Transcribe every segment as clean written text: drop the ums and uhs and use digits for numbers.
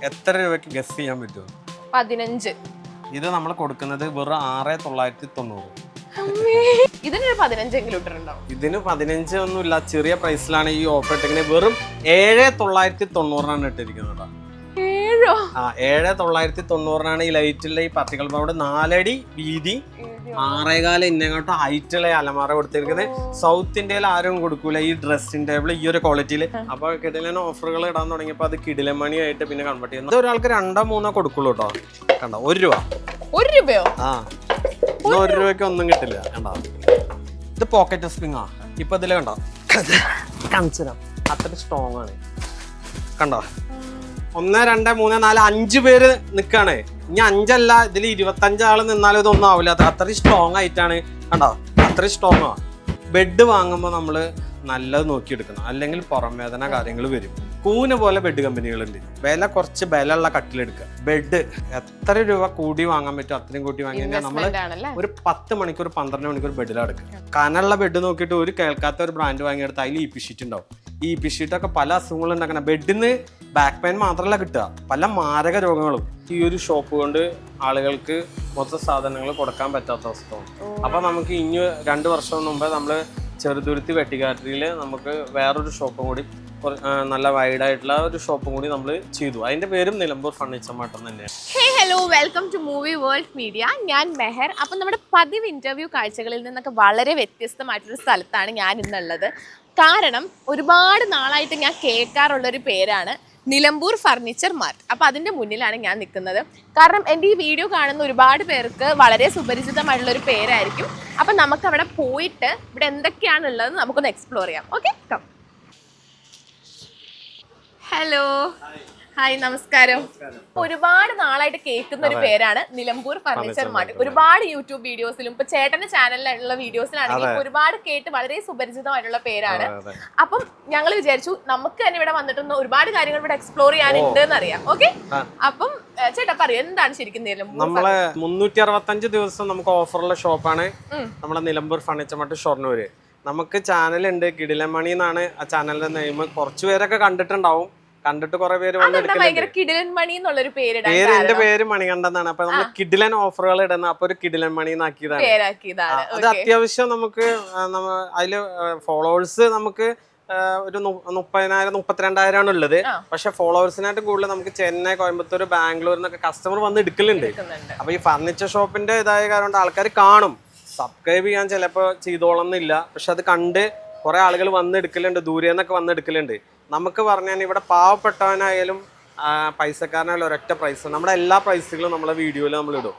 എത്ര രൂപയ്ക്ക് ഗസ് ചെയ്യാൻ പറ്റുമോ? 15. ഇത് നമ്മൾ കൊടുക്കുന്നത് വെറും 6,990. ഇതിനൊരു 15 ഇട്ടുണ്ടാവും. ഇതിന് 15 ഒന്നുമില്ല, ചെറിയ പ്രൈസിലാണ് ഈ ഓഫർ ഇട്ടിരിക്കുന്നത്. വെറും 7,990 ഇട്ടിരിക്കുന്നത്. 7,990 ഈ ലൈറ്റുള്ള ഈ പാർട്ടിക്കൽ ബോർഡ് 4 അടി വീതി 6.25 ഇന്നങ്ങോട്ട് ഹൈറ്റുള്ള അലമാര കൊടുത്തിരിക്കുന്നത്. സൗത്ത് ഇന്ത്യയിൽ ആരും കൊടുക്കൂല ഈ ഡ്രസ്സിംഗ് ടേബിൾ ഈ ഒരു ക്വാളിറ്റിയിൽ. അപ്പൊ കിടിലൻ ഓഫറുകൾ ഇടാൻ തുടങ്ങിയപ്പോ അത് കിടിലൻ മണിയായിട്ട് പിന്നെ കൺവേർട്ട് ചെയ്യുന്നത്. ഒരാൾക്ക് 2-3 കൊടുക്കുള്ളൂ കേട്ടോ. കണ്ടോ, 1 രൂപ. 1 രൂപയോ? ആ, 1 രൂപയ്ക്ക് ഒന്നും കിട്ടില്ല. കണ്ടോ, ഇത് പോക്കറ്റ് സ്പ്രിങ്ങാ. ഇപ്പൊ ഇതില് കണ്ടോ, കാണിച്ചുതരാം. അത്ര സ്ട്രോങ് ആണ്. കണ്ടോ, 1 2 3 4 5 പേര് നിക്കാണ്. ഇനി 5 അല്ല, ഇതിൽ 25 ആള് നിന്നാലും ഇതൊന്നും ആവില്ല. അത്രയും സ്ട്രോങ് ആയിട്ടാണ്. കണ്ടോ, അത്രയും സ്ട്രോങ് ആ. ബെഡ് വാങ്ങുമ്പോൾ നമ്മൾ നല്ലത് നോക്കിയെടുക്കണം, അല്ലെങ്കിൽ പുറം വേദന കാര്യങ്ങൾ വരും. കൂന് പോലെ ബെഡ് കമ്പനികളുണ്ട്. വില കുറച്ച് ബലമുള്ള കട്ടിലെടുക്കുക. ബെഡ് എത്ര രൂപ കൂടി വാങ്ങാൻ പറ്റും അത്രയും കൂട്ടി വാങ്ങി കഴിഞ്ഞാൽ നമ്മൾ ഒരു 10 മണിക്കൂർ 12 മണിക്കൂർ ബെഡിലെടുക്കുക. കനമുള്ള ബെഡ് നോക്കിയിട്ട് ഒരു കേൾക്കാത്ത ഒരു ബ്രാൻഡ് വാങ്ങിയെടുത്ത് അതിൽ EP ഷീറ്റ് ഉണ്ടാവും. ഈ EP ഷീറ്റൊക്കെ പല അസുഖങ്ങളും ഉണ്ടാക്കണം. ബെഡിന് ബാക്ക് പെയിൻ മാത്രമല്ല കിട്ടുക, പല മാരക രോഗങ്ങളും. ഈ ഒരു ഷോപ്പ് കൊണ്ട് ആളുകൾക്ക് മൊത്തം സാധനങ്ങൾ കൊടുക്കാൻ പറ്റാത്ത അവസ്ഥയാണ്. അപ്പൊ നമുക്ക് ഇനി 2 വർഷം മുമ്പ് നമ്മൾ ചെറുതുരുത്തി വെട്ടിക്കാട്ടിയിൽ നമുക്ക് വേറൊരു ഷോപ്പും കൂടി, നല്ല വൈഡായിട്ടുള്ള ഒരു ഷോപ്പും കൂടി നമ്മൾ ചെയ്തു. അതിന്റെ പേരും നിലമ്പൂർ ഫർണിച്ചർ മാർട്ട് തന്നെയാണ്. Hello, welcome to movie world media. ഞാൻ മെഹർ. അപ്പം നമ്മുടെ പതിവ് ഇന്റർവ്യൂ കാഴ്ചകളിൽ നിന്നൊക്കെ വളരെ വ്യത്യസ്തമായിട്ടൊരു സ്ഥലത്താണ് ഞാൻ ഇന്നുള്ളത്. കാരണം ഒരുപാട് നാളായിട്ട് ഞാൻ കേൾക്കാറുള്ളൊരു പേരാണ് നിലമ്പൂർ ഫർണിച്ചർ മാർട്ട്. അപ്പോൾ അതിൻ്റെ മുന്നിലാണ് ഞാൻ നിൽക്കുന്നത്. കാരണം എൻ്റെ ഈ വീഡിയോ കാണുന്ന ഒരുപാട് പേർക്ക് വളരെ സുപരിചിതമായിട്ടുള്ളൊരു പേരായിരിക്കും. അപ്പം നമുക്കവിടെ പോയിട്ട് ഇവിടെ എന്തൊക്കെയാണുള്ളത് നമുക്കൊന്ന് എക്സ്പ്ലോർ ചെയ്യാം. Okay, come. ഹലോ, ഹായ്, നമസ്കാരം. ഒരുപാട് നാളായിട്ട് കേൾക്കുന്ന ഒരു പേരാണ് നിലമ്പൂർ ഫർണിച്ചർ മാർട്ട്. ഒരുപാട് യൂട്യൂബ് വീഡിയോസിലും ഇപ്പൊ ചേട്ടന്റെ ചാനലിലുള്ള വീഡിയോസിലാണെങ്കിൽ ഒരുപാട് കേട്ട് വളരെ സുപരിചിതമായിട്ടുള്ള പേരാണ്. അപ്പം ഞങ്ങൾ വിചാരിച്ചു നമുക്ക് തന്നെ ഇവിടെ വന്നിട്ടൊന്ന് ഒരുപാട് കാര്യങ്ങൾ ഇവിടെ എക്സ്പ്ലോർ ചെയ്യാനുണ്ട് എന്നറിയാം. ഓക്കെ, അപ്പം ചേട്ടാ പറയൂ, എന്താണ് ശരിക്കും നിലമ്പൂർ? നമ്മളെ 365 ദിവസം നമുക്ക് ഓഫറുള്ള ഷോപ്പാണ് നമ്മളെ നിലമ്പൂർ ഫർണിച്ചർ മാർട്ട് ഷൊർണൂര്. നമുക്ക് ചാനലുണ്ട്, കിടിലൻ മണി എന്നാണ് ആ ചാനലിന്റെ നെയിം. കുറച്ചു പേരൊക്കെ കണ്ടിട്ടുണ്ടാവും, കണ്ടിട്ട് കുറെ പേര് എന്റെ പേര് മണികണ്ഠനാണ്. അപ്പൊ നമ്മൾ കിടിലൻ ഓഫറുകൾ ഇടുന്ന അപ്പൊ ഒരു കിടിലൻ മണി എന്നാക്കിയതാണ്. അത് അത്യാവശ്യം നമുക്ക് അതില് ഫോളോവേഴ്സ് നമുക്ക് ഒരു 32,000 ആണ് ഉള്ളത്. പക്ഷെ ഫോളോവേഴ്സിനായിട്ട് കൂടുതൽ നമുക്ക് ചെന്നൈ, കോയമ്പത്തൂർ, ബാംഗ്ലൂർ എന്നൊക്കെ കസ്റ്റമർ വന്ന് എടുക്കലുണ്ട്. അപ്പൊ ഈ ഫർണിച്ചർ ഷോപ്പിന്റെ ഇതായ കാരണം ആൾക്കാർ കാണും. സബ്സ്ക്രൈബ് ചെയ്യാൻ ചിലപ്പോൾ ചെയ്തോളന്നില്ല, പക്ഷെ അത് കണ്ട് കുറെ ആളുകൾ വന്ന് എടുക്കലുണ്ട്, ദൂരെ നിന്നൊക്കെ വന്ന് എടുക്കലുണ്ട്. നമുക്ക് പറഞ്ഞാൽ ഇവിടെ പാവപ്പെട്ടവനായാലും പൈസക്കാരനായാലും ഒരൊറ്റ പ്രൈസ്, നമ്മുടെ എല്ലാ പ്രൈസുകളും നമ്മളെ വീഡിയോയിൽ നമ്മൾ ഇടും.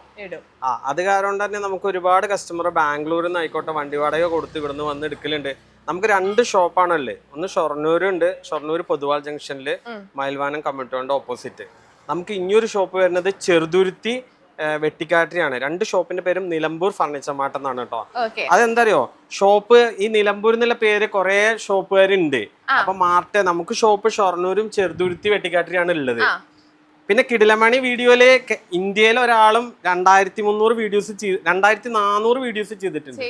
അത് കാരണം തന്നെ നമുക്ക് ഒരുപാട് കസ്റ്റമർ ബാംഗ്ലൂരിൽ നിന്ന് ആയിക്കോട്ടെ വണ്ടി വാടക കൊടുത്ത് ഇവിടുന്ന് വന്ന് എടുക്കലുണ്ട്. നമുക്ക് 2 ഷോപ്പാണല്ലേ, ഒന്ന് ഷൊർണൂരുണ്ട്, ഷൊർണൂർ പൊതുവാൾ ജംഗ്ഷനിൽ മയിൽവാനം കമ്മ്യൂണിറ്റിയുടെ ഓപ്പോസിറ്റ്. നമുക്ക് ഇനിയൊരു ഷോപ്പ് വരുന്നത് ചെറുതുരുത്തി വെട്ടിക്കാട്ടിയാണ്. 2 ഷോപ്പിന്റെ പേരും നിലമ്പൂർ ഫർണിച്ചർ മാർട്ട് എന്നാണ് കേട്ടോ. അതെന്താ അറിയോ, ഷോപ്പ് ഈ നിലമ്പൂർ എന്നുള്ള പേര് കുറെ ഷോപ്പുകാരുണ്ട്. അപ്പൊ മാർട്ട് നമുക്ക് ഷോപ്പ് ഷൊർണൂരും ചെറുതുരുത്തി വെട്ടിക്കാട്ടിയാണ് ഉള്ളത്. പിന്നെ കിടിലമണി വീഡിയോയില് ഇന്ത്യയിൽ ഒരാളും 2,300 വീഡിയോസ് 2,400 വീഡിയോസ് ചെയ്തിട്ടുണ്ട്.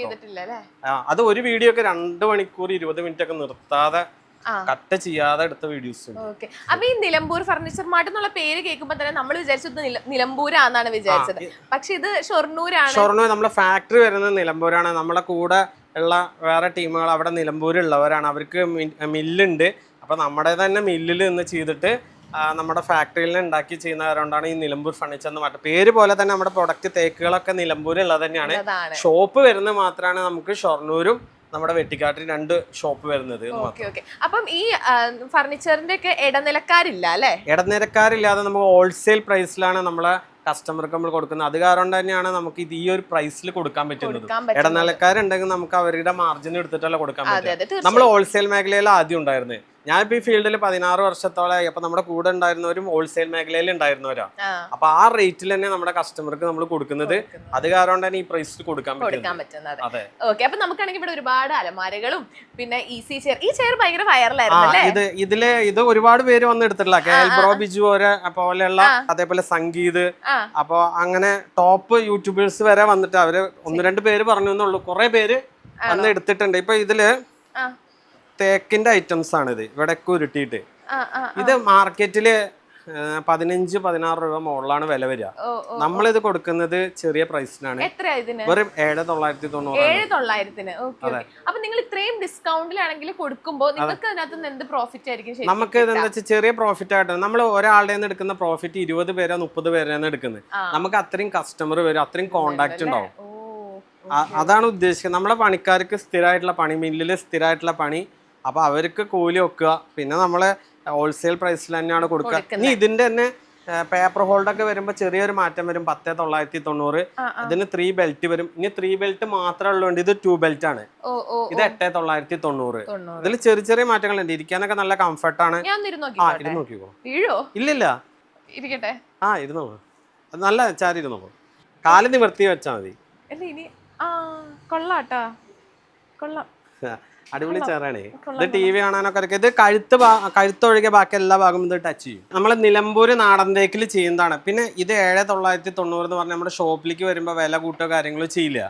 അത് ഒരു വീഡിയോ ഒക്കെ 2 മണിക്കൂർ 20 മിനിറ്റ് ഒക്കെ നിർത്താതെ കട്ട് ചെയ്യാതെ എടുത്ത വീഡിയോസ്. അപ്പൊ ഈ നിലമ്പൂർ ഫർണിച്ചർ മാർട്ട് എന്നുള്ള പേര് കേൾക്കുമ്പോ തന്നെ നമ്മൾ വിചാരിച്ചത് നിലമ്പൂരാന്നാണ് വിചാരിച്ചത്. പക്ഷെ ഇത് ഷൊർണൂരാണ്. ഷൊർണൂർ നമ്മളെ ഫാക്ടറി വരുന്നത് നിലമ്പൂരാണ്. നമ്മളെ കൂടെ ഉള്ള വേറെ ടീമുകൾ അവിടെ നിലമ്പൂരുള്ളവരാണ്. അവർക്ക് മില്ലുണ്ട്. അപ്പൊ നമ്മുടെ തന്നെ മില്ലിൽ നിന്ന് ചെയ്തിട്ട് നമ്മുടെ ഫാക്ടറിയിൽ ഉണ്ടാക്കി ചെയ്യുന്നവരുകൊണ്ടാണ് ഈ നിലമ്പൂർ ഫർണിച്ചർ എന്ന് പറഞ്ഞ പേര് പോലെ തന്നെ നമ്മുടെ പ്രൊഡക്റ്റ് തേക്കുകളൊക്കെ നിലമ്പൂരുള്ളത് തന്നെയാണ്. ഷോപ്പ് വരുന്നത് മാത്രമാണ് നമുക്ക് ഷൊർണൂരും നമ്മുടെ വെട്ടിക്കാട്ടിൽ 2 ഷോപ്പ് വരുന്നത്. അപ്പം ഈ ഫർണിച്ചറിന്റെ ഒക്കെ ഇടനിലക്കാരില്ല അല്ലേ? ഇടനിലക്കാരില്ലാതെ നമുക്ക് ഹോൾസെയിൽ പ്രൈസിലാണ് നമ്മളെ കസ്റ്റമർക്ക് നമ്മൾ കൊടുക്കുന്നത്. അത് കാരണം തന്നെയാണ് നമുക്ക് ഇത് ഈ ഒരു പ്രൈസിൽ കൊടുക്കാൻ പറ്റുന്നത്. ഇടനിലക്കാരുണ്ടെങ്കിൽ നമുക്ക് അവരുടെ മാർജിൻ എടുത്തിട്ടല്ല കൊടുക്കാൻ പറ്റും. നമ്മൾ ഹോൾസെയിൽ മേഖലയിൽ ആദ്യം ഉണ്ടായിരുന്നത്. ഞാനിപ്പോ ഈ ഫീൽഡിൽ 16 വർഷത്തോളമായി. അപ്പൊ നമ്മുടെ കൂടെ ഉണ്ടായിരുന്നവരും ഹോൾസെയിൽ മേഖലയിൽ ഉണ്ടായിരുന്നവരാ. അപ്പൊ ആ റേറ്റിൽ തന്നെ നമ്മുടെ കസ്റ്റമർക്ക് നമ്മൾ കൊടുക്കുന്നത്. അത് കാരണം തന്നെ ഈ പ്രൈസിൽ കൊടുക്കാൻ പറ്റുന്നത്. അപ്പൊ നമുക്കാണെങ്കിൽ ഇവിടെ ഒരുപാട് അലമാരകളും പിന്നെ ഈസി ചെയർ. ഈ ചെയർ ഭയങ്കര വൈറലായിരുന്നു. ഇത് ഒരുപാട് പേര് വന്ന് എടുത്തിട്ടില്ല. കേൽബ്രോ ബിജു പോലെയുള്ള, അതേപോലെ സംഗീത്, അപ്പൊ അങ്ങനെ ടോപ്പ് യൂട്യൂബേഴ്സ് വരെ വന്നിട്ട് അവര് 1-2 പേര് പറഞ്ഞു എന്നുള്ളൂ. കുറെ പേര് വന്ന് എടുത്തിട്ടുണ്ട്. ഇപ്പൊ ഇതില് തേക്കിന്റെ ഐറ്റംസ് ആണ് ഇത് ഇവിടെ ഉരുട്ടിയിട്ട്. ഇത് മാർക്കറ്റില് 15-16 രൂപ മുകളിലാണ് വില വരിക. നമ്മളിത് കൊടുക്കുന്നത് ചെറിയ പ്രൈസിനാണ്, വെറും 7,990. അപ്പൊ നിങ്ങൾ ഇത്രയും ഡിസ്കൗണ്ടിലാണെങ്കിൽ കൊടുക്കുമ്പോൾ നിങ്ങൾക്ക് അതിനകത്ത് എന്ത് പ്രോഫിറ്റ് ആയിരിക്കും? നമുക്ക് എന്താ വെച്ചാൽ ചെറിയ പ്രോഫിറ്റ് ആയിട്ട് നമ്മൾ ഒരാളുടെ നിന്ന് എടുക്കുന്ന പ്രോഫിറ്റ് 20 പേരോ 30 പേരാണ് എടുക്കുന്നത്. നമുക്ക് അത്രയും കസ്റ്റമർ വരും, അത്രയും കോണ്ടാക്ട് ഉണ്ടാവും. അതാണ് ഉദ്ദേശിക്കുന്നത്. നമ്മളെ പണിക്കാർക്ക് സ്ഥിരമായിട്ടുള്ള പണി, മില്ലില് സ്ഥിരമായിട്ടുള്ള പണി, അപ്പൊ അവർക്ക് കൂലി വെക്കുക. പിന്നെ നമ്മള് ഹോൾസെയിൽ പ്രൈസിൽ തന്നെയാണ് കൊടുക്കുക. ഇനി ഇതിന്റെ തന്നെ പേപ്പർ ഹോൾഡൊക്കെ വരുമ്പോ ചെറിയൊരു മാറ്റം വരും. 10,990. ഇതിന് 3 ബെൽറ്റ് വരും. ഇനി 3 ബെൽറ്റ് മാത്രമേ ഉള്ളതുകൊണ്ട് ഇത് 2 ബെൽറ്റ് ആണ്. ഇത് 8,990. ഇതിൽ ചെറിയ ചെറിയ മാറ്റങ്ങളുണ്ട്. ഇരിക്കാനൊക്കെ നല്ല കംഫർട്ടാണ്. ഇരുന്ന് നോക്കിക്കോ. ഇല്ലില്ല, ഇരിക്കട്ടെ. ഇരുന്നോളൂ. അത് നല്ല ചാരി ഇരുന്നോളൂ. കാല് നിവർത്തി വെച്ചാൽ മതി. കൊള്ളാട്ടാ, കൊള്ളാം. അടിപൊളി ചെയറാണേ. ഇത് TV കാണാനൊക്കെ. ഇത് കഴുത്തൊഴികെ ബാക്കി എല്ലാ ഭാഗവും ഇത് ടച്ച് ചെയ്യും. നമ്മൾ നിലമ്പൂര് നാടൻ തേക്കിൽ ചെയ്യുന്നതാണ്. പിന്നെ ഇത് 7,990 എന്ന് പറഞ്ഞാൽ നമ്മുടെ ഷോപ്പിലേക്ക് വരുമ്പോൾ വില കൂട്ടോ കാര്യങ്ങളോ ചെയ്യില്ല.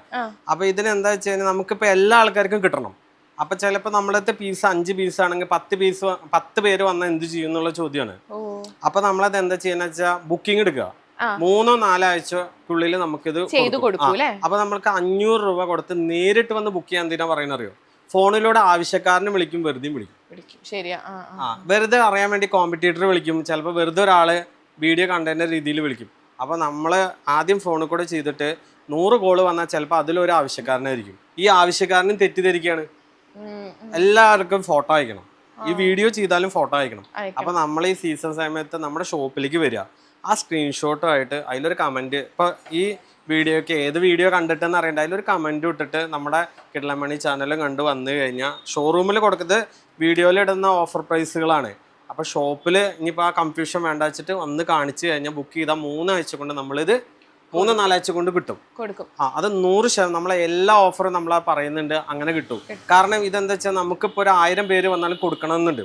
അപ്പൊ ഇതിന് എന്താ വെച്ച് കഴിഞ്ഞാൽ നമുക്കിപ്പോ എല്ലാ ആൾക്കാർക്കും കിട്ടണം. അപ്പൊ ചിലപ്പോ നമ്മളത്തെ പീസ് 5 പീസ് ആണെങ്കിൽ 10 പേര് വന്നാൽ എന്ത് ചെയ്യും എന്നുള്ള ചോദ്യമാണ്. അപ്പൊ നമ്മളത് എന്താ ചെയ്യുന്ന വെച്ചാൽ ബുക്കിംഗ് എടുക്കുക. 3-4 ആഴ്ചക്കുള്ളിൽ നമുക്കിത് കൊടുക്കും. അപ്പൊ നമ്മൾക്ക് 500 രൂപ കൊടുത്ത് നേരിട്ട് വന്ന് ബുക്ക് ചെയ്യാൻ എന്തിനാ പറയുന്നത് അറിയോ? ഫോണിലൂടെ ആവശ്യക്കാരനെ വിളിക്കും, വെറുതെ വിളിക്കും. ശരിയാ. വെറുതെ അറിയാൻ വേണ്ടി കോമ്പറ്റീറ്റർ വിളിക്കും, ചിലപ്പോൾ വെറുതെ ഒരാള് വീഡിയോ കണ്ടന്റ് രീതിയിൽ വിളിക്കും. അപ്പൊ നമ്മള് ആദ്യം ഫോണിൽ കൂടെ ചെയ്തിട്ട് 100 കോള് വന്നാൽ ചിലപ്പോൾ അതിലൊരു ആവശ്യക്കാരനായിരിക്കും. ഈ ആവശ്യക്കാരനും തെറ്റിദ്ധരിക്കുകയാണ്. എല്ലാവർക്കും ഫോട്ടോ അയക്കണം, ഈ വീഡിയോ ചെയ്താലും ഫോട്ടോ അയക്കണം. അപ്പൊ നമ്മൾ ഈ സീസൺ സമയത്ത് നമ്മുടെ ഷോപ്പിലേക്ക് വരിക, ആ സ്ക്രീൻഷോട്ടുമായിട്ട് അതിലൊരു കമന്റ്, ഇപ്പൊ ഈ വീഡിയോക്ക് ഏത് വീഡിയോ കണ്ടിട്ടെന്ന് അറിയണ്ട, അതിലൊരു കമന്റ് ഇട്ടിട്ട് നമ്മുടെ കിഡ്ലൻ മണി ചാനലും കണ്ട് വന്നു കഴിഞ്ഞാൽ ഷോറൂമിൽ കൊടുക്കുന്നത് വീഡിയോയിൽ ഇടുന്ന ഓഫർ പ്രൈസുകളാണ്. അപ്പൊ ഷോപ്പിൽ ഇനിയിപ്പോൾ ആ കൺഫ്യൂഷൻ വേണ്ട വെച്ചിട്ട് വന്ന് കാണിച്ചു കഴിഞ്ഞാൽ ബുക്ക് ചെയ്താൽ 3 ആഴ്ച കൊണ്ട് നമ്മളിത് 3-4 ആഴ്ച കൊണ്ട് കിട്ടും. അത് 100% നമ്മളെ എല്ലാ ഓഫറും നമ്മൾ പറയുന്നുണ്ട്, അങ്ങനെ കിട്ടും. കാരണം ഇതെന്താ വെച്ചാൽ നമുക്കിപ്പോൾ ഒരു 1000 പേര് വന്നാലും കൊടുക്കണമെന്നുണ്ട്.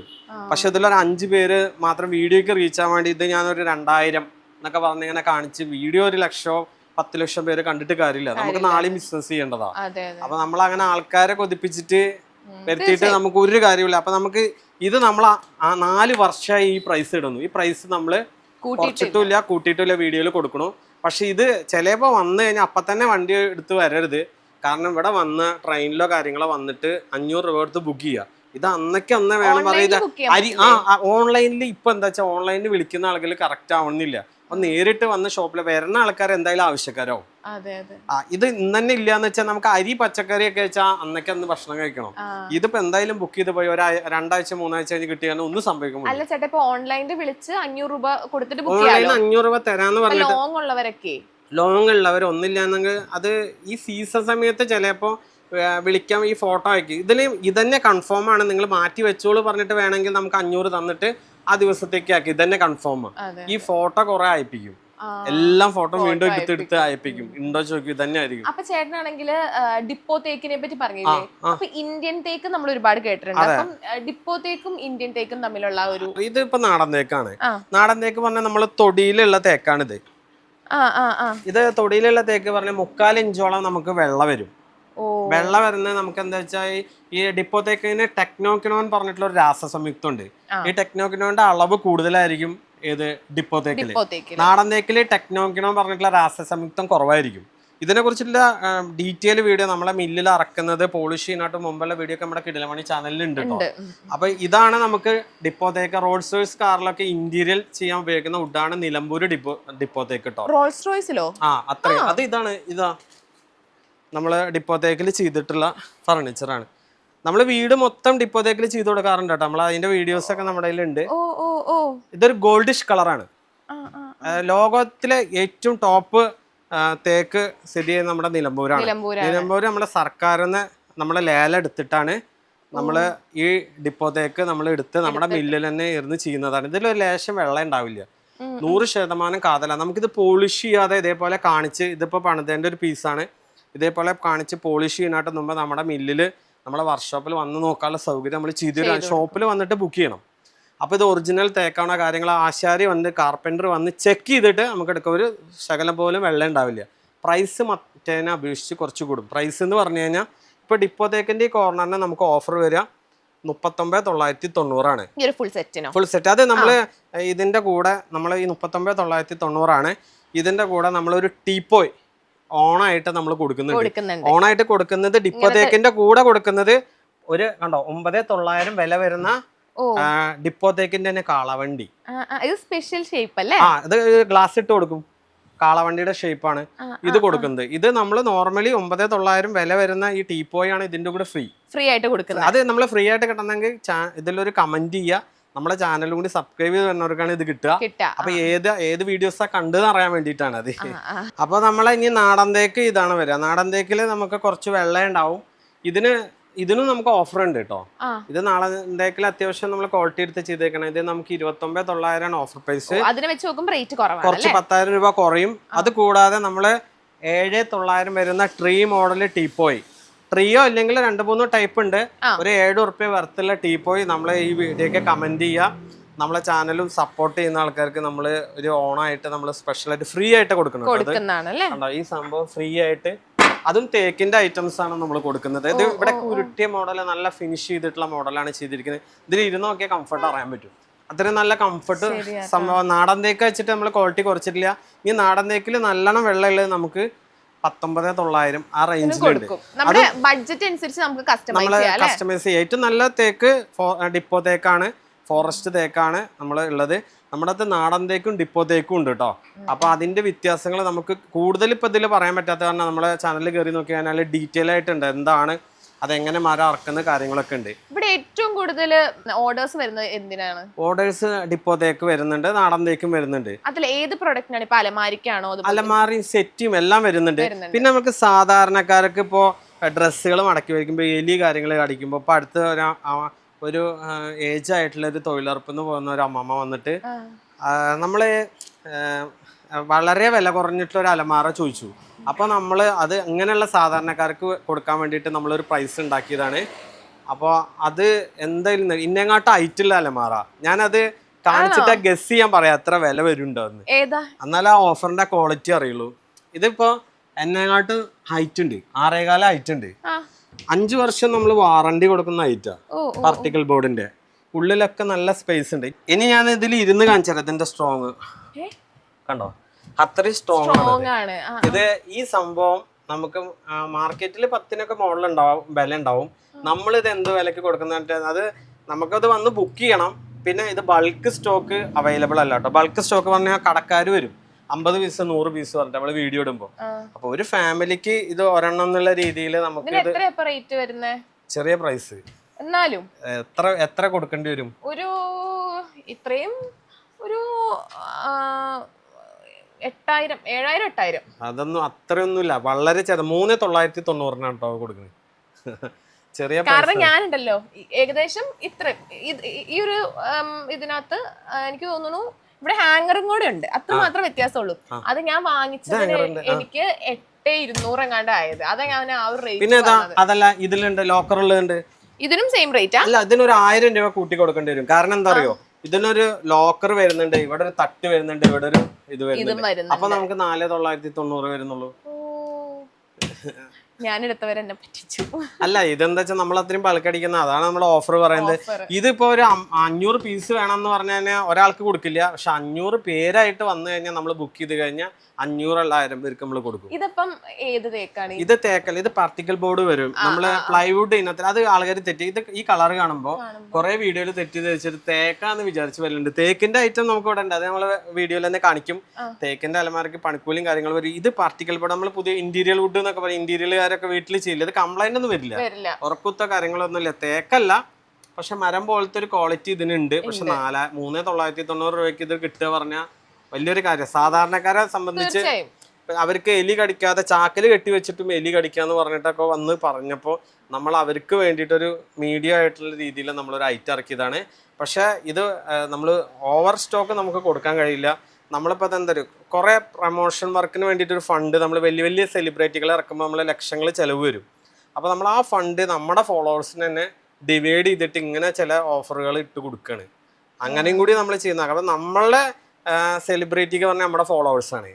പക്ഷെ ഇതിലൊരു 5 പേര് മാത്രം വീഡിയോക്ക് റീച്ച് ആവാൻ വേണ്ടി ഇത് ഞാനൊരു 2000 എന്നൊക്കെ പറഞ്ഞിങ്ങനെ കാണിച്ച് വീഡിയോ 1 ലക്ഷമോ 10 ലക്ഷം പേര് കണ്ടിട്ട് കാര്യമില്ല. നമുക്ക് നാളെയും ബിസിനസ് ചെയ്യേണ്ടതാ. അപ്പൊ നമ്മൾ അങ്ങനെ ആൾക്കാരെ കൊതിപ്പിച്ചിട്ട് വരുത്തിയിട്ട് നമുക്ക് ഒരു കാര്യമില്ല. അപ്പൊ നമുക്ക് ഇത് നമ്മൾ 4 വർഷമായി ഈ പ്രൈസ് ഇടുന്നു. ഈ പ്രൈസ് നമ്മൾ കുറച്ചിട്ടില്ല കൂട്ടിയിട്ടില്ല, വീഡിയോയിൽ കൊടുക്കണു. പക്ഷെ ഇത് ചിലപ്പോ വന്നു കഴിഞ്ഞാൽ അപ്പൊ തന്നെ വണ്ടി എടുത്ത് വരരുത്. കാരണം ഇവിടെ വന്ന് ട്രെയിനിലോ കാര്യങ്ങളോ വന്നിട്ട് 500 രൂപ എടുത്ത് ബുക്ക് ചെയ്യുക. ഇത് അന്നൊക്കെ അന്ന് വേണം പറയുന്നത്. ഓൺലൈനിൽ ഇപ്പൊ എന്താ വെച്ചാൽ ഓൺലൈനിൽ വിളിക്കുന്ന ആളുകൾ കറക്റ്റ് ആവണമെന്നില്ല. അപ്പൊ നേരിട്ട് വന്ന് ഷോപ്പിൽ വരുന്ന ആൾക്കാർ എന്തായാലും ആവശ്യക്കാരാവും. ഇത് ഇന്ന് തന്നെ ഇല്ലാന്ന് വെച്ചാൽ നമുക്ക് അരി പച്ചക്കറി ഒക്കെ വെച്ചാൽ അന്നൊക്കെ അന്ന് ഭക്ഷണം കഴിക്കണം. ഇതിപ്പോ എന്തായാലും ബുക്ക് ചെയ്ത് പോയി 2 ആഴ്ച 3 ആഴ്ച കഴിഞ്ഞ് കിട്ടിയാൽ ഒന്നും സംഭവിക്കും. ഓൺലൈനിൽ വിളിച്ച് 500 രൂപ കൊടുത്തിട്ട് 500 രൂപ തരാന്ന് പറഞ്ഞിട്ട് ലോങ് ഉള്ളവർ ഒന്നില്ലാന്നെങ്കിൽ അത് ഈ സീസൺ സമയത്ത് ചിലപ്പോ വിളിക്കാം, ഈ ഫോട്ടോ അയക്കും. ഇതന്നെ കൺഫേം ആണ്, നിങ്ങൾ മാറ്റി വെച്ചോളൂ പറഞ്ഞിട്ട് വേണമെങ്കിൽ നമുക്ക് 500 തന്നിട്ട് ആ ദിവസത്തേക്ക് ആക്കി. ഇതന്നെ കൺഫേം. ഈ ഫോട്ടോ കുറെ അയപ്പിക്കും, എല്ലാം ഫോട്ടോ വീണ്ടും എടുത്ത് അയപ്പിക്കും. ഉണ്ടോ ചോദിക്കും, ഇതന്നെ ആയിരിക്കും. അപ്പൊ ചേട്ടനാണെങ്കിൽ ഡിപ്പോ തേക്കിനെ പറ്റി പറഞ്ഞില്ലേ? അപ്പൊ ഇന്ത്യൻ തേക്ക് നമ്മൾ ഒരുപാട് കേട്ടിട്ടുണ്ട്. അപ്പം ഡിപ്പോ തേക്കും ഇന്ത്യൻ തേക്കും തമ്മിലുള്ള ഒരു ഇത് ഇപ്പൊ നാടൻ തേക്കാണ്. നാടൻ തേക്ക് പറഞ്ഞാൽ നമ്മള് തൊടിയിലുള്ള തേക്കാണിത്. ഇത് തൊടിയിലുള്ള തേക്ക് പറഞ്ഞാൽ 3/4 ഇഞ്ചോളം നമുക്ക് വെള്ള വരും. വെള്ള വരുന്നത് നമുക്ക് എന്താ വെച്ചാൽ ഈ ഡിപ്പോ തേക്കിന് ടെക്നോക്കിനോൺ പറഞ്ഞിട്ടുള്ള ഒരു രാസസംയുക്തം ഉണ്ട്. ഈ ടെക്നോക്കിനോന്റെ അളവ് കൂടുതലായിരിക്കും ഏത് ഡിപ്പോ തേക്കില്. നാടൻ തേക്കില് ടെക്നോക്കിനോൺ പറഞ്ഞിട്ടുള്ള രാസസംയുക്തം കുറവായിരിക്കും. ഇതിനെ കുറിച്ചുള്ള ഡീറ്റെയിൽ വീഡിയോ നമ്മളെ മില്ലിൽ ഇറക്കുന്നത് പോളിഷ് ചെയ്യുന്നതിന് മുമ്പുള്ള വീഡിയോ ഒക്കെ നമ്മുടെ കിഡ്ലൻ മണി ചാനലിൽ ഉണ്ട് കേട്ടോ. അപ്പൊ ഇതാണ് നമുക്ക് ഡിപ്പോ തേക്ക്. റോൾസ് റോയ്സ് കാറിലൊക്കെ ഇന്റീരിയർ ചെയ്യാൻ ഉപയോഗിക്കുന്ന വുഡാണ് നിലമ്പൂര് ഡിപ്പോ തേക്ക് കേട്ടോ. റോൾസ് റോയ്സിലോ? അത്രയും. അത് ഇതാ നമ്മള് ഡിപ്പോ തേക്കിൽ ചെയ്തിട്ടുള്ള ഫർണിച്ചറാണ്. നമ്മള് വീട് മൊത്തം ഡിപ്പോ തേക്കിൽ ചെയ്ത് കൊടുക്കാറുണ്ട് കേട്ടോ. നമ്മൾ അതിന്റെ വീഡിയോസ് ഒക്കെ നമ്മുടെ കയ്യിലുണ്ട്. ഇതൊരു ഗോൾഡിഷ് കളറാണ്. ലോകത്തിലെ ഏറ്റവും ടോപ്പ് തേക്ക് സ്ഥിതി ചെയ്യുന്നത് നമ്മുടെ നിലമ്പൂരാണ്. നിലമ്പൂര് നമ്മുടെ സർക്കാരിന്ന് നമ്മളെ ലേലം എടുത്തിട്ടാണ് നമ്മള് ഈ ഡിപ്പോ തേക്ക് നമ്മൾ എടുത്ത് നമ്മുടെ മില്ലിൽ തന്നെ ഇരുന്ന് ചെയ്യുന്നതാണ്. ഇതിലൊരു ലേശം വെള്ളം ഉണ്ടാവില്ല, 100% കാതലാണ്. നമുക്കിത് പോളിഷ് ചെയ്യാതെ ഇതേപോലെ കാണിച്ച്, ഇതിപ്പോ പണിതേൻ്റെ ഒരു പീസാണ്, ഇതേപോലെ കാണിച്ച് പോളിഷ് ചെയ്യാനായിട്ട് മുമ്പ് നമ്മുടെ മില്ലിൽ നമ്മളെ വർക്ക്ഷോപ്പിൽ വന്ന് നോക്കാനുള്ള സൗകര്യം നമ്മൾ ചെയ്തു തരാം. ഷോപ്പിൽ വന്നിട്ട് ബുക്ക് ചെയ്യണം. അപ്പോൾ ഇത് ഒറിജിനൽ തേക്കാവുന്ന കാര്യങ്ങൾ ആശാരി വന്ന് കാർപ്പൻറ്റർ വന്ന് ചെക്ക് ചെയ്തിട്ട് നമുക്ക് എടുക്കുക. ഒരു ശകലം പോലും വെള്ളം ഉണ്ടാവില്ല. പ്രൈസ് മറ്റേനെ അപേക്ഷിച്ച് കുറച്ച് കൂടും. പ്രൈസ് എന്ന് പറഞ്ഞു കഴിഞ്ഞാൽ ഇപ്പോൾ ഡിപ്പോ തേക്കിൻ്റെ ഈ കോർണറിന് നമുക്ക് ഓഫർ വരിക 39,990 ഈ ഒരു ഫുൾ സെറ്റിനോ? Full set. അത് നമ്മൾ ഇതിന്റെ കൂടെ നമ്മൾ ഈ 39,990 ഇതിന്റെ കൂടെ നമ്മളൊരു ടീപ്പോയ് ഓണായിട്ട് നമ്മൾ കൊടുക്കുന്നുണ്ട്. ഓണായിട്ട് കൊടുക്കുന്നത് ഡിപ്പോതേക്കിന്റെ കൂടെ കൊടുക്കുന്നത് ഒരു കണ്ടോ 9,900 വില വരുന്ന ഡിപ്പോതേക്കിന്റെ തന്നെ കാളവണ്ടി. സ്പെഷ്യൽ ഷേപ്പ് അല്ലേ? ഇത് ഗ്ലാസ് ഇട്ട് കൊടുക്കും. കാളവണ്ടിയുടെ ഷേപ്പാണ് ഇത് കൊടുക്കുന്നത്. ഇത് നമ്മൾ നോർമലി 9,900 വില വരുന്ന ഈ ടീപ്പോയ് ആണ് ഇതിന്റെ കൂടെ ഫ്രീ ആയിട്ട് കൊടുക്കുന്നത്. അത് നമ്മൾ ഫ്രീ ആയിട്ട് കിട്ടണമെങ്കിൽ ഇതിലൊരു കമന്റ് ചെയ്യുക, നമ്മുടെ ചാനലും കൂടി സബ്സ്ക്രൈബ് ചെയ്ത് വരുന്നവർക്കാണ് ഇത് കിട്ടുക. അപ്പൊ ഏത് വീഡിയോസാ കണ്ടെന്ന് അറിയാൻ വേണ്ടിയിട്ടാണ് അത്. അപ്പൊ നമ്മളെ ഇനി നാടൻ തേക്ക് ഇതാണ് വരിക. നാടൻ തേക്കില് നമുക്ക് കുറച്ച് വെള്ളം ഉണ്ടാവും. ഇതിനും നമുക്ക് ഓഫർ ഉണ്ട് കേട്ടോ. ഇത് നാടൻ തേക്കിൽ അത്യാവശ്യം നമ്മൾ ക്വാളിറ്റി എടുത്ത് ചെയ്തേക്കണം. ഇത് നമുക്ക് 29,900 ഓഫർ പ്രൈസ്. കുറച്ച് 10,000 രൂപ കുറയും. അത് കൂടാതെ നമ്മള് 7,900 വരുന്ന ട്രീ മോഡൽ ടീപ്പോയ്, ട്രീയോ അല്ലെങ്കിൽ 2-3 ടൈപ്പ് ഉണ്ട്. ഒരു 7 ഉറുപ്പ്യ വർത്തുള്ള ടീപ്പോയ് നമ്മളെ ഈ വീഡിയോക്ക് കമന്റ് ചെയ്യുക. നമ്മളെ ചാനലും സപ്പോർട്ട് ചെയ്യുന്ന ആൾക്കാർക്ക് നമ്മൾ ഒരു ഓണായിട്ട് നമ്മൾ സ്പെഷ്യലായിട്ട് ഫ്രീ ആയിട്ട് കൊടുക്കണം. ഈ സംഭവം ഫ്രീ ആയിട്ട്, അതും തേക്കിന്റെ ഐറ്റംസ് ആണ് നമ്മൾ കൊടുക്കുന്നത്. ഇത് ഇവിടെ ഉരുട്ടിയ മോഡൽ, നല്ല ഫിനിഷ് ചെയ്തിട്ടുള്ള മോഡലാണ് ചെയ്തിരിക്കുന്നത്. ഇതിൽ ഇരുന്ന് നോക്കിയാൽ കംഫർട്ട് അറിയാൻ പറ്റും. അത്രയും നല്ല കംഫർട്ട് സംഭവം. നാടൻ തേക്ക് വെച്ചിട്ട് നമ്മൾ ക്വാളിറ്റി കുറച്ചിട്ടില്ല. ഈ നാടൻ തേക്കിൽ നല്ലോണം വെള്ളമുള്ളത് നമുക്ക് 19,900 ആ റേഞ്ചിലുണ്ട്. നമ്മൾ കസ്റ്റമൈസ് ചെയ്യാം. ഏറ്റവും നല്ല തേക്ക് ഡിപ്പോ തേക്കാണ്, ഫോറസ്റ്റ് തേക്കാണ് നമ്മൾ ഉള്ളത്. നമ്മുടെ അടുത്ത് നാടൻ തേക്കും ഡിപ്പോ തേക്കും ഉണ്ട് കേട്ടോ. അപ്പൊ അതിന്റെ വ്യത്യാസങ്ങൾ നമുക്ക് കൂടുതൽ ഇപ്പൊ ഇതിൽ പറയാൻ പറ്റാത്ത കാരണം നമ്മളെ ചാനലിൽ കയറി നോക്കി കഴിഞ്ഞാൽ ഡീറ്റെയിൽ ആയിട്ടുണ്ട് എന്താണ്, അതെങ്ങനെ മരം അറക്കുന്ന കാര്യങ്ങളൊക്കെ ഉണ്ട്. ഇവിടെ ഏറ്റവും കൂടുതൽ ഓർഡേഴ്സ് വരുന്നത് എന്തിനാണ്? ഓർഡേഴ്സ് ഡിപ്പോ തേക്ക് വരുന്നുണ്ട്, നാടൻ തേക്കും വരുന്നുണ്ട്. അതിൽ ഏത് പ്രൊഡക്റ്റിനാണ്? ഇപ്പൊ അലമാരിക്കാണോ? അലമാരി സെറ്റും എല്ലാം വരുന്നുണ്ട്. പിന്നെ നമുക്ക് സാധാരണക്കാർക്ക് ഇപ്പോ ഡ്രസ്സുകൾ മടക്കി വയ്ക്കുമ്പോൾ എലി കാര്യങ്ങൾ കടിക്കുമ്പോൾ ഇപ്പൊ അടുത്ത ഒരു ഏജ് ആയിട്ടുള്ള ഒരു തൊഴിലുറപ്പിന്ന് പോകുന്ന ഒരു അമ്മമ്മ വന്നിട്ട് നമ്മള് വളരെ വില കുറഞ്ഞിട്ടുള്ള ഒരു അലമാര ചോദിച്ചു. അപ്പൊ നമ്മള് അത് അങ്ങനെയുള്ള സാധാരണക്കാർക്ക് കൊടുക്കാൻ വേണ്ടിയിട്ട് നമ്മളൊരു പ്രൈസ് ഉണ്ടാക്കിയതാണ്. അപ്പോൾ അത് എന്തായാലും ഇന്നങ്ങാട്ട് ഹൈറ്റുള്ള അലമാര, ഞാനത് കാണിച്ചിട്ട് ഗസ് ചെയ്യാൻ പറയാം എത്ര വില വരുന്നുണ്ടോ എന്ന്. എന്നാലും ആ ഓഫറിന്റെ ക്വാളിറ്റി അറിയുള്ളൂ. ഇതിപ്പോ എന്നെങ്ങാട്ട് ഹൈറ്റ് ഉണ്ട്, 6.25 ഹൈറ്റ് ഉണ്ട്. 5 വർഷം നമ്മൾ വാറണ്ടി കൊടുക്കുന്ന ഹൈറ്റാ പാർട്ടിക്കൽ ബോർഡിന്റെ. ഉള്ളിലൊക്കെ നല്ല സ്പേസ് ഉണ്ട്. ഇനി ഞാൻ ഇതിൽ ഇരുന്ന് കാണിച്ചാൽ ഇതിന്റെ സ്ട്രോങ് കണ്ടോ, അത്രയും സ്ട്രോങ് ആണ് ഇത്. ഈ സംഭവം നമുക്ക് മാർക്കറ്റിൽ 10-നൊക്കെ മോഡൽ ഉണ്ടാവും, വില ഉണ്ടാവും. നമ്മളിത് എന്ത് വിലക്ക് കൊടുക്കുന്ന അത് നമുക്കത് വന്ന് ബുക്ക് ചെയ്യണം. പിന്നെ ഇത് ബൾക്ക് സ്റ്റോക്ക് അവൈലബിൾ അല്ല കേട്ടോ. ബൾക്ക് സ്റ്റോക്ക് പറഞ്ഞാൽ കടക്കാർ വരും 50 പീസ് 100 പീസ് പറഞ്ഞിട്ട് നമ്മള് വീഡിയോ ഇടുമ്പോൾ. അപ്പൊ ഒരു ഫാമിലിക്ക് ഇത് ഒരെണ്ണം എന്നുള്ള രീതിയിൽ നമുക്ക് ചെറിയ പ്രൈസ്. എന്നാലും എത്ര കൊടുക്കേണ്ടി വരും? ഒരു ഇത്രയും ഒരു 8,000 7,000 8,000. അതൊന്നും അത്രയൊന്നുമില്ല, വളരെ 3,990 കേട്ടോ കൊടുക്കുന്നത്. ചെറിയ കാരണം ഞാനുണ്ടല്ലോ ഏകദേശം ഇത്ര ഈ ഒരു ഇതിനകത്ത് എനിക്ക് തോന്നുന്നു ഇവിടെ ഹാങ്ങറും കൂടെ ഉണ്ട്, അത്ര മാത്രം വ്യത്യാസമുള്ളൂ. അത് ഞാൻ വാങ്ങിച്ചത് എനിക്ക് 8,200 എങ്ങാണ്ട് ആയത്. അതാ ഞാൻ ആ ഒരു റേറ്റ്. പിന്നെ അതല്ല ഇതിലുണ്ട് ലോക്കറുള്ളുണ്ട്, ഇതിനും സെയിം റേറ്റ് അല്ല. ഇതിനൊരു 1000 രൂപ കൂട്ടി കൊടുക്കേണ്ടി വരും. കാരണം എന്താ അറിയോ, ഇതിനൊരു ലോക്കർ വരുന്നുണ്ട്, ഇവിടെ ഒരു തട്ട് വരുന്നുണ്ട്, ഇവിടെ ഒരു ഇത് വരുന്നുണ്ട്. അപ്പൊ നമുക്ക് 4,990 വരുന്നുള്ളൂ. ഞാനെടുത്തവരെ എന്നെ പറ്റിച്ചു. അല്ല ഇതെന്താ വെച്ചാൽ നമ്മൾ അത്രയും ബൾക്കടിക്കുന്ന, അതാണ് നമ്മൾ ഓഫർ പറയുന്നത്. ഇതിപ്പോ ഒരു 500 പീസ് വേണമെന്ന് പറഞ്ഞു കഴിഞ്ഞാൽ ഒരാൾക്ക് കൊടുക്കില്ല. പക്ഷെ 500 പേരായിട്ട് വന്നു കഴിഞ്ഞാൽ നമ്മൾ ബുക്ക് ചെയ്ത് കഴിഞ്ഞാൽ 500 അല്ല 1000 പേർക്ക് നമ്മൾ കൊടുക്കും. ഇതിപ്പം ഏത് തേക്കാണ്? ഇത് തേക്കല്ല, ഇത് പാർട്ടിക്കൽ ബോർഡ് വരും. നമ്മള് പ്ലൈവുഡ് ഇനത്തിൽ അത് ആൾക്കാർ തെറ്റി. ഇത് ഈ കളർ കാണുമ്പോൾ കുറെ വീഡിയോയിൽ തെറ്റി വെച്ചിട്ട് തേക്കാന്ന് വിചാരിച്ച് വരുന്നുണ്ട്. തേക്കിന്റെ ഐറ്റം നമുക്ക് ഇവിടെ ഉണ്ട്, അത് നമ്മള് വീഡിയോയിൽ തന്നെ കാണിക്കും. തേക്കിന്റെ അലമാരക്ക് പണിക്കൂലിയും കാര്യങ്ങളും വരും. ഇത് പാർട്ടിക്കൽ ബോർഡ്, നമ്മൾ പുതിയ ഇന്റീരിയൽ വുഡ് എന്നൊക്കെ പറയും. ഇന്റീരിയൽകാരൊക്കെ വീട്ടിൽ ചെയ്യില്ല. ഇത് കംപ്ലൈന്റ് ഒന്നും വരില്ല, ഉറക്കുത്ത കാര്യങ്ങളൊന്നും ഇല്ല. തേക്കല്ല, പക്ഷെ മരം പോലത്തെ ഒരു ക്വാളിറ്റി ഇതിനുണ്ട്. പക്ഷെ 3,990 രൂപയ്ക്ക് ഇത് കിട്ടുക പറഞ്ഞാൽ വലിയൊരു കാര്യം. സാധാരണക്കാരെ സംബന്ധിച്ച് അവർക്ക് എലി കടിക്കാതെ ചാക്കിൽ കെട്ടി വെച്ചിട്ടും എലി കടിക്കാന്ന് പറഞ്ഞിട്ടൊക്കെ വന്ന് പറഞ്ഞപ്പോൾ നമ്മൾ അവർക്ക് വേണ്ടിയിട്ടൊരു മീഡിയം ആയിട്ടുള്ള രീതിയിൽ നമ്മളൊരു ഐറ്റം ഇറക്കിയതാണ്. പക്ഷെ ഇത് നമ്മൾ ഓവർ സ്റ്റോക്ക് നമുക്ക് കൊടുക്കാൻ കഴിയില്ല. നമ്മളിപ്പോൾ എന്താ കുറേ പ്രൊമോഷൻ വർക്കിന് വേണ്ടിയിട്ടൊരു ഫണ്ട് നമ്മൾ വലിയ വലിയ സെലിബ്രിറ്റികളെ ഇറക്കുമ്പോൾ നമ്മൾ ലക്ഷങ്ങൾ ചിലവ് വരും. അപ്പോൾ നമ്മൾ ആ ഫണ്ട് നമ്മുടെ ഫോളോവേഴ്സിന് തന്നെ ഡിവൈഡ് ചെയ്തിട്ട് ഇങ്ങനെ ചില ഓഫറുകൾ ഇട്ട് കൊടുക്കുകയാണ്. അങ്ങനെയും കൂടി നമ്മൾ ചെയ്യുന്ന. അപ്പം നമ്മളുടെ സെലിബ്രിറ്റിക്ക് പറഞ്ഞാൽ നമ്മുടെ ഫോളോവേഴ്സ് ആണ്.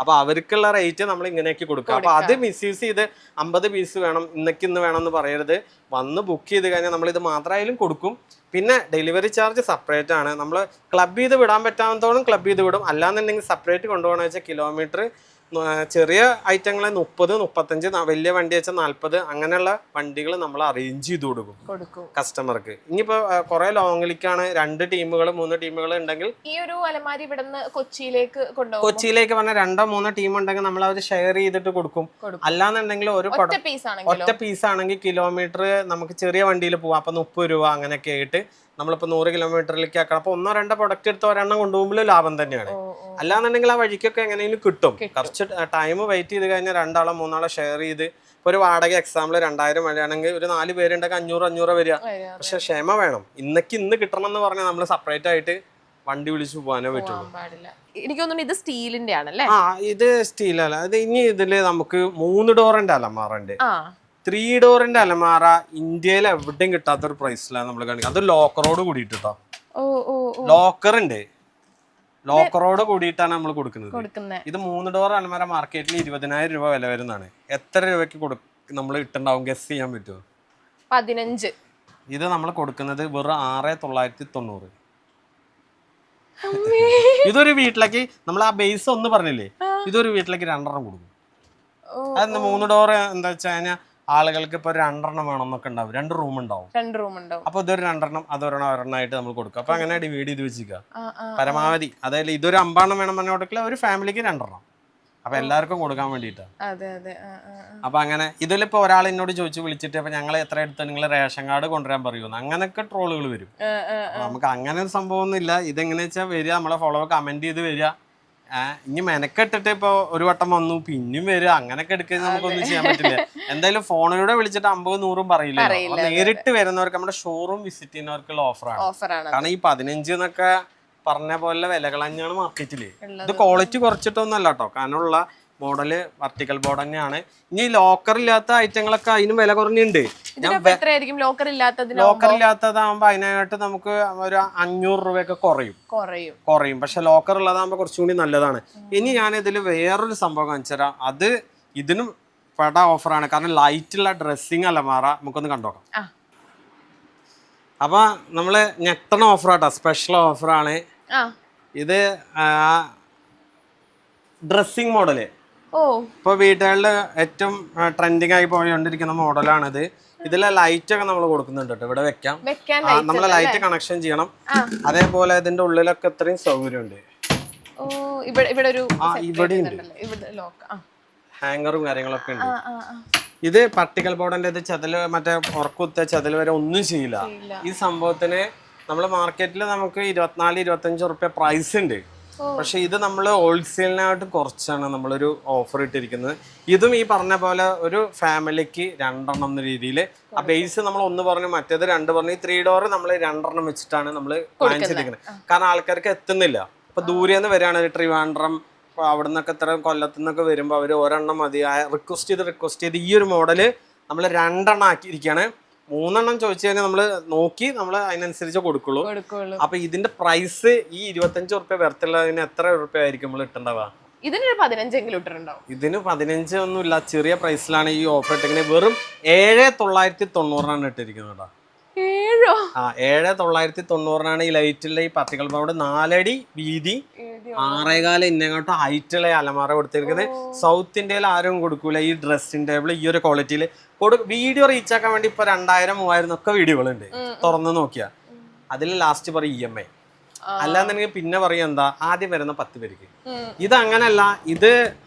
അപ്പൊ അവർക്കുള്ള റേറ്റ് നമ്മൾ ഇങ്ങനെയൊക്കെ കൊടുക്കുക. അപ്പൊ അത് മിസ്യൂസ് ചെയ്ത് 50 പീസ് വേണം ഇന്ന് വേണം എന്ന് പറയരുത്. വന്ന് ബുക്ക് ചെയ്ത് കഴിഞ്ഞാൽ നമ്മൾ ഇത് മാത്രമായാലും കൊടുക്കും. പിന്നെ ഡെലിവറി ചാർജ് സെപ്പറേറ്റ് ആണ്. നമ്മൾ ക്ലബ് ചെയ്ത് വിടാൻ പറ്റാവുന്നതോളം ക്ലബ് ചെയ്ത് വിടും. അല്ലാന്നുണ്ടെങ്കിൽ സെപ്പറേറ്റ് കൊണ്ടുപോകണമെന്ന് വെച്ചാൽ കിലോമീറ്റർ ചെറിയ ഐറ്റങ്ങളെ 30, 35, വലിയ വണ്ടി വെച്ചാൽ 40 അങ്ങനെയുള്ള വണ്ടികൾ നമ്മൾ അറേഞ്ച് ചെയ്ത് കൊടുക്കും കസ്റ്റമർക്ക്. ഇനിയിപ്പോ കുറെ ലോങ്ങിലേക്കാണ് 2 ടീമുകൾ 3 ടീമുകൾ ഉണ്ടെങ്കിൽ ഈ ഒരു അലമാരി ഇവിടുന്ന് കൊച്ചിയിലേക്ക് പറഞ്ഞ 2 or 3 ടീം ഉണ്ടെങ്കിൽ നമ്മൾ അവർ ഷെയർ ചെയ്തിട്ട് കൊടുക്കും. അല്ലാന്നുണ്ടെങ്കിൽ ഒരു ഒറ്റ പീസ് ആണെങ്കിൽ കിലോമീറ്റർ നമുക്ക് ചെറിയ വണ്ടിയിൽ പോവാം. അപ്പൊ 30 രൂപ അങ്ങനെയൊക്കെ ആയിട്ട് നമ്മളിപ്പോൾ 100 കിലോമീറ്ററിലേക്ക് ആക്കണം. അപ്പോൾ 1-2 പ്രൊഡക്റ്റ് എടുത്ത് ഒരെണ്ണം കൊണ്ടുപോകുമ്പോൾ ലാഭം തന്നെയാണ്. അല്ലാന്നുണ്ടെങ്കിൽ ആ വഴിക്കൊക്കെ എങ്ങനെയും കിട്ടും. കുറച്ച് ടൈം വെയിറ്റ് ചെയ്ത് കഴിഞ്ഞാൽ 2 or 3 ഷെയർ ചെയ്ത് ഇപ്പോൾ ഒരു വാടക എക്സാമ്പിൾ 2000 വഴിയാണെങ്കിൽ ഒരു 4 പേരുണ്ടെങ്കിൽ 500 വരിക. പക്ഷെ ക്ഷമ വേണം. ഇന്ന് കിട്ടണം എന്ന് പറഞ്ഞാൽ നമ്മൾ സെപ്പറേറ്റ് ആയിട്ട് വണ്ടി വിളിച്ചു പോകാനേ പറ്റുള്ളൂ. എനിക്ക് തോന്നുന്നു ഇത് സ്റ്റീലിന്റെ ആണല്ലേ? ഇത് സ്റ്റീലല്ല. ഇത് ഇനി ഇതില് നമുക്ക് 3 ഡോറിന്റെ അലമാറുണ്ട്. 3 ഡോറിന്റെ അലമാറ ഇന്ത്യയിൽ എവിടെയും കിട്ടാത്തൊരു പ്രൈസിലാണ് നമ്മൾ കാണിക്കുന്നത്. അത് ലോക്കറോട് കൂടിയിട്ട് കേട്ടോ. ലോക്കറോട് കൂടിയിട്ടാണ് നമ്മൾ കൊടുക്കുന്നത്. ഇത് 3 ഡോർ അലമാര മാർക്കറ്റിൽ 20,000 രൂപ വില വരുന്നതാണ്. എത്ര രൂപയ്ക്ക് നമ്മൾ ഇട്ടുണ്ടാവും? ഗസ് ചെയ്യാൻ പറ്റുമോ? 15. ഇത് നമ്മൾ കൊടുക്കുന്നത് വെറും 6,990. ഇതൊരു വീട്ടിലേക്ക് നമ്മൾ ആ ബേസ് ഒന്ന് പറഞ്ഞില്ലേ, ഇതൊരു വീട്ടിലേക്ക് 2 കൊടുക്കും. അത് 3 ഡോർ എന്താ വെച്ചാൽ കഴിഞ്ഞാൽ ആളുകൾക്ക് ഇപ്പൊ 2 വേണമെന്നൊക്കെ ഉണ്ടാവും. 2 റൂം ഉണ്ടാവും. അപ്പൊ ഇതൊരു 2 അതൊരെണ്ണമായിട്ട് നമ്മൾ കൊടുക്കും. അപ്പൊ അങ്ങനെ ഡിവൈഡ് ചെയ്ത് വെച്ചിരിക്കുക പരമാവധി. അതായത് ഇതൊരു 50 വേണം പറഞ്ഞ കൊടുക്കില്ല, ഒരു ഫാമിലിക്ക് 2. അപ്പൊ എല്ലാവർക്കും കൊടുക്കാൻ വേണ്ടിയിട്ടാണ്. അപ്പൊ അങ്ങനെ ഇതിലിപ്പോ ഒരാൾ എന്നോട് ചോദിച്ചു വിളിച്ചിട്ട് അപ്പൊ ഞങ്ങൾ എത്ര എടുത്ത് നിങ്ങൾ റേഷൻ കാർഡ് കൊണ്ടുവരാൻ പറയുമെന്ന്, അങ്ങനെയൊക്കെ ട്രോളുകൾ വരും. നമുക്ക് അങ്ങനെ ഒരു സംഭവം ഒന്നും ഇല്ല. ഇതെങ്ങനെ വെച്ചാൽ വരിക, നമ്മളെ ഫോളോവർ കമന്റ് ചെയ്ത് വരിക. ഇനി മെനക്കെട്ടിട്ട് ഇപ്പൊ ഒരു വട്ടം വന്നു പിന്നെയും വരിക, അങ്ങനെയൊക്കെ എടുക്കുന്നത് നമുക്കൊന്നും ചെയ്യാൻ പറ്റില്ല. എന്തായാലും ഫോണിലൂടെ വിളിച്ചിട്ട് 50-100 പറയില്ല. നേരിട്ട് വരുന്നവർക്ക് നമ്മുടെ ഷോറൂം വിസിറ്റ് ചെയ്യുന്നവർക്കുള്ള ഓഫറാണ്. കാരണം ഈ 15 എന്നൊക്കെ പറഞ്ഞ പോലെ വിലകൾ തന്നെയാണ് മാർക്കറ്റില്. ഇത് ക്വാളിറ്റി കുറച്ചിട്ടൊന്നും അല്ല കേട്ടോ. കാരണമുള്ള മോഡല് വെർട്ടിക്കൽ ബോർഡ് തന്നെയാണ്. ഇനി ലോക്കർ ഇല്ലാത്ത ഐറ്റങ്ങളൊക്കെ അതിനും വില കുറഞ്ഞുണ്ട്. ലോക്കർ ഇല്ലാത്തതാകുമ്പോ അതിനായിട്ട് നമുക്ക് ഒരു 500 രൂപയൊക്കെ കുറയും. പക്ഷെ ലോക്കർ ഉള്ളതാകുമ്പോ കുറച്ചും കൂടി നല്ലതാണ്. ഇനി ഞാൻ ഇതിൽ വേറൊരു സംഭവം കാണിച്ചു തരാം. അത് ഇതിനും പെട ഓഫറാണ്. കാരണം ലൈറ്റുള്ള ഡ്രസ്സിങ് അലമാറ നമുക്കൊന്ന് കണ്ടോക്കാം. അപ്പൊ നമ്മള് ഞെട്ടണ ഓഫറാട്ടോ, സ്പെഷ്യൽ ഓഫറാണ് ഇത്. ഡ്രസ്സിങ് മോഡല് ഇപ്പൊ വീട്ടുകളിൽ ഏറ്റവും ട്രെൻഡിങ് ആയി പോയിക്കൊണ്ടിരിക്കുന്ന മോഡലാണിത്. ഇതിലെ ലൈറ്റ് ഒക്കെ നമ്മൾ കൊടുക്കുന്നുണ്ട് കേട്ടോ. ഇവിടെ വെക്കാം. നമ്മളെ ലൈറ്റ് കണക്ഷൻ ചെയ്യണം. അതേപോലെ ഇതിന്റെ ഉള്ളിലൊക്കെ ഇത്രയും സൗകര്യമുണ്ട്. ഇവിടെ ഹാങ്ങറും കാര്യങ്ങളൊക്കെ ഉണ്ട്. ഇത് പർട്ടിക്കൽ ബോർഡിന്റെ ഇത് ചെതല് മറ്റേ ഉറക്കുത്ത ചെതല് വരെ ഒന്നും ചെയ്യില്ല. ഈ സംഭവത്തിന് നമ്മൾ മാർക്കറ്റിൽ നമുക്ക് 24-25 റുപ്യ പ്രൈസ് ഉണ്ട്. പക്ഷെ ഇത് നമ്മൾ ഹോൾസെയിലിനായിട്ട് കുറച്ചാണ് നമ്മളൊരു ഓഫർ ഇട്ടിരിക്കുന്നത്. ഇതും ഈ പറഞ്ഞ പോലെ ഒരു ഫാമിലിക്ക് 2 എന്ന രീതിയിൽ ആ ബേസ് നമ്മൾ 1 പറഞ്ഞു, മറ്റേത് 2 പറഞ്ഞു. ഈ 3 ഡോർ നമ്മൾ 2 വെച്ചിട്ടാണ് നമ്മൾ പ്ലാൻ ചെയ്തിരിക്കുന്നത്. കാരണം ആൾക്കാർക്ക് എത്തുന്നില്ല. ഇപ്പൊ ദൂരെന്ന് വരികയാണ് ട്രിവാൻഡ്രം, അവിടെ നിന്നൊക്കെ ഇത്ര കൊല്ലത്തു നിന്നൊക്കെ വരുമ്പോൾ അവർ ഒരെണ്ണം മതി റിക്വസ്റ്റ് ചെയ്ത് ഈ ഒരു മോഡല് നമ്മൾ 2 ആക്കിയിരിക്കുകയാണ്. 3 ചോദിച്ചു കഴിഞ്ഞാൽ നമ്മൾ നോക്കി നമ്മൾ അതിനനുസരിച്ച് കൊടുക്കുള്ളൂ. അപ്പൊ ഇതിന്റെ പ്രൈസ് ഈ 25 റുപ്യ വരത്തുള്ളതിന് എത്ര റുപ്യ ആയിരിക്കും നമ്മൾ ഇട്ടുണ്ടാവുക? ഇതിന് 15 ഒന്നുമില്ല, ചെറിയ പ്രൈസിലാണ് ഈ ഓഫർ ഇട്ടിരിക്കുന്നത്. വെറും 7,990 ഇട്ടിരിക്കുന്നത്. 7,990 ഈ ലൈറ്റുള്ള ഈ പർട്ടിക്കൽ ബോർഡ് 4 അടി വീതി 6.25 ഇന്നങ്ങോട്ട് ഹൈറ്റുള്ള അലമാറ കൊടുത്തിരിക്കുന്നത്. സൗത്ത് ഇന്ത്യയിൽ ആരും കൊടുക്കൂല ഈ ഡ്രസ്സിംഗ് ടേബിൾ ഈ ഒരു ക്വാളിറ്റിയിൽ. വീഡിയോ റീച്ച് ആക്കാൻ വേണ്ടി ഇപ്പൊ 2000-3000 ഒക്കെ വീഡിയോകളുണ്ട്. തുറന്ന് നോക്കിയാ അതിൽ ലാസ്റ്റ് പറയും EMI. അല്ലാന്നുണ്ടെങ്കിൽ പിന്നെ പറയും എന്താ ആദ്യം വരുന്ന 10 പേർക്ക്. ഇത് അങ്ങനല്ല. ഇത്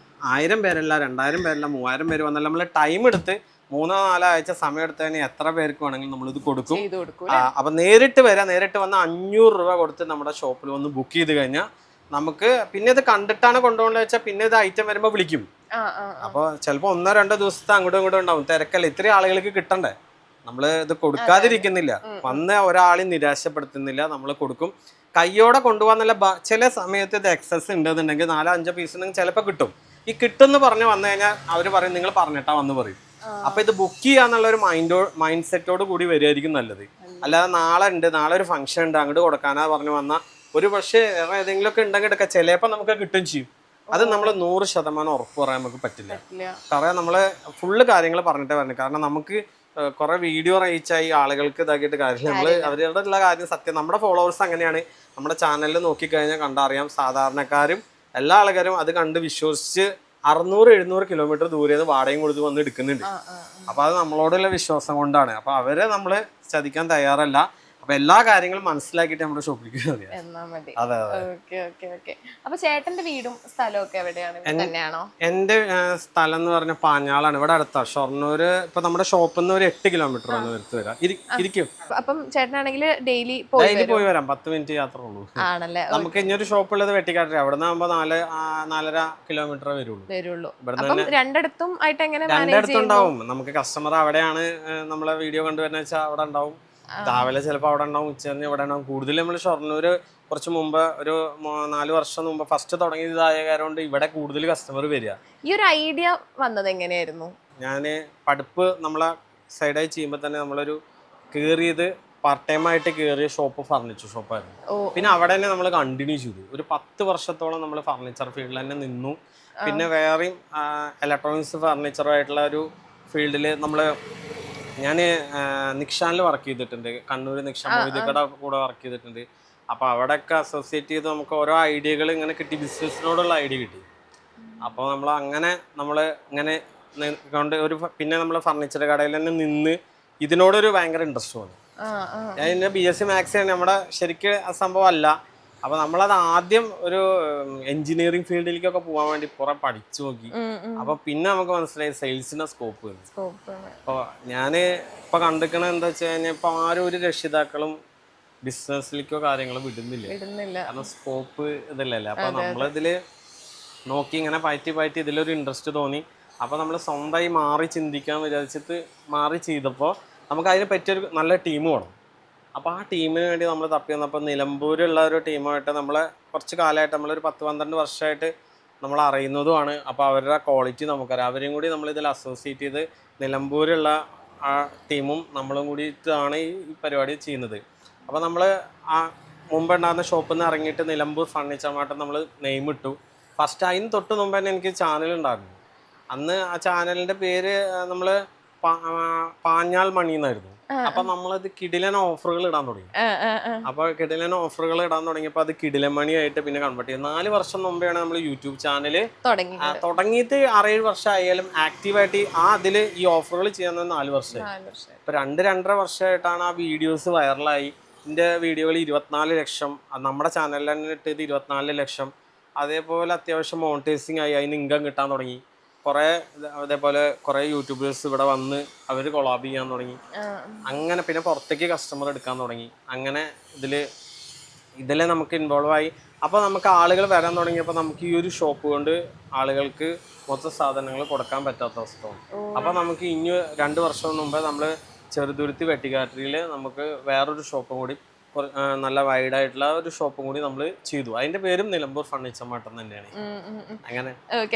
1000 പേരല്ല, 2000 പേരല്ല, 3000 പേര് വന്നല്ല. നമ്മൾ ടൈം എടുത്ത് 3-4 ആഴ്ച സമയം എടുത്തതിന് എത്ര പേർക്ക് വേണമെങ്കിലും നമ്മളിത് കൊടുക്കും. അപ്പൊ നേരിട്ട് വന്ന് 500 രൂപ കൊടുത്ത് നമ്മുടെ ഷോപ്പിൽ വന്ന് ബുക്ക് ചെയ്ത് കഴിഞ്ഞാൽ നമുക്ക് പിന്നെ ഇത് കണ്ടിട്ടാണ് കൊണ്ടുപോകേണ്ടത് വെച്ചാൽ പിന്നെ ഇത് ഐറ്റം വരുമ്പോൾ വിളിക്കും. അപ്പൊ ചിലപ്പോ 1-2 ദിവസത്തെ അങ്ങോട്ടും ഇങ്ങോട്ടും ഉണ്ടാവും. തിരക്കല്ല, ഇത്രയും ആളുകൾക്ക് കിട്ടണ്ടേ. നമ്മള് ഇത് കൊടുക്കാതിരിക്കുന്നില്ല, വന്ന് ഒരാളെയും നിരാശപ്പെടുത്തുന്നില്ല, നമ്മൾ കൊടുക്കും. കയ്യോടെ കൊണ്ടുപോകാന്നുള്ള ചില സമയത്ത് ഇത് എക്സസ് ഉണ്ടെന്നുണ്ടെങ്കിൽ 4-5 പീസ് ഉണ്ടെങ്കിൽ ചിലപ്പോൾ കിട്ടും. ഈ കിട്ടുമെന്ന് പറഞ്ഞ് വന്നു കഴിഞ്ഞാൽ അവർ പറയും നിങ്ങൾ പറഞ്ഞിട്ടാ വന്ന് പറയും. അപ്പൊ ഇത് ബുക്ക് ചെയ്യാന്നുള്ള ഒരു മൈൻഡ് സെറ്റോട് കൂടി വരികയായിരിക്കും നല്ലത്. അല്ലാതെ നാളെ ഒരു ഫംഗ്ഷൻ ഉണ്ട് അങ്ങോട്ട് കൊടുക്കാനാ പറഞ്ഞു വന്നാൽ ഒരു പക്ഷേ വേറെ ഏതെങ്കിലും ഒക്കെ ഉണ്ടെങ്കിൽ എടുക്കാം, ചിലപ്പോൾ നമുക്ക് കിട്ടും ചെയ്യും. അത് നമ്മൾ 100% ഉറപ്പ് പറയാൻ നമുക്ക് പറ്റില്ല. കാരണം നമ്മള് ഫുള്ള് കാര്യങ്ങൾ പറഞ്ഞിട്ടേ പറഞ്ഞു. കാരണം നമുക്ക് കുറെ വീഡിയോ റീച്ചായി ആളുകൾക്ക് ഇതാക്കിയിട്ട് കാര്യമില്ല. നമ്മൾ അവരുടെ ഉള്ള കാര്യം സത്യം. നമ്മുടെ ഫോളോവേഴ്സ് അങ്ങനെയാണ്. നമ്മുടെ ചാനലിൽ നോക്കിക്കഴിഞ്ഞാൽ കണ്ടറിയാം, സാധാരണക്കാരും എല്ലാ ആൾക്കാരും അത് കണ്ട് വിശ്വസിച്ച് 600-700 കിലോമീറ്റർ ദൂരെ വാടകയും കൊടുത്ത് വന്ന് എടുക്കുന്നുണ്ട്. അപ്പൊ അത് നമ്മളോടുള്ള വിശ്വാസം കൊണ്ടാണ്. അപ്പൊ അവരെ നമ്മള് ചതിക്കാൻ തയ്യാറല്ല. അപ്പൊ എല്ലാ കാര്യങ്ങളും മനസ്സിലാക്കിയിട്ട് നമ്മുടെ ഷോപ്പിലേക്ക് അതെ. അപ്പൊ ചേട്ടന്റെ വീടും സ്ഥലവും ഒക്കെ എവിടെയാണ്? തന്നെയാണോ? എന്റെ സ്ഥലം എന്ന് പറഞ്ഞ പാഞ്ഞാളാണ്, ഇവിടെ അടുത്താ. ഷൊർണൂര് ഇപ്പൊ നമ്മുടെ ഷോപ്പിൽ നിന്ന് ഒരു 8 കിലോമീറ്റർ ആണ് എടുത്ത് വരാം. ഇരിക്കും. അപ്പം ചേട്ടനാണെങ്കിൽ ഡെയിലി പോയി വരാം. 10 മിനിറ്റ് യാത്ര ഉള്ളൂ. ആണല്ലേ? നമുക്ക് ഇനിയൊരു ഷോപ്പ് ഉള്ളത് വെട്ടിക്കാട്ടില്ല. അവിടെ നിന്നാകുമ്പോ 4-4.5 കിലോമീറ്റർ വരുള്ളൂ. രണ്ടിടത്തും ആയിട്ട് എങ്ങനെ? രണ്ടിടത്തും ഉണ്ടാവും. നമുക്ക് കസ്റ്റമർ അവിടെയാണ് നമ്മളെ വീഡിയോ കണ്ടുവരുന്ന വെച്ചാൽ അവിടെ ഉണ്ടാവും. രാവിലെ ചിലപ്പോൾ അവിടെ ഉണ്ടാവും, ഉച്ചകഴിഞ്ഞ് ഇവിടെ ഉണ്ടാവും. കൂടുതൽ നമ്മൾ ഷൊർണൂര് കുറച്ച് മുമ്പ് ഒരു 4 വർഷം മുമ്പ് ഫസ്റ്റ് തുടങ്ങിയതായ കാരണം ഇവിടെ കൂടുതൽ കസ്റ്റമർ വരിക. ഈ ഒരു ഐഡിയ വന്നത് എങ്ങനെയായിരുന്നു? ഞാൻ പഠിപ്പ് നമ്മളെ സൈഡായി ചെയ്യുമ്പോൾ തന്നെ നമ്മളൊരു കയറിയത് പാർട്ട് ടൈം ആയിട്ട് കയറിയ ഷോപ്പ് ഫർണിച്ചർ ഷോപ്പായിരുന്നു. പിന്നെ അവിടെ തന്നെ നമ്മൾ കണ്ടിന്യൂ ചെയ്തു. ഒരു 10 വർഷത്തോളം നമ്മൾ ഫർണിച്ചർ ഫീൽഡിൽ തന്നെ നിന്നു. പിന്നെ വേറെയും ഇലക്ട്രോണിക്സ് ഫർണിച്ചറുമായിട്ടുള്ള ഒരു ഫീൽഡിൽ ഞാൻ നിക്ഷാനിൽ വർക്ക് ചെയ്തിട്ടുണ്ട്. കണ്ണൂർ നിക്ഷാൻ മൊയ്തീക്കട കൂടെ വർക്ക് ചെയ്തിട്ടുണ്ട്. അപ്പോൾ അവിടെയൊക്കെ അസോസിയേറ്റ് ചെയ്ത് നമുക്ക് ഓരോ ഐഡിയകൾ ഇങ്ങനെ കിട്ടി, ബിസിനസ്സിനോടുള്ള ഐഡിയ കിട്ടി. അപ്പോൾ നമ്മൾ ഇങ്ങനെ കൊണ്ട് പിന്നെ നമ്മൾ ഫർണിച്ചർ കടയിൽ തന്നെ നിന്ന് ഇതിനോടൊരു ഭയങ്കര ഇൻട്രസ്റ്റ് തോന്നി. ഞാൻ പിന്നെ BSc മാത്സ് നമ്മുടെ ശരിക്കും ആ സംഭവം അല്ല. അപ്പോൾ നമ്മളത് ആദ്യം ഒരു എഞ്ചിനീയറിംഗ് ഫീൽഡിലേക്കൊക്കെ പോകാൻ വേണ്ടി കുറെ പഠിച്ചു നോക്കി. അപ്പൊ പിന്നെ നമുക്ക് മനസ്സിലായി സെയിൽസിന്റെ സ്കോപ്പ്. അപ്പോൾ ഞാൻ ഇപ്പൊ കണ്ടിരിക്കണത് എന്താ വെച്ച് കഴിഞ്ഞാൽ ഇപ്പൊ ആരും ഒരു രക്ഷിതാക്കളും ബിസിനസ്സിലേക്കോ കാര്യങ്ങളോ വിടുന്നില്ല. കാരണം സ്കോപ്പ് ഇതില്ലല്ലേ. അപ്പൊ നമ്മളിതില് നോക്കി ഇങ്ങനെ പയറ്റി ഇതിലൊരു ഇൻട്രസ്റ്റ് തോന്നി. അപ്പൊ നമ്മൾ സ്വന്തമായി മാറി ചിന്തിക്കാൻ വിചാരിച്ചിട്ട് മാറി ചെയ്തപ്പോൾ നമുക്ക് അതിനെ പറ്റിയൊരു നല്ല ടീം വേണം. അപ്പോൾ ആ ടീമിന് വേണ്ടി നമ്മൾ തപ്പി വന്നപ്പോൾ നിലമ്പൂരുള്ള ഒരു ടീമായിട്ട് നമ്മൾ കുറച്ച് കാലമായിട്ട് നമ്മളൊരു 10-12 വർഷമായിട്ട് നമ്മൾ അറിയുന്നതുമാണ്. അപ്പോൾ അവരുടെ ക്വാളിറ്റി നമുക്കറിയാം. അവരെയും കൂടി നമ്മളിതിൽ അസോസിയേറ്റ് ചെയ്ത് നിലമ്പൂരുള്ള ആ ടീമും നമ്മളും കൂടിയിട്ടാണ് ഈ പരിപാടി ചെയ്യുന്നത്. അപ്പോൾ നമ്മൾ ആ മുമ്പുണ്ടാകുന്ന ഷോപ്പിൽ നിന്ന് ഇറങ്ങിയിട്ട് നിലമ്പൂർ ഫർണിച്ചർ മാർട്ട് നമ്മൾ നെയിം ഇട്ടു. ഫസ്റ്റ് അതിന് തൊട്ട് മുമ്പ് തന്നെ എനിക്ക് ചാനലുണ്ടായിരുന്നു. അന്ന് ആ ചാനലിൻ്റെ പേര് നമ്മൾ പാഞ്ഞാൾ മണി എന്നായിരുന്നു. അപ്പൊ നമ്മളത് കിടിലൻ ഓഫറുകൾ ഇടാൻ തുടങ്ങി. അപ്പൊ കിടിലൻ ഓഫറുകൾ ഇടാൻ തുടങ്ങിയപ്പോ അത് കിടിലൻ മണിയായിട്ട് പിന്നെ കൺവേർട്ട് ചെയ്തു. 4 വർഷം മുമ്പെയാണ് നമ്മൾ യൂട്യൂബ് ചാനല് തുടങ്ങിയിട്ട് 6-7 വർഷം ആയാലും ആക്റ്റീവായിട്ട് അതില് ഈ ഓഫറുകൾ ചെയ്യാൻ 4 വർഷമായി. ഇപ്പൊ 2-2.5 വർഷമായിട്ടാണ് ആ വീഡിയോസ് വൈറലായി. എൻ്റെ വീഡിയോകൾ 24 ലക്ഷം, നമ്മുടെ ചാനലിൽ തന്നെ ഇട്ടത് 24 ലക്ഷം. അതേപോലെ അത്യാവശ്യം മോണിറ്റൈസിങ് ആയി, അതിന് ഇൻകം കിട്ടാൻ തുടങ്ങി. അതേപോലെ കുറേ യൂട്യൂബേഴ്സ് ഇവിടെ വന്ന് അവർ കൊളാബ് ചെയ്യാൻ തുടങ്ങി. അങ്ങനെ പിന്നെ പുറത്തേക്ക് കസ്റ്റമർ എടുക്കാൻ തുടങ്ങി. അങ്ങനെ ഇതിൽ നമുക്ക് ഇൻവോൾവ് ആയി. അപ്പോൾ നമുക്ക് ആളുകൾ വരാൻ തുടങ്ങിയപ്പോൾ നമുക്ക് ഈ ഒരു ഷോപ്പ് കൊണ്ട് ആളുകൾക്ക് മൊത്തം സാധനങ്ങൾ കൊടുക്കാൻ പറ്റാത്ത അവസ്ഥ. അപ്പോൾ നമുക്ക് ഇനി 2 വർഷം മുമ്പ് നമ്മൾ ചെറുതുരുത്തി വെട്ടിക്കാട്ടിയിൽ നമുക്ക് വേറൊരു ഷോപ്പും കൂടി, നല്ല വൈഡായിട്ടുള്ള ഒരു ഷോപ്പും കൂടി നമ്മൾ ചെയ്തു. അതിന്റെ പേരും നിലമ്പൂർ ഫർണിച്ചർ മാർട്ട് തന്നെയാണ്. അങ്ങനെ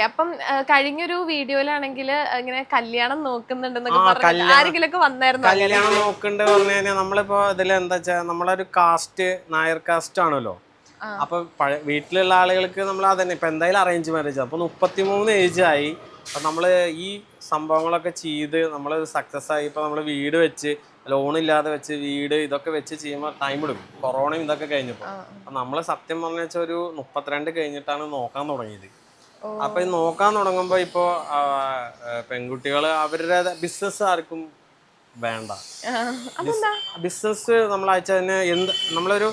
അപ്പം കഴിഞ്ഞൊരു വീഡിയോയിലാണെങ്കിൽ ഇങ്ങനെ കല്യാണം നോക്കുന്നുണ്ടെന്നൊക്കെ ആരെങ്കിലൊക്കെ വന്നായിരുന്നു. കല്യാണം നോക്കുന്നുണ്ട് പറഞ്ഞു കഴിഞ്ഞാൽ നമ്മളിപ്പോ ഇതിൽ എന്താ വെച്ചാൽ നമ്മളൊരു കാസ്റ്റ് നായർ കാസ്റ്റ് ആണല്ലോ. അപ്പൊ വീട്ടിലുള്ള ആളുകൾക്ക് നമ്മൾ അതന്നെ ഇപ്പൊ എന്തായാലും അറേഞ്ച് മാരേജ്. അപ്പൊ 33 ഏജ് ആയി. അപ്പൊ നമ്മള് ഈ സംഭവങ്ങളൊക്കെ ചെയ്ത് നമ്മൾ സക്സസ് ആയി. ഇപ്പൊ നമ്മള് വീട് വെച്ച്, ലോണില്ലാതെ വെച്ച് വീട് ഇതൊക്കെ വെച്ച് ചെയ്യുമ്പോൾ ടൈം എടുക്കും. കൊറോണയും ഇതൊക്കെ കഴിഞ്ഞപ്പോൾ അപ്പം നമ്മൾ സത്യം പറഞ്ഞു വെച്ചാൽ ഒരു 32 കഴിഞ്ഞിട്ടാണ് നോക്കാൻ തുടങ്ങിയത്. അപ്പം ഈ നോക്കാൻ തുടങ്ങുമ്പോൾ ഇപ്പോൾ പെൺകുട്ടികൾ അവരുടെ ബിസിനസ് ആർക്കും വേണ്ട. ബിസിനസ് നമ്മൾ അയച്ചതിന് നമ്മളൊരു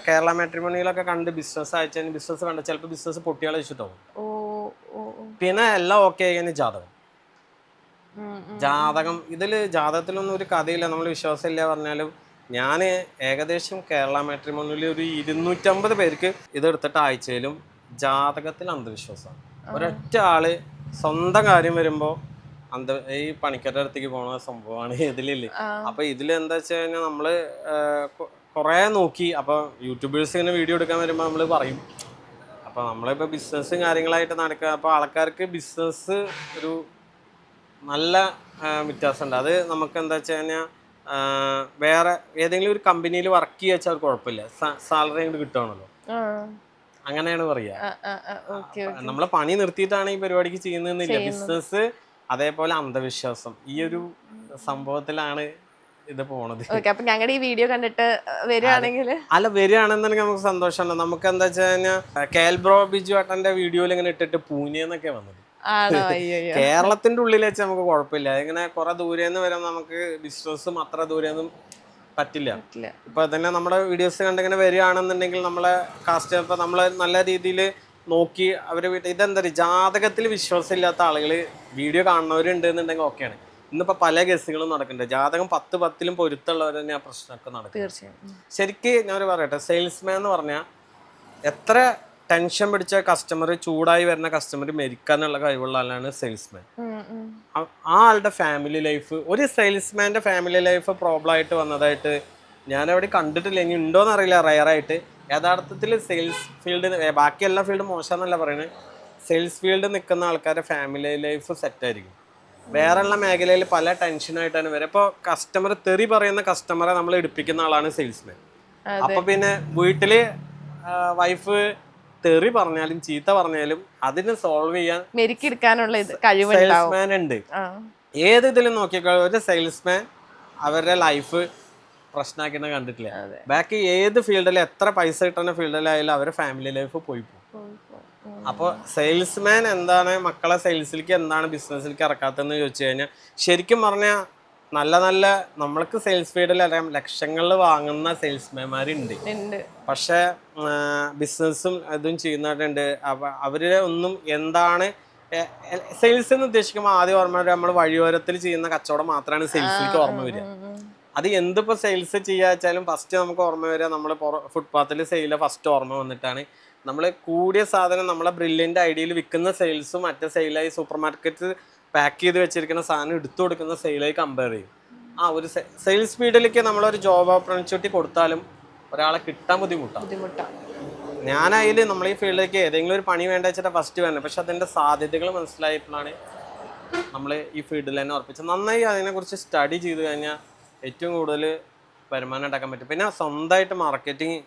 കേരള മാട്രിമോണിയിലൊക്കെ കണ്ട് ബിസിനസ് അയച്ചതിന് ബിസിനസ് കണ്ട ചിലപ്പോൾ ബിസിനസ് പൊട്ടിയാളെ വെച്ചിട്ടാവും. പിന്നെ എല്ലാം ഓക്കെ ആയി. ജാതകം ജാതകത്തിലൊന്നും ഒരു കഥയില്ല, നമ്മൾ വിശ്വാസമില്ല പറഞ്ഞാലും ഞാൻ ഏകദേശം കേരള മാട്രിമോണിയിൽ ഒരു 250 പേർക്ക് ഇതെടുത്തിട്ട് ആഴ്ചയിലും ജാതകത്തിൽ അന്ധവിശ്വാസമാണ്. ഒരൊറ്റ ആള് സ്വന്തം കാര്യം വരുമ്പോൾ ഈ പണിക്കരുടെ അടുത്തേക്ക് പോണ സംഭവമാണ് ഇതിലില്ലേ. അപ്പൊ ഇതിലെന്താ വെച്ച് കഴിഞ്ഞാൽ നമ്മള് കുറെ നോക്കി. അപ്പൊ യൂട്യൂബേഴ്സ് ഇങ്ങനെ വീഡിയോ എടുക്കാൻ വരുമ്പോൾ നമ്മൾ പറയും. അപ്പൊ നമ്മളിപ്പോ ബിസിനസ്സും കാര്യങ്ങളായിട്ട് നടക്കുക. അപ്പൊ ആൾക്കാർക്ക് ബിസിനസ് ഒരു നല്ല വ്യത്യാസമുണ്ട്. അത് നമുക്ക് എന്താ വെച്ച് കഴിഞ്ഞാൽ വേറെ ഏതെങ്കിലും ഒരു കമ്പനിയിൽ വർക്ക് ചെയ്യാച്ചാൽ കുഴപ്പമില്ല, സാലറി അങ്ങോട്ട് കിട്ടുകയാണല്ലോ. അങ്ങനെയാണ് പറയാ. നമ്മള് പണി നിർത്തിയിട്ടാണ് ഈ പരിപാടിക്ക് ചെയ്യുന്നതെന്നില്ല. ബിസിനസ് അതേപോലെ അന്ധവിശ്വാസം, ഈ ഒരു സംഭവത്തിലാണ് ഇത് പോണത്. ഞങ്ങളുടെ ഈ വീഡിയോ കണ്ടിട്ട് വരികയാണെങ്കിൽ വരികയാണെന്നുണ്ടെങ്കിൽ നമുക്ക് സന്തോഷമാണ്. നമുക്ക് എന്താ വെച്ച് കഴിഞ്ഞാൽ കേൽബ്രോ ബിജു ഏട്ടന്റെ വീഡിയോയിൽ ഇങ്ങനെ ഇട്ടിട്ട് പൂനെന്നൊക്കെ വന്നത്. കേരളത്തിന്റെ ഉള്ളിൽ വെച്ച് നമുക്ക് കുഴപ്പമില്ല. ഇങ്ങനെ കുറെ ദൂരെന്ന് വരാൻ നമുക്ക് ബിസിനസ്സും അത്ര ദൂരെയൊന്നും പറ്റില്ല. ഇപ്പൊ തന്നെ നമ്മുടെ വീഡിയോസ് കണ്ടിങ്ങനെ വരികയാണെന്നുണ്ടെങ്കിൽ നമ്മളെ കാസ്റ്റ് ഇപ്പൊ നമ്മള് നല്ല രീതിയിൽ നോക്കി അവര് ഇതെന്താ ജാതകത്തിൽ വിശ്വാസമില്ലാത്ത ആളുകൾ വീഡിയോ കാണുന്നവരുണ്ട് എന്നുണ്ടെങ്കിൽ ഓക്കെയാണ്. ഇന്നിപ്പോ പല കേസുകളും നടക്കുന്നുണ്ട്. ജാതകം 10-10 പൊരുത്തുള്ളവർ തന്നെ ആ പ്രശ്നമൊക്കെ നടക്കും. ശരിക്ക് ഞാൻ പറയട്ടെ, സെയിൽസ്മാൻ എന്ന് പറഞ്ഞാൽ എത്ര ടെൻഷൻ പിടിച്ച കസ്റ്റമർ, ചൂടായി വരുന്ന കസ്റ്റമർ മരിക്കാനുള്ള കഴിവുള്ള ആളാണ് സെയിൽസ്മാൻ. ആ ആളുടെ ഫാമിലി ലൈഫ്, ഒരു സെയിൽസ്മാൻ്റെ ഫാമിലി ലൈഫ് പ്രോബ്ലം ആയിട്ട് വന്നതായിട്ട് ഞാൻ അവിടെ കണ്ടിട്ടില്ല. ഇനി ഉണ്ടോയെന്ന് അറിയില്ല, റയറായിട്ട്. യഥാർത്ഥത്തിൽ സെയിൽസ് ഫീൽഡ്, ബാക്കി എല്ലാ ഫീൽഡും മോശമെന്നല്ല പറയുന്നത്, സെയിൽസ് ഫീൽഡ് നിൽക്കുന്ന ആൾക്കാരുടെ ഫാമിലി ലൈഫ് സെറ്റായിരിക്കും. വേറെയുള്ള മേഖലയിൽ പല ടെൻഷനായിട്ടാണ് വരിക. ഇപ്പോൾ കസ്റ്റമർ തെറി പറയുന്ന കസ്റ്റമറെ നമ്മൾ എടുപ്പിക്കുന്ന ആളാണ് സെയിൽസ്മാൻ. അപ്പൊ പിന്നെ വീട്ടില് വൈഫ് തെറി പറഞ്ഞാലും ചീത്ത പറഞ്ഞാലും അതിന് സോൾവ് ചെയ്യാൻ സെയിൽസ്മാൻ ഉണ്ട്. ഏത് ഇതിലും നോക്കിയാൽ ഒരു സെയിൽസ്മാൻ അവരുടെ ലൈഫ് പ്രശ്നമാക്കുന്ന കണ്ടിട്ടില്ല. ബാക്കി ഏത് ഫീൽഡിലും എത്ര പൈസ കിട്ടുന്ന ഫീൽഡിലായാലും അവരുടെ ഫാമിലി ലൈഫ് പോയി പോകും. അപ്പോൾ സെയിൽസ്മാൻ എന്താണ്, മക്കളെ സെയിൽസിലേക്ക് എന്താണ് ബിസിനസ്സിലേക്ക് ഇറക്കാത്തതെന്ന് ചോദിച്ചു കഴിഞ്ഞാൽ, ശരിക്കും പറഞ്ഞാൽ നല്ല നല്ല നമ്മൾക്ക് സെയിൽസ് ഫീൽഡിൽ അറിയാം ലക്ഷങ്ങളിൽ വാങ്ങുന്ന സെയിൽസ്മാൻമാരുണ്ട്. പക്ഷെ ബിസിനസ്സും ഇതും ചെയ്യുന്നവരുണ്ട്. അവര് ഒന്നും എന്താണ് സെയിൽസ് എന്ന് ഉദ്ദേശിക്കുമ്പോൾ ആദ്യം ഓർമ്മ വരിക നമ്മൾ വഴിയോരത്തിൽ ചെയ്യുന്ന കച്ചവടം മാത്രമാണ് സെയിൽസിലേക്ക് ഓർമ്മ വരിക. അത് എന്തിപ്പോൾ സെയിൽസ് ചെയ്യുക വെച്ചാലും ഫസ്റ്റ് നമുക്ക് ഓർമ്മ വരിക നമ്മൾ ഫുട്പാത്തിൽ സെയിൽ ഫസ്റ്റ് ഓർമ്മ വന്നിട്ടാണ്. നമ്മൾ കൂടിയ സാധനം നമ്മളെ ബ്രില്യൻ്റ് ഐഡിയയിൽ വിൽക്കുന്ന സെയിൽസും മറ്റേ സെയിലായി സൂപ്പർ മാർക്കറ്റ് പാക്ക് ചെയ്ത് വെച്ചിരിക്കുന്ന സാധനം എടുത്തു കൊടുക്കുന്ന സെയിലായി കമ്പയർ ചെയ്യും. ഒരു സെയിൽസ് ഫീൽഡിലേക്ക് നമ്മളൊരു ജോബ് ഓപ്പർച്യൂണിറ്റി കൊടുത്താലും ഒരാളെ കിട്ടാൻ ബുദ്ധിമുട്ടാണ്. ഞാനതിൽ നമ്മൾ ഈ ഫീൽഡിലേക്ക് ഏതെങ്കിലും ഒരു പണി വേണ്ട വെച്ചിട്ട് ഫസ്റ്റ് വേണം. പക്ഷെ അതിൻ്റെ സാധ്യതകൾ മനസ്സിലായപ്പോഴാണ് നമ്മൾ ഈ ഫീൽഡിൽ തന്നെ ഉറപ്പിച്ചത്. നന്നായി അതിനെക്കുറിച്ച് സ്റ്റഡി ചെയ്ത് കഴിഞ്ഞാൽ ഏറ്റവും കൂടുതൽ വരുമാനം ഉണ്ടാക്കാൻ പറ്റും. പിന്നെ സ്വന്തമായിട്ട് മാർക്കറ്റിങ്,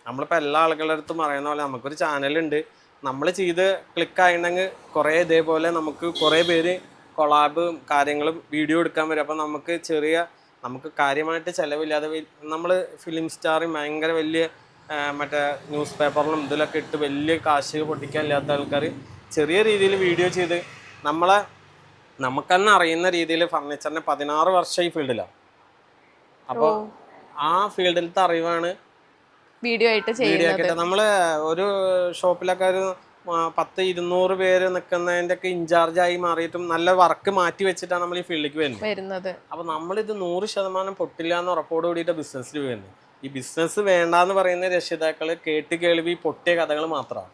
നമ്മളിപ്പോൾ എല്ലാ ആളുകളുടെ അടുത്തും പറയുന്ന പോലെ നമുക്കൊരു ചാനലുണ്ട്. നമ്മൾ ചെയ്ത് ക്ലിക്കായിട്ടുണ്ടെങ്കിൽ കുറേ ഇതേപോലെ നമുക്ക് കുറേ പേര് കൊളാബും കാര്യങ്ങളും വീഡിയോ എടുക്കാൻ വരും. അപ്പോൾ നമുക്ക് കാര്യമായിട്ട് ചിലവില്ലാതെ നമ്മൾ ഫിലിം സ്റ്റാറും ഭയങ്കര വലിയ മറ്റേ ന്യൂസ് പേപ്പറിലും ഇതിലൊക്കെ ഇട്ട് വലിയ കാശ് പൊട്ടിക്കാനില്ലാത്ത ആൾക്കാർ ചെറിയ രീതിയിൽ വീഡിയോ ചെയ്ത് നമുക്ക് തന്നെ അറിയുന്ന രീതിയിൽ ഫർണിച്ചറിന് 16 വർഷം ഈ ഫീൽഡിലാണ്. അപ്പോൾ ആ ഫീൽഡിലത്തെ അറിവാണ് വീഡിയോ ആയിട്ട് നമ്മള് ഒരു ഷോപ്പിലൊക്കെ ഒരു 100-200 പേര് നിൽക്കുന്നതിൻ്റെ ഒക്കെ ഇൻചാർജായി മാറിയിട്ടും നല്ല വർക്ക് മാറ്റി വെച്ചിട്ടാണ് നമ്മൾ ഈ ഫീൽഡിലേക്ക് വരുന്നത്. അപ്പൊ നമ്മളിത് 100% പൊട്ടില്ല എന്ന് ഉറപ്പോട് കൂടിയിട്ട് ബിസിനസ്സിൽ വരുന്നത്. ഈ ബിസിനസ് വേണ്ടാന്ന് പറയുന്ന രക്ഷിതാക്കള് കേൾവി പൊട്ടിയ കഥകൾ മാത്രമാണ്.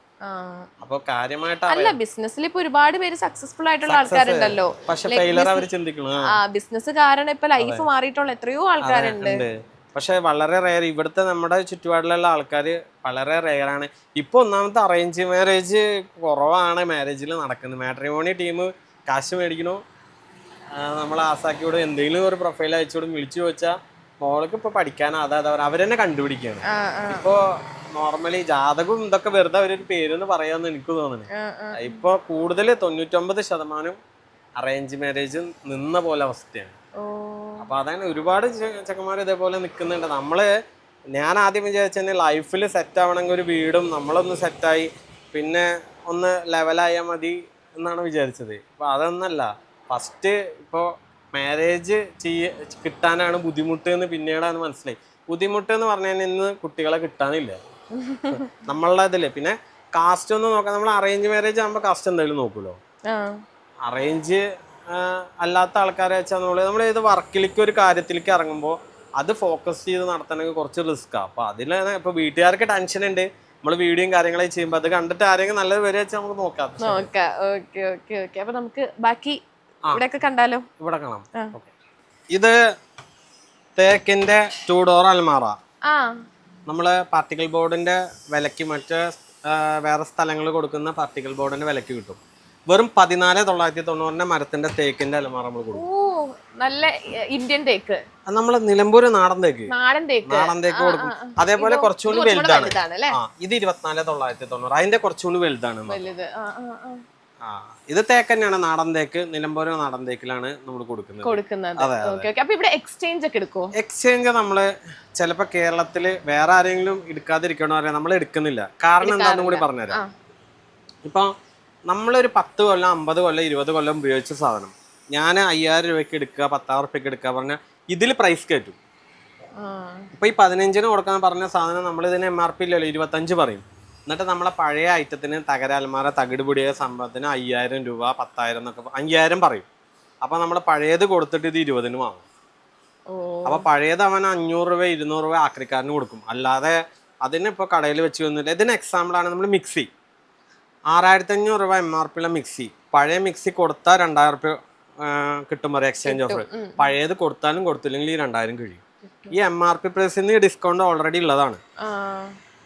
അപ്പൊ കാര്യമായിട്ട് ബിസിനസ്സിൽ ഇപ്പൊ ഒരുപാട് പേര് സക്സസ്ഫുൾ ആയിട്ടുള്ള ആൾക്കാരുണ്ടല്ലോ. പക്ഷെ ഫെയിലർ അവർ ചിന്തിക്കണം. ബിസിനസ് കാരണം ഇപ്പൊ ലൈഫ് മാറിയിട്ടുള്ള എത്രയോ ആൾക്കാരുണ്ട്. പക്ഷെ വളരെ റെയർ. ഇവിടുത്തെ നമ്മുടെ ചുറ്റുപാടിലുള്ള ആൾക്കാർ വളരെ റെയറാണ്. ഇപ്പോൾ ഒന്നാമത്തെ അറേഞ്ച് മാരേജ് കുറവാണ് മാരേജിൽ നടക്കുന്നത്. മാട്രിമോണി ടീം കാശ് മേടിക്കണോ, നമ്മൾ ആസാക്കിയോട് എന്തെങ്കിലും ഒരു പ്രൊഫൈൽ അയച്ചോടും വിളിച്ചു ചോദിച്ചാൽ മോൾക്ക് ഇപ്പോൾ പഠിക്കാൻ അവരെന്നെ കണ്ടുപിടിക്കുകയാണ്. ഇപ്പോൾ നോർമലി ജാതകവും ഇതൊക്കെ വെറുതെ അവരൊരു പേരെന്ന് പറയാമെന്ന് എനിക്ക് തോന്നുന്നു. ഇപ്പോൾ കൂടുതൽ 99% അറേഞ്ച് മാരേജ് നിന്ന പോലെ അവസ്ഥയാണ്. അപ്പൊ അതാണ് ഒരുപാട് ചെക്കന്മാർ ഇതേപോലെ നിൽക്കുന്നുണ്ട്. ഞാൻ ആദ്യം വിചാരിച്ചത് ലൈഫിൽ സെറ്റ് ആവണമെങ്കിൽ ഒരു വീടും നമ്മളൊന്ന് സെറ്റായി പിന്നെ ഒന്ന് ലെവലായാൽ മതി എന്നാണ് വിചാരിച്ചത്. അപ്പൊ അതൊന്നല്ല. ഫസ്റ്റ് ഇപ്പോൾ മാരേജ് കിട്ടാനാണ് ബുദ്ധിമുട്ട് എന്ന് പിന്നീടാണ് മനസ്സിലായി. ബുദ്ധിമുട്ട് എന്ന് പറഞ്ഞാൽ ഇന്ന് കുട്ടികളെ കിട്ടാനില്ല നമ്മളുടെ ഇതില്. പിന്നെ കാസ്റ്റ് ഒന്നും നോക്കാം. നമ്മൾ അറേഞ്ച് മാരേജ് ആകുമ്പോൾ കാസ്റ്റ് എന്തായാലും നോക്കുമല്ലോ. അറേഞ്ച് അല്ലാത്ത ആൾക്കാരെ വെച്ചാൽ നമ്മൾ ഏത് വർക്കിലേക്ക് ഒരു കാര്യത്തിലേക്ക് ഇറങ്ങുമ്പോൾ അത് ഫോക്കസ് ചെയ്ത് നടത്തണമെങ്കിൽ കുറച്ച് റിസ്ക്കാണ്. അപ്പോൾ അതിലാണ് ഇപ്പോൾ വീട്ടുകാർക്ക് ടെൻഷൻ ഉണ്ട്. നമ്മൾ വീഡിയോയും കാര്യങ്ങളൊക്കെ ചെയ്യുമ്പോൾ അത് കണ്ടിട്ട് ആരെങ്കിലും നല്ലത് വരെ വെച്ചാൽ നമുക്ക് നോക്കാം. അപ്പൊ നമുക്ക് ബാക്കി ഇവിടെ കണ്ടാലോ? ഇവിടെ കാണാം. ഇത് തേക്കിന്റെ 2 ഡോർ അൽമാറ. നമ്മള് പാർട്ടിക്കൽ ബോർഡിന്റെ വിലക്ക് മറ്റേ വേറെ സ്ഥലങ്ങളിൽ കൊടുക്കുന്ന പാർട്ടിക്കൽ ബോർഡിന്റെ വിലക്ക് കിട്ടും. വെറും 14,990 മരത്തിന്റെ തേക്കിന്റെ അലമാറ നമ്മൾ കൊടുക്കും. നല്ല ഇന്ത്യൻ തേക്ക്. നമ്മള് നിലമ്പൂര് നാടൻ തേക്ക് കൊടുക്കും. അതേപോലെ കുറച്ചുകൂടി വലുതാണ്. ഇത് 24,990. അതിന്റെ കുറച്ചുകൂടി വലുതാണ്. ഇത് തേക്ക് തന്നെയാണ്, നാടൻ തേക്ക്. നിലമ്പൂര് നാടൻ തേക്കിലാണ് നമ്മൾ കൊടുക്കുന്നത്. എക്സ്ചേഞ്ച് നമ്മള് ചിലപ്പോ കേരളത്തില് വേറെ ആരെങ്കിലും എടുക്കാതിരിക്കണോ അറിയാം, നമ്മൾ എടുക്കുന്നില്ല. കാരണം എന്താണെന്നും കൂടി പറഞ്ഞുതരാം. ഇപ്പൊ നമ്മളൊരു 10 കൊല്ലം 50 കൊല്ലം 20 കൊല്ലം ഉപയോഗിച്ച സാധനം ഞാൻ 5,000 രൂപയ്ക്ക് എടുക്കുക, 10,000 റുപ്യക്ക് എടുക്കുക പറഞ്ഞാൽ ഇതിൽ പ്രൈസ് കയറ്റും. ഇപ്പൊ ഈ 15-ന് കൊടുക്കാൻ പറഞ്ഞ സാധനം നമ്മൾ ഇതിന് MRP ഇല്ലല്ലോ, 25 പറയും. എന്നിട്ട് നമ്മളെ പഴയ ഐറ്റത്തിന് തകരാൽമാര തകിടുപിടിയ സംഭവത്തിന് 5,000 രൂപ 10,000 എന്നൊക്കെ 5,000 പറയും. അപ്പൊ നമ്മൾ പഴയത് കൊടുത്തിട്ട് ഇത് 20-ന് വാങ്ങും. അപ്പൊ പഴയത് അവൻ 500 രൂപ 200 രൂപ ആക്രിക്കാരന് കൊടുക്കും. അല്ലാതെ അതിനിപ്പോ കടയിൽ വെച്ച് വന്നില്ല. ഇതിന് എക്സാമ്പിളാണ് നമ്മൾ മിക്സി. 6,500 രൂപ MRP ഉള്ള മിക്സി. പഴയ മിക്സി കൊടുത്താൽ 2,000 രൂപ കിട്ടും പറയും എക്സ്ചേഞ്ച് ഓഫർ. പഴയത് കൊടുത്താലും കൊടുത്തില്ലെങ്കിൽ ഈ 2,000 കഴിയും. ഈ MRP പ്രൈസിൽ നിന്ന് ഡിസ്കൗണ്ട് ഓൾറെഡി ഉള്ളതാണ്.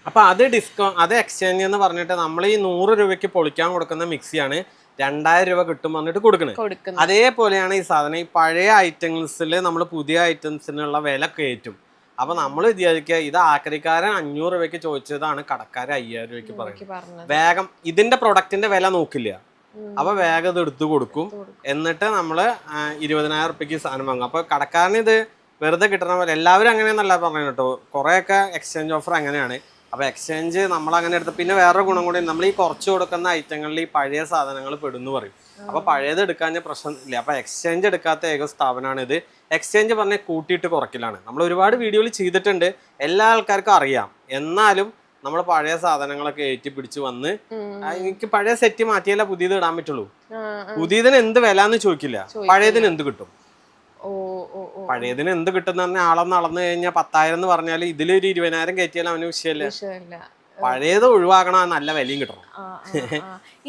അപ്പൊ അത് എക്സ്ചേഞ്ച് എന്ന് പറഞ്ഞിട്ട് നമ്മൾ ഈ 100 രൂപയ്ക്ക് പൊളിക്കാൻ കൊടുക്കുന്ന മിക്സിയാണ് 2,000 രൂപ കിട്ടും പറഞ്ഞിട്ട് കൊടുക്കുന്നത്. അതേപോലെയാണ് ഈ സാധനം. ഈ പഴയ ഐറ്റംസിൽ നമ്മൾ പുതിയ ഐറ്റംസിനുള്ള വില കയറ്റും. അപ്പൊ നമ്മൾ വിചാരിക്കുക ഇത് ആക്രിക്കാരൻ 500 രൂപയ്ക്ക് ചോദിച്ചതാണ് കടക്കാരൻ 5,000 രൂപയ്ക്ക് പറയും. വേഗം ഇതിന്റെ പ്രൊഡക്റ്റിന്റെ വില നോക്കില്ല. അപ്പൊ വേഗം ഇത് എടുത്തു കൊടുക്കും. എന്നിട്ട് നമ്മള് 20,000 റുപ്യക്ക് സാധനം വാങ്ങും. അപ്പൊ കടക്കാരന് ഇത് വെറുതെ കിട്ടണ പോലെ. എല്ലാവരും അങ്ങനെയെന്നല്ല പറഞ്ഞു കേട്ടോ, കുറെയൊക്കെ എക്സ്ചേഞ്ച് ഓഫർ അങ്ങനെയാണ്. അപ്പൊ എക്സ്ചേഞ്ച് നമ്മൾ അങ്ങനെ എടുത്ത് പിന്നെ വേറൊരു ഗുണം കൂടി, നമ്മൾ ഈ കുറച്ച് കൊടുക്കുന്ന ഐറ്റങ്ങളിൽ ഈ പഴയ സാധനങ്ങൾ പെടുന്നു പറയും. അപ്പൊ പഴയത് എടുക്കാൻ പ്രശ്നമില്ല. അപ്പൊ എക്സ്ചേഞ്ച് എടുക്കാത്ത ഏക സ്ഥാപനമാണ് ഇത്. എക്സ്ചേഞ്ച് പറഞ്ഞാൽ കൂട്ടിയിട്ട് കുറയ്ക്കലാണ്. നമ്മൾ ഒരുപാട് വീഡിയോയിൽ ചെയ്തിട്ടുണ്ട്, എല്ലാ ആൾക്കാർക്കും അറിയാം. എന്നാലും നമ്മൾ പഴയ സാധനങ്ങളൊക്കെ ഏറ്റി പിടിച്ച് വന്ന് എനിക്ക് പഴയ സെറ്റ് മാറ്റിയാലേ പുതിയത് ഇടാൻ പറ്റുള്ളൂ. പുതിയതിന് എന്ത് വില എന്ന് ചോദിക്കില്ല, പഴയതിന് എന്ത് കിട്ടും. പഴയതിന് എന്ത് കിട്ടുന്ന പറഞ്ഞാൽ ആളൊന്ന് അളന്നു കഴിഞ്ഞാൽ 10,000 എന്ന് പറഞ്ഞാൽ ഇതിലൊരു 20,000 കയറ്റിയാലും അവന് വിഷയമല്ല. പഴയത് ഒഴിവാക്കണം, നല്ല വിലയും കിട്ടണം.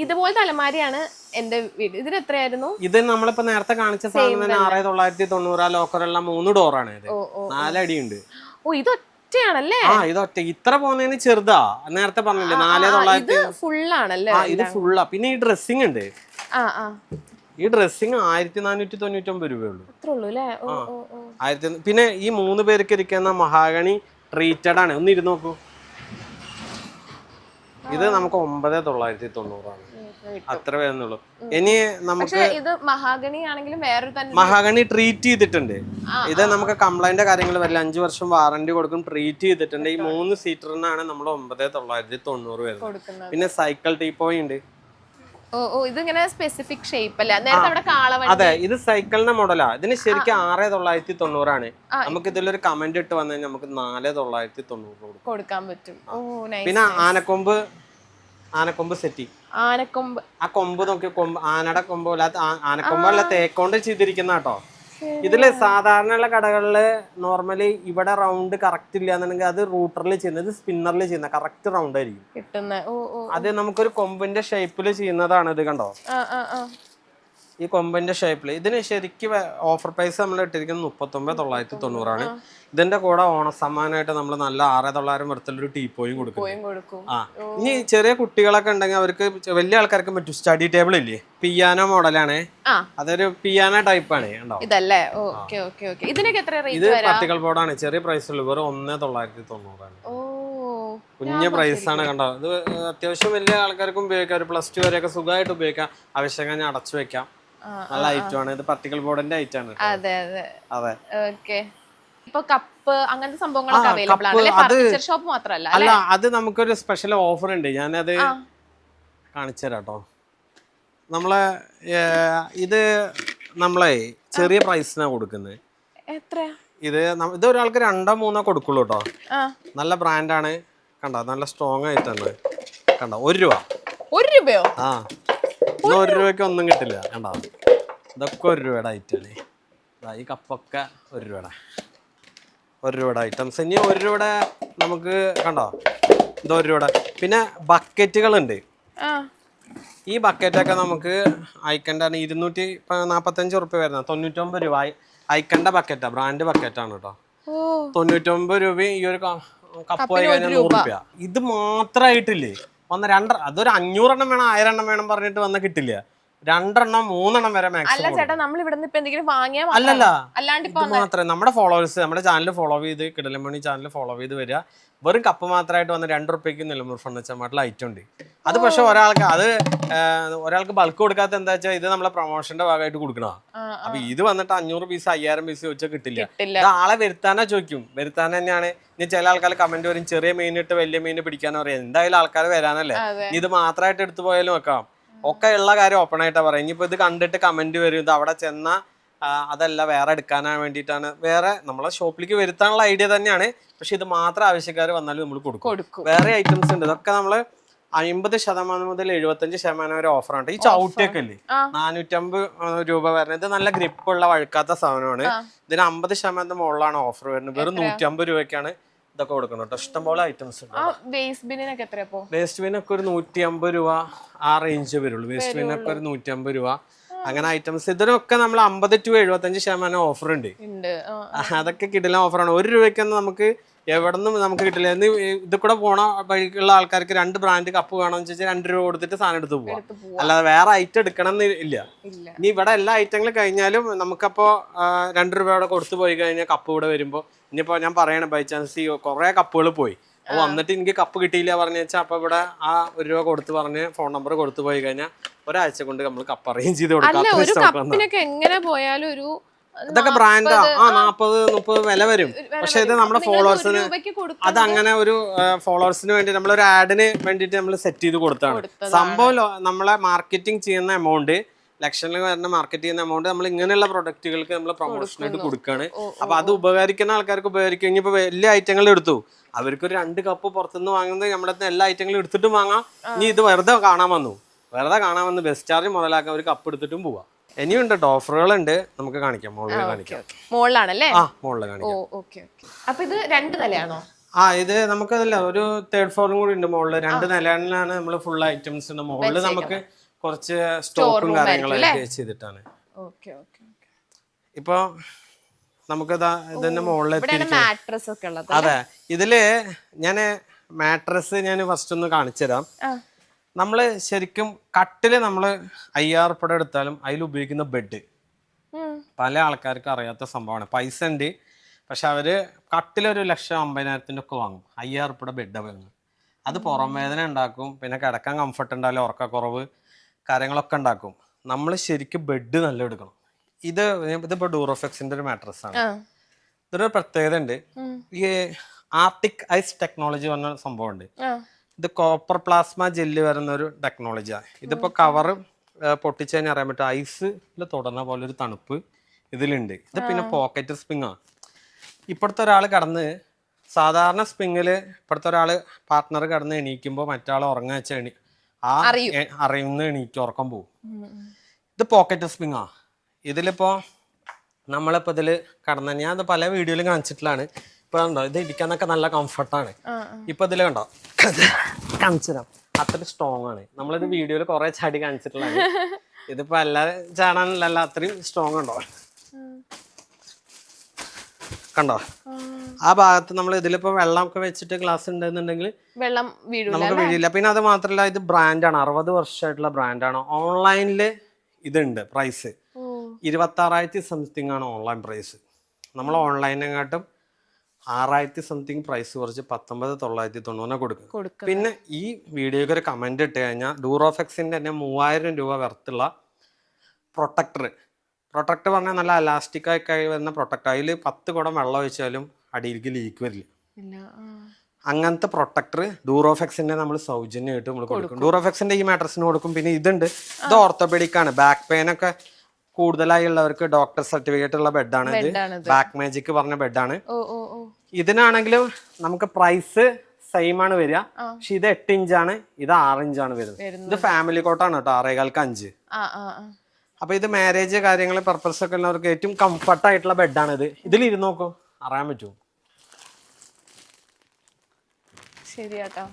ഇതുപോലത്തെ അലമാരിയാണ് എന്റെ വീട്. ഇതിന് എത്രയായിരുന്നു? ഇത് നമ്മളിപ്പോ നേരത്തെ കാണിച്ച സാധനം തന്നെ 6,990. ലോക്കറുള്ള 3 ഡോറാണ് ഇത്. 4 അടിയുണ്ട്. ഇത് ഒറ്റയാണല്ലേ? ഇത് ഒറ്റ. ഇത്ര പോകുന്നതിന് ചെറുതാ. നേരത്തെ പറഞ്ഞില്ലേ 4,900 ഫുള്ളാണല്ലേ? ഇത് ഫുള്ളാ. പിന്നെ ഈ ഡ്രസ്സിംഗ് ഉണ്ട്. ഈ ഡ്രസ്സിങ് 1,499 രൂപയുള്ളൂ. പിന്നെ ഈ 3 പേർക്ക് ഇരിക്കുന്ന മഹാഗണി ട്രീറ്റഡ് ആണ്. ഒന്ന് ഇരുന്ന് നോക്കൂ. ഇത് നമുക്ക് 9,990 ആണ്. അത്ര വരുന്നുള്ളൂ. ഇനി നമുക്ക് മഹാഗണി ട്രീറ്റ് ചെയ്തിട്ടുണ്ട്. ഇത് നമുക്ക് കംപ്ലൈന്റ് കാര്യങ്ങൾ വരില്ല. 5 വർഷം വാറന്റി കൊടുക്കും. ട്രീറ്റ് ചെയ്തിട്ടുണ്ട്. ഈ 3 സീറ്ററിനാണ് നമ്മൾ 9,990 വരുന്നത്. പിന്നെ സൈക്കിൾ ടീപ്പോയി ഉണ്ട്. ഇതിങ്ങനെ സ്പെസിഫിക് ഷേപ്പ് അല്ല. നേരത്തെ അവിടെ കാളവണ്ടി. അതെ, ഇത് സൈക്കിളിന്റെ മോഡലാ. ഇതിന് ശരിക്കും 6,990 ആണ്. നമുക്ക് ഇതിലൊരു കമന്റ് ഇട്ട് വന്നു കഴിഞ്ഞാൽ നമുക്ക് 4,990 കൊടുക്കാൻ പറ്റും. പിന്നെ ആനക്കൊമ്പ് സെറ്റി. ആനക്കൊമ്പ്, ആ കൊമ്പ് നോക്കി, ആനയുടെ കൊമ്പ് ആനക്കൊമ്പല്ല, തേക്കോണ്ട് ചെയ്തിരിക്കുന്ന കേട്ടോ. ഇതില് സാധാരണയുള്ള കടകളില് നോർമലി ഇവിടെ റൗണ്ട് കറക്റ്റ് ഇല്ല എന്നുണ്ടെങ്കിൽ അത് റൂട്ടറിൽ ചെയ്യുന്നത്, സ്പിന്നറിൽ ചെയ്യുന്ന കറക്റ്റ് റൗണ്ട് ആയിരിക്കും. അത് നമുക്കൊരു കൊമ്പിന്റെ ഷേപ്പിൽ ചെയ്യുന്നതാണ്. ഇത് കണ്ടോ, ഈ കൊമ്പിന്റെ ഷേപ്പിൽ. ഇതിന് ശരിക്കും ഓഫർ പ്രൈസ് നമ്മൾ ഇട്ടിരിക്കുന്നത് 39,990 ആണ്. ഇതിന്റെ കൂടെ ഓണസമ്മാനമായിട്ട് നമ്മൾ നല്ല 6,900 വരത്തിലൊരു ടീപ്പോയും കൊടുക്കും. ഇനി ചെറിയ കുട്ടികളൊക്കെ ഉണ്ടെങ്കിൽ അവർക്ക്, വലിയ ആൾക്കാർക്ക് പറ്റും. സ്റ്റഡി ടേബിൾ ഇല്ലേ, പിയാനോ മോഡലാണ്. അതൊരു പിയാനോ ടൈപ്പ് ആണ്. ഇത് പാർട്ടിക്കൽ ബോർഡാണ്. ചെറിയ പ്രൈസ് ഉള്ളു, വെറും 1,990 ആണ്. കുഞ്ഞ പ്രൈസ് ആണ്. കണ്ടോ, ഇത് അത്യാവശ്യം വലിയ ആൾക്കാർക്കും ഉപയോഗിക്കാം. ഒരു +2 വരെയൊക്കെ സുഖമായിട്ട് ഉപയോഗിക്കാം. ആവശ്യം അടച്ചു വെക്കാം. നല്ല ഐറ്റം ആണ്. ഇത് പാർട്ടിക്കൽ ബോർഡിന്റെ ഐറ്റം ആണ്. അതെ. ഇപ്പൊ കപ്പ് അങ്ങനത്തെ സംഭവങ്ങളൊക്കെ അവൈലബിൾ ആണ്. ഫർണിച്ചർ ഷോപ്പ് മാത്രമല്ല. അല്ല, അത് നമുക്കൊരു സ്പെഷ്യൽ ഓഫർ ഉണ്ട്. ഞാനത് കാണിച്ചു തരാം കേട്ടോ. നമ്മളെ ഇത് നമ്മളെ ചെറിയ പ്രൈസിനാണ് കൊടുക്കുന്നത്. എത്രയാ ഇത് ഒരാൾക്ക് 2-3 കൊടുക്കുള്ളൂ കേട്ടോ. നല്ല ബ്രാൻഡാണ്. കണ്ടോ, നല്ല സ്ട്രോങ് ആയിട്ടാണ്. കണ്ടോ, 1 രൂപ. 1 രൂപയോ? 1 രൂപയ്ക്ക് ഒന്നും കിട്ടില്ല. കണ്ടോ, ഇതൊക്കെ 1 രൂപയുടെ ഐറ്റാണ്. ഈ കപ്പൊക്കെ 1 രൂപയുടെ 1 രൂപയുടെ ഐറ്റംസ്. ഇനി 1 രൂപയുടെ നമുക്ക് കണ്ടോ, ഇത് 1 രൂപയുടെ. പിന്നെ ബക്കറ്റുകളുണ്ട്. ഈ ബക്കറ്റൊക്കെ നമുക്ക് ഐക്കൻ്റെ 245 റുപ്യ വരുന്നത്. 99 രൂപ ഐക്കൻ്റെ ബക്കറ്റാ. ബ്രാൻഡ് ബക്കറ്റാണ് കേട്ടോ. 99 രൂപ. ഈ ഒരു കപ്പ് ആയി കഴിഞ്ഞാൽ 100 രൂപ. ഇത് മാത്രമായിട്ടില്ലേ, അതൊരു 500 എണ്ണം വേണം 1000 എണ്ണം വേണം പറഞ്ഞിട്ട് വന്നാൽ കിട്ടില്ല. 2 3 വരെ അല്ല മാക്സിമം. ചേട്ടാ നമ്മൾ ഇവിടെ നിന്ന് ഇപ്പൊ എന്തെങ്കിലും വാങ്ങിയാൽ അല്ലല്ല, അല്ലാണ്ട് ഇത് മാത്രമേ നമ്മുടെ ഫോളോവേഴ്സ് നമ്മുടെ ചാനൽ ഫോളോ ചെയ്ത് കിടിലൻ മണി ചാനൽ ഫോളോ ചെയ്ത് വരിക. വെറും കപ്പ് മാത്രമായിട്ട് വന്ന് 2 റുപ്യക്ക് നിലമ്പൂർ ഫർണിച്ചർ മാർട്ടിൽ ഐറ്റം ഉണ്ട്. അത് പക്ഷെ ഒരാൾക്ക് ബൾക്ക് കൊടുക്കാത്ത എന്താ വെച്ചാൽ ഇത് നമ്മളെ പ്രൊമോഷന്റെ ഭാഗമായിട്ട് കൊടുക്കണ. അപ്പൊ ഇത് വന്നിട്ട് 500 പീസ് 1000 പീസ് ചോദിച്ചാൽ കിട്ടില്ല. ഇത് ആളെ വരുത്താനാ ചോദിക്കും, വരുത്താൻ തന്നെയാണ്. ഇനി ചില ആൾക്കാർ കമന്റ് വരും ചെറിയ മീൻ ഇട്ട് വലിയ മീൻ പിടിക്കാന്ന് പറയാം. എന്തായാലും ആൾക്കാർ വരാനല്ലേ, ഇത് മാത്രമായിട്ട് എടുത്തു പോയാലും വെക്കാം. ഒക്കെ ഉള്ള കാര്യം ഓപ്പൺ ആയിട്ടാ പറയാം. ഇനിയിപ്പോ ഇത് കണ്ടിട്ട് കമന്റ് വരും ഇത് അവിടെ ചെന്ന അതല്ല വേറെ എടുക്കാനാണ് വേണ്ടിയിട്ടാണ്, വേറെ നമ്മളെ ഷോപ്പിലേക്ക് വരുത്താനുള്ള ഐഡിയ തന്നെയാണ്. പക്ഷെ ഇത് മാത്രം ആവശ്യക്കാർ വന്നാലും നമ്മൾ കൊടുക്കും. വേറെ ഐറ്റംസ് ഉണ്ട്, ഇതൊക്കെ നമ്മള് 50% മുതൽ 75% വരെ ഓഫറാണ്. ഈ ചവിട്ടിയൊക്കെ അല്ലേ 450 രൂപ വരുന്നത്. ഇത് നല്ല ഗ്രിപ്പുള്ള വഴുക്കാത്ത സാധനമാണ്. ഇതിന് 50% മുകളിലാണ് ഓഫർ വരുന്നത്. വെറും 150 രൂപയ്ക്കാണ് ഇതൊക്കെ കൊടുക്കണം കേട്ടോ. ഇഷ്ടംപോലെ ഐറ്റംസ് ഉണ്ട്. വേസ്റ്റ് ബിന്നൊക്കെ ഒരു 150 രൂപ ആ റേഞ്ച് വരുള്ളൂ. വേസ്റ്റ് ബിന്നൊക്കെ ഒരു 150 രൂപ അങ്ങനെ ഐറ്റംസ്. ഇതിനൊക്കെ നമ്മൾ 50 to 75% ഓഫർ ഉണ്ട്. അതൊക്കെ കിടിലൻ ഓഫറാണ്. 1 രൂപയ്ക്കൊന്നും നമുക്ക് എവിടെ നിന്നും നമുക്ക് കിട്ടില്ല. ഇത് കൂടെ പോണ വഴിക്കുള്ള ആൾക്കാർക്ക് 2 ബ്രാൻഡ് കപ്പ് വേണമെന്ന് വെച്ചാൽ 2 രൂപ കൊടുത്തിട്ട് സാധനം എടുത്ത് പോവാം. അല്ലാതെ വേറെ ഐറ്റം എടുക്കണം എന്ന് ഇല്ല. ഇനി ഇവിടെ എല്ലാ ഐറ്റങ്ങളും കഴിഞ്ഞാലും നമുക്കപ്പോൾ 2 രൂപ അവിടെ കൊടുത്തു പോയി കഴിഞ്ഞാൽ കപ്പ് ഇവിടെ വരുമ്പോൾ ഇനിയിപ്പോൾ ഞാൻ പറയണ ബൈ ചാൻസ് കുറേ കപ്പുകൾ പോയി വന്നിട്ട് എനിക്ക് കപ്പ് കിട്ടിയില്ല പറഞ്ഞു വെച്ചാൽ അപ്പോൾ ഇവിടെ ആ 1 രൂപ കൊടുത്ത് പറഞ്ഞ് ഫോൺ നമ്പർ കൊടുത്തു പോയി കഴിഞ്ഞാൽ ഒരാഴ്ച കൊണ്ട് നമ്മൾ കപ്പ് അറേഞ്ച് ചെയ്ത് കൊടുക്കാം. ഇതൊക്കെ ബ്രാൻഡാ 40-30 വില വരും. പക്ഷെ ഇത് നമ്മുടെ ഫോളോവേഴ്സിന് അതങ്ങനെ ഒരു ഫോളോവേഴ്സിന് വേണ്ടി നമ്മളൊരു ആഡിന് വേണ്ടിയിട്ട് നമ്മൾ സെറ്റ് ചെയ്ത് കൊടുത്താണ് സംഭവം. നമ്മളെ മാർക്കറ്റിംഗ് ചെയ്യുന്ന എമൗണ്ട് ലക്ഷങ്ങളിൽ വരുന്ന മാർക്കറ്റ് ചെയ്യുന്ന എമൗണ്ട് നമ്മൾ ഇങ്ങനെയുള്ള പ്രൊഡക്റ്റുകൾക്ക് നമ്മൾ പ്രൊമോഷനായിട്ട് കൊടുക്കുകയാണ്. അപ്പൊ അത് ഉപകരിക്കുന്ന ആൾക്കാർക്ക് ഉപകരിക്കും. ഇനിയിപ്പോ വലിയ ഐറ്റങ്ങൾ എടുത്തു അവർക്കൊരു 2 കപ്പ് പുറത്തുനിന്ന് വാങ്ങുന്നത് നമ്മുടെ എല്ലാ ഐറ്റങ്ങളും എടുത്തിട്ടും വാങ്ങാം. ഇനി ഇത് വെറുതെ കാണാൻ വന്നു ബസ് ചാർജ് മുതലാക്കാൻ ഒരു കപ്പ് എടുത്തിട്ടും പോവാം. ഇനിയും ഉണ്ട് കേട്ടോ, ഓഫറുകളുണ്ട്. നമുക്ക് കാണിക്കാം, മുകളിൽ കാണിക്കാം. മുകളിലാണല്ലേ? മുകളിൽ കാണിക്കാം. അപ്പൊ ഇത് 2 നിലയാണോ? ഇത് നമുക്കതല്ല, ഒരു 3rd ഫ്ലോറും കൂടി ഉണ്ട് മുകളിൽ. 2 നിലകളിലാണ് നമ്മൾ ഫുൾ ഐറ്റംസ് ഉണ്ട്. മുകളിൽ നമുക്ക് കുറച്ച് സ്റ്റോക്കും കാര്യങ്ങളൊക്കെ ചെയ്തിട്ടാണ്. ഇപ്പൊ നമുക്ക് ഇതിന്റെ മുകളിൽ അതെ. ഇതില് ഞാന് മാട്രസ് ഞാൻ ഫസ്റ്റ് ഒന്ന് കാണിച്ചു തരാം. നമ്മള് ശരിക്കും കട്ടില് നമ്മള് 5000 റുപ്യ എടുത്താലും അതിൽ ഉപയോഗിക്കുന്ന ബെഡ് പല ആൾക്കാർക്ക് അറിയാത്ത സംഭവമാണ്. പൈസ ഉണ്ട്, പക്ഷെ അവര് കട്ടിലൊരു 1,50,000 ഒക്കെ വാങ്ങും. 5000 റുപ്യയുടെ ബെഡ് വാങ്ങും. അത് പുറം വേദന ഉണ്ടാക്കും, പിന്നെ കിടക്കാൻ കംഫർട്ട് ഉണ്ടാവില്ല, ഉറക്കക്കുറവ് കാര്യങ്ങളൊക്കെ ഉണ്ടാക്കും. നമ്മൾ ശരിക്കും ബെഡ് നല്ല എടുക്കണം. ഇതിപ്പോ ഡൂറോഫെക്സിന്റെ ഒരു മാട്രസ് ആണ്. ഇതൊരു പ്രത്യേകത ഉണ്ട്. ഈ ആർട്ടിക് ഐസ് ടെക്നോളജി പറഞ്ഞ സംഭവം ഉണ്ട്. ഇത് കോപ്പർ പ്ലാസ്മ ജെല്ല് വരുന്ന ഒരു ടെക്നോളജിയാണ്. ഇതിപ്പോ കവറ് പൊട്ടിച്ചു കഴിഞ്ഞാൽ അറിയാൻ പറ്റും ഐസിൽ തൊടുന്ന പോലെ ഒരു തണുപ്പ് ഇതിലുണ്ട്. ഇത് പിന്നെ പോക്കറ്റ് സ്പ്രിങ് ആണ്. ഇപ്പോഴത്തെ ഒരാൾ കടന്ന് സാധാരണ സ്പ്രിങ്ങില് ഇപ്പോഴത്തെ ഒരാള് പാർട്ട്ണർ കടന്ന് എണീക്കുമ്പോൾ മറ്റാൾ ഉറങ്ങാ വെച്ചാൽ അറിയുന്ന എണീറ്റ് ഉറക്കം പോകും. ഇത് പോക്കറ്റ് സ്പ്രിങ് ആ. ഇതിലിപ്പോ നമ്മളിപ്പോ ഇതില് കടന്നു, ഞാൻ അത് പല വീഡിയോയിലും കാണിച്ചിട്ടുള്ളതാണ്. ഇപ്പൊ കണ്ടോ, ഇത് ഇരിക്കാനൊക്കെ നല്ല കംഫർട്ടാണ്. ഇപ്പൊ ഇതില് കണ്ടോ, കാണിച്ചു തരാം, അത്ര സ്ട്രോങ് ആണ്. നമ്മളിത് വീഡിയോയിൽ കുറെ ചാടി കാണിച്ചിട്ടുള്ളതാണ്. ഇതിപ്പോ എല്ലാ ചാടാനല്ല, അത്രയും സ്ട്രോങ് ഉണ്ടോ, കണ്ടോ? ആ ഭാഗത്ത് നമ്മൾ ഇതിലിപ്പോ വെള്ളമൊക്കെ വെച്ചിട്ട് ഗ്ലാസ് ഉണ്ടെന്നുണ്ടെങ്കിൽ നമുക്ക് വീഴില്ല. പിന്നെ അത് മാത്രല്ല, ഇത് ബ്രാൻഡാണ്, 60 വർഷമായിട്ടുള്ള ബ്രാൻഡാണ്. ഓൺലൈനില് ഇതുണ്ട് പ്രൈസ് 26,000 സംതിങ് ആണ് ഓൺലൈൻ പ്രൈസ്. നമ്മൾ ഓൺലൈനെക്കാട്ടും 6,000 സംതിങ് പ്രൈസ് കുറച്ച് 19,990 കൊടുക്കും. പിന്നെ ഈ വീഡിയോക്ക് ഒരു കമന്റ് ഇട്ട് കഴിഞ്ഞാൽ ഡൂറോഫെക്സിന്റെ തന്നെ 3000 രൂപ വർത്തുള്ള പ്രൊട്ടക്ടർ പറഞ്ഞാൽ നല്ല അലാസ്റ്റിക് ആയി വരുന്ന പ്രൊട്ടക്ടർ. അതിൽ 10 കുടം വെള്ളം ഒഴിച്ചാലും അടിയിലേക്ക് ലീക്ക് വരില്ല. അങ്ങനത്തെ പ്രൊട്ടക്ടർ ഡൂറോഫെക്സിന്റെ നമ്മൾ സൗജന്യമായിട്ട് നമ്മൾ കൊടുക്കും. ഡൂറോഫെക്സിന്റെ ഈ മാട്രസിന് കൊടുക്കും. പിന്നെ ഇതുണ്ട്, ഇത് ഓർത്തോപെഡിക് ആണ്. ബാക്ക് പെയിൻ ഒക്കെ കൂടുതലായി ഉള്ളവർക്ക് ഡോക്ടർ സർട്ടിഫിക്കറ്റ് ഉള്ള ബെഡാണ് ഇത്. ബാക്ക് മാജിക് പറഞ്ഞ ബെഡാണ്. ഇതിനാണെങ്കിലും നമുക്ക് പ്രൈസ് സെയിം ആണ് വരിക. പക്ഷെ ഇത് 8 ഇഞ്ചാണ്, ഇത് 6 ഇഞ്ചാണ് വരുന്നത്. ഇത് ഫാമിലി കോട്ടാണ് കേട്ടോ, 6.25. അപ്പൊ ഇത് മാരേജ് കാര്യങ്ങൾ പർപ്പസ് ഒക്കെ ഉള്ളവർക്ക് ഏറ്റവും കംഫർട്ട് ആയിട്ടുള്ള ബെഡാണ് ഇത്. ഇതിൽ ഇരുന്ന് നോക്കൂ, അറിയാൻ പറ്റുമോ? ശരിയാട്ടോ,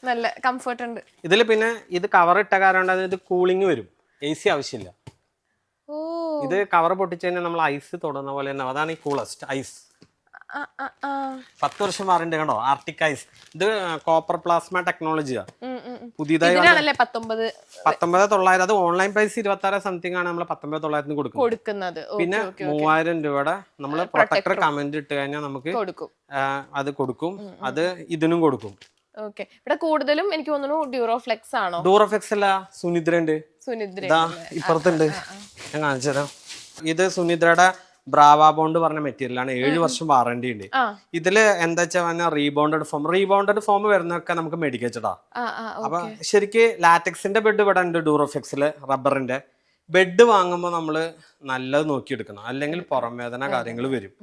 നല്ല കംഫർട്ട് ഉണ്ട് ഇതില്. പിന്നെ ഇത് കവർ ഇട്ട കാരണം ഇത് കൂളിംഗ് വരും, AC ആവശ്യമില്ല. ഇത് കവർ പൊട്ടിച്ചു കഴിഞ്ഞാൽ നമ്മൾ ഐസ് തൊടുന്ന പോലെ തന്നെ, അതാണ് ഈ കൂളസ്റ്റ് ഐസ്. 10 വർഷം വാറണ്ടി കണ്ടോ, ആർട്ടിക് ഐസ്. ഇത് കോപ്പർ പ്ലാസ്മ ടെക്നോളജിയാ, പുതിയതായി 19,900. അത് ഓൺലൈൻ പ്രൈസ് 26 സംതിങ് ആണ്, നമ്മൾ 19,900 കൊടുക്കുന്നത്. പിന്നെ 3,000 രൂപയുടെ നമ്മൾ പ്രൊട്ടക്ടർ കമന്റ് ഇട്ട് കഴിഞ്ഞാൽ നമുക്ക് അത് കൊടുക്കും. അത് ഇതിനും കൊടുക്കും. ഇവിടെ കൂടുതലും എനിക്ക് തോന്നുന്നു ഡ്യൂറോഫ്ലെക്സ് ആണോ? ഡ്യൂറോഫ്ലെക്സ് അല്ല, സുനിദ്ര ഉണ്ട്, ഇപ്പുറത്തുണ്ട്, ഞാൻ കാണിച്ചുതരാം. ഇത് സുനിദ്രയുടെ ബ്രാവ ബോണ്ട് പറഞ്ഞ മെറ്റീരിയൽ ആണ്. 7 വർഷം വാറണ്ടി ഉണ്ട്. ഇതില് എന്താ വെച്ചാൽ റീബൗണ്ടഡ് ഫോം വരുന്നൊക്കെ നമുക്ക് മേടിക്കച്ചടാ. അപ്പൊ ശരിക്ക് ലാറ്റക്സിന്റെ ബെഡ് ഇവിടെ ഉണ്ട്, ഡ്യൂറോഫ്ലെക്സില് റബ്ബറിന്റെ ബെഡ് വാങ്ങുമ്പോൾ നമ്മള് നല്ലത് നോക്കിയെടുക്കണം, അല്ലെങ്കിൽ പുറം വേദന കാര്യങ്ങൾ വരും.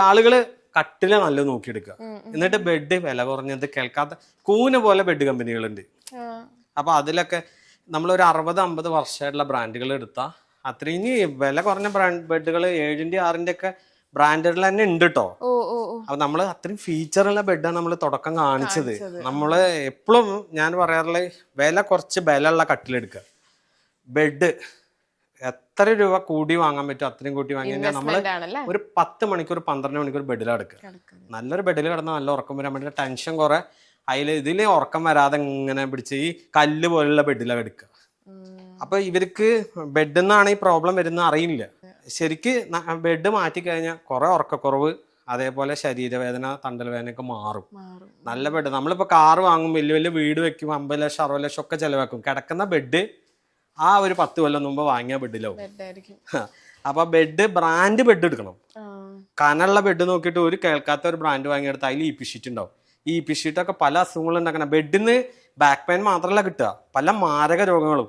ആളുകള് കട്ടില് നല്ലത് നോക്കിയെടുക്കുക. എന്നിട്ട് ബെഡ് വില കുറഞ്ഞത് കേൾക്കാത്ത കൂന പോലെ ബെഡ് കമ്പനികളുണ്ട്. അപ്പൊ അതിലൊക്കെ നമ്മളൊരു 60-50 വർഷമായിട്ടുള്ള ബ്രാൻഡുകൾ എടുത്താൽ അത്രയും. ഇനി വില കുറഞ്ഞ ബെഡുകൾ 7-ന്റെ 6-ന്റെ ഒക്കെ ബ്രാൻഡുകൾ തന്നെ ഉണ്ട് കേട്ടോ. അപ്പൊ നമ്മള് അത്രയും ഫീച്ചറുള്ള ബെഡാണ് നമ്മൾ തുടക്കം കാണിച്ചത്. നമ്മള് എപ്പോഴും ഞാൻ പറയാറുള്ളത് വില കുറച്ച് ബലമുള്ള കട്ടിലെടുക്കുക. ബെഡ് എത്ര രൂപ കൂടി വാങ്ങാൻ പറ്റും അത്രയും കൂട്ടി വാങ്ങി കഴിഞ്ഞാൽ നമ്മള് ഒരു 10 മണിക്കൂർ 12 മണിക്കൂർ ബെഡിലാണ് എടുക്കുക. നല്ലൊരു ബെഡിൽ കിടന്നാൽ നല്ല ഉറക്കം വരാൻ വേണ്ടി ടെൻഷൻ കുറെ. ഇതില് ഉറക്കം വരാതെ ഇങ്ങനെ പിടിച്ച് ഈ കല്ല് പോലുള്ള ബെഡിലാണ് എടുക്കുക. അപ്പൊ ഇവർക്ക് ബെഡിൽ നിന്നാണ് ഈ പ്രോബ്ലം വരുന്നത് അറിയില്ല. ശരിക്ക് ബെഡ് മാറ്റി കഴിഞ്ഞാൽ കുറെ ഉറക്കക്കുറവ്, അതേപോലെ ശരീരവേദന, തണ്ടൽ വേദനയൊക്കെ മാറും. നല്ല ബെഡ്. നമ്മളിപ്പോ കാറ് വാങ്ങും, വലിയ വലിയ വീട് വെക്കും, 50 ലക്ഷം 60 ലക്ഷം ഒക്കെ ചെലവാക്കും. കിടക്കുന്ന ബെഡ് ആ ഒരു 10 കൊല്ലം മുമ്പ് വാങ്ങിയ ബെഡിലാവും. അപ്പൊ ബെഡ് ബ്രാൻഡ് ബെഡ് എടുക്കണം. കനുള്ള ബെഡ് നോക്കിയിട്ട് ഒരു കേൾക്കാത്ത ഒരു ബ്രാൻഡ് വാങ്ങിയെടുത്ത് അതിൽ ഇപി ഷീറ്റ് ഉണ്ടാവും. ഈ ഇപി ഷീറ്റൊക്കെ പല അസുഖങ്ങളും ഉണ്ടാക്കണം. ബെഡിന്ന് ബാക്ക് പെയിൻ മാത്രമല്ല കിട്ടുക, പല മാരക രോഗങ്ങളും,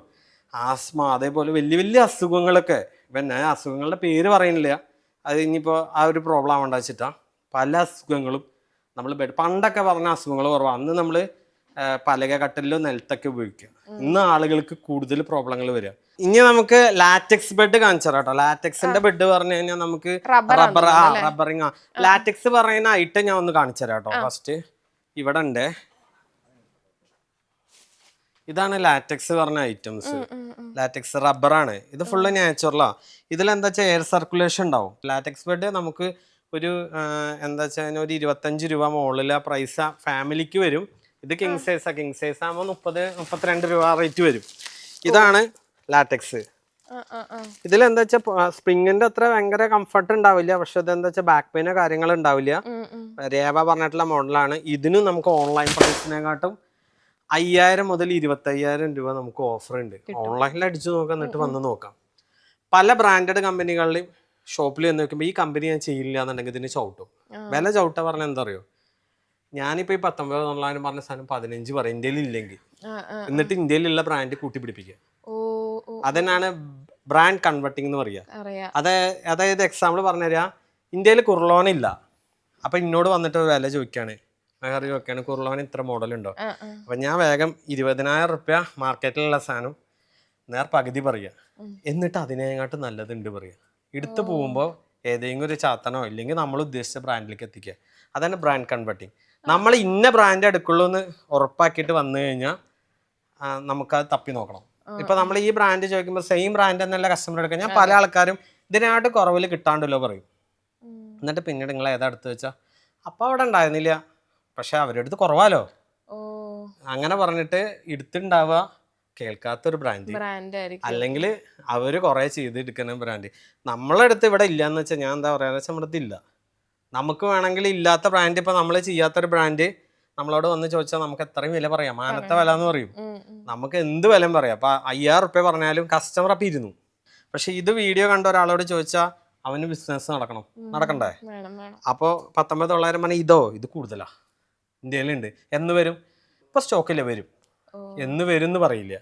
ആസ്മ, അതേപോലെ വലിയ വലിയ അസുഖങ്ങളൊക്കെ. ഇപ്പം ഞാൻ അസുഖങ്ങളുടെ പേര് പറയുന്നില്ല, അത് ഇനിയിപ്പോൾ ആ ഒരു പ്രോബ്ലം ആവണ്ട വെച്ചിട്ടാ. പല അസുഖങ്ങളും നമ്മൾ ബെഡ്, പണ്ടൊക്കെ പറഞ്ഞ അസുഖങ്ങൾ കുറവാണ്. അന്ന് നമ്മൾ പലക കട്ടലിലോ നിലത്തൊക്കെ ഉപയോഗിക്കുക. ഇന്ന് ആളുകൾക്ക് കൂടുതൽ പ്രോബ്ലങ്ങൾ വരിക. ഇനി നമുക്ക് ലാറ്റക്സ് ബെഡ് കാണിച്ചാൽ കേട്ടോ. ലാറ്റക്സിന്റെ ബെഡ് പറഞ്ഞു കഴിഞ്ഞാൽ നമുക്ക് റബ്ബറിങ്. ലാറ്റക്സ് പറയുന്ന ഐറ്റം ഞാൻ ഒന്ന് കാണിച്ചു തരാം കേട്ടോ. ഫസ്റ്റ് ഇവിടെ ഉണ്ട്, ഇതാണ് ലാറ്റക്സ് പറഞ്ഞ ഐറ്റംസ്. ലാറ്റക്സ് റബ്ബറാണ്. ഇത് ഫുള്ള് നാച്ചുറലാ. ഇതിലെന്താ വെച്ചാൽ എയർ സർക്കുലേഷൻ ഉണ്ടാവും. ലാറ്റക്സ് ബെഡ് നമുക്ക് ഒരു എന്താ വെച്ചാൽ ഒരു 25 രൂപ മുകളിലെ പ്രൈസ് ഫാമിലിക്ക് വരും. ഇത് കിങ് സൈസാ. കിങ് സൈസ് ആകുമ്പോൾ 30-32 രൂപ റേറ്റ് വരും. ഇതാണ് ലാറ്റക്സ്. ഇതിലെന്താ വെച്ചാൽ സ്പ്രിങ്ങിന്റെ അത്ര ഭയങ്കര കംഫർട്ട് ഉണ്ടാവില്ല, പക്ഷെ ഇതെന്താ വെച്ചാൽ ബാക്ക് പെയിനോ കാര്യങ്ങളോ ഉണ്ടാവില്ല. രേവ പറഞ്ഞിട്ടുള്ള മോഡലാണ്. ഇതിനും നമുക്ക് ഓൺലൈൻ പ്രൈസിനെക്കാട്ടും 5,000 മുതൽ 25,000 രൂപ നമുക്ക് ഓഫർ ഉണ്ട്. ഓൺലൈനിൽ അടിച്ചു നോക്കാം, എന്നിട്ട് വന്ന് നോക്കാം. പല ബ്രാൻഡഡ് കമ്പനികളിലും ഷോപ്പിൽ ചെന്ന് നോക്കുമ്പോൾ ഈ കമ്പനി ഞാൻ ചെയ്യില്ല എന്നുണ്ടെങ്കിൽ ഇതിന് ചവിട്ടും. വില ചവിട്ട പറഞ്ഞാൽ എന്താ അറിയോ, ഞാനിപ്പോൾ ഈ 19,900 പറഞ്ഞ സാധനം 15 പറയും ഇന്ത്യയിൽ ഇല്ലെങ്കിൽ. എന്നിട്ട് ഇന്ത്യയിലുള്ള ബ്രാൻഡ് കൂട്ടിപ്പിടിപ്പിക്കുക. അതന്നെയാണ് ബ്രാൻഡ് കൺവെർട്ടിംഗ് എന്ന് പറയുക. അതായത് എക്സാമ്പിൾ പറഞ്ഞുതരാ, ഇന്ത്യയിൽ കുർലോനില്ല, അപ്പൊ എന്നോട് വന്നിട്ട് ഒരു വില ചോദിക്കുകയാണ്, ചോദിക്കുകയാണ് കുർലോന് ഇത്ര മോഡലുണ്ടോ. അപ്പൊ ഞാൻ വേഗം 20,000 റുപ്യ മാർക്കറ്റിലുള്ള സാധനം പകുതി പറയുക, എന്നിട്ട് അതിനേക്കാട്ട് നല്ലതുണ്ട് പറയുക. എടുത്തു പോകുമ്പോൾ ഏതെങ്കിലും ഒരു ചാത്തനോ ഇല്ലെങ്കിൽ നമ്മൾ ഉദ്ദേശിച്ച ബ്രാൻഡിലേക്ക് എത്തിക്കുക. അതാണ് ബ്രാൻഡ് കൺവെർട്ടിങ്. നമ്മൾ ഇന്ന ബ്രാൻഡ് എടുക്കുള്ളൂ എന്ന് ഉറപ്പാക്കിയിട്ട് വന്നു കഴിഞ്ഞാൽ നമുക്കത് തപ്പി നോക്കണം. ഇപ്പൊ നമ്മൾ ഈ ബ്രാൻഡ് ചോദിക്കുമ്പോൾ സെയിം ബ്രാൻഡ് എന്നല്ല കസ്റ്റമർ എടുക്കുക. ഞാൻ പല ആൾക്കാരും ഇതിനായിട്ട് കുറവിൽ കിട്ടാണ്ടല്ലോ പറയും. എന്നിട്ട് പിന്നീട് നിങ്ങൾ ഏതാ എടുത്ത് വെച്ചാൽ അപ്പം അവിടെ ഉണ്ടായിരുന്നില്ല, പക്ഷെ അവരുടെ അടുത്ത് കുറവാലോ, അങ്ങനെ പറഞ്ഞിട്ട് എടുത്തുണ്ടാവുക കേൾക്കാത്തൊരു ബ്രാൻഡ്, അല്ലെങ്കിൽ അവര് കുറെ ചെയ്തെടുക്കുന്ന ബ്രാൻഡ്. നമ്മളെടുത്ത് ഇവിടെ ഇല്ലാന്ന് വെച്ചാൽ ഞാൻ എന്താ പറയാന്ന് വെച്ചാൽ നമ്മുടെ അടുത്ത് ഇല്ല. നമുക്ക് വേണമെങ്കിൽ ഇല്ലാത്ത ബ്രാൻഡ്, ഇപ്പൊ നമ്മൾ ചെയ്യാത്തൊരു ബ്രാൻഡ് നമ്മളോട് വന്ന് ചോദിച്ചാൽ നമുക്ക് എത്രയും വില പറയാം, മാനത്തെ വില എന്ന് പറയും. നമുക്ക് എന്ത് വിലയും പറയാം. അപ്പൊ 5,000 റുപ്യ പറഞ്ഞാലും കസ്റ്റമർ അപ്പം ഇരുന്നു. പക്ഷെ ഇത് വീഡിയോ കണ്ട ഒരാളോട് ചോദിച്ചാൽ അവന് ബിസിനസ് നടക്കണ്ടേ? അപ്പോൾ 19,900 പറഞ്ഞാൽ ഇത് കൂടുതലാ, ഇന്ത്യയിലുണ്ട് എന്ന് വരും. ഇപ്പൊ സ്റ്റോക്കില്ല വരും എന്ന് വരും എന്ന് പറയില്ല.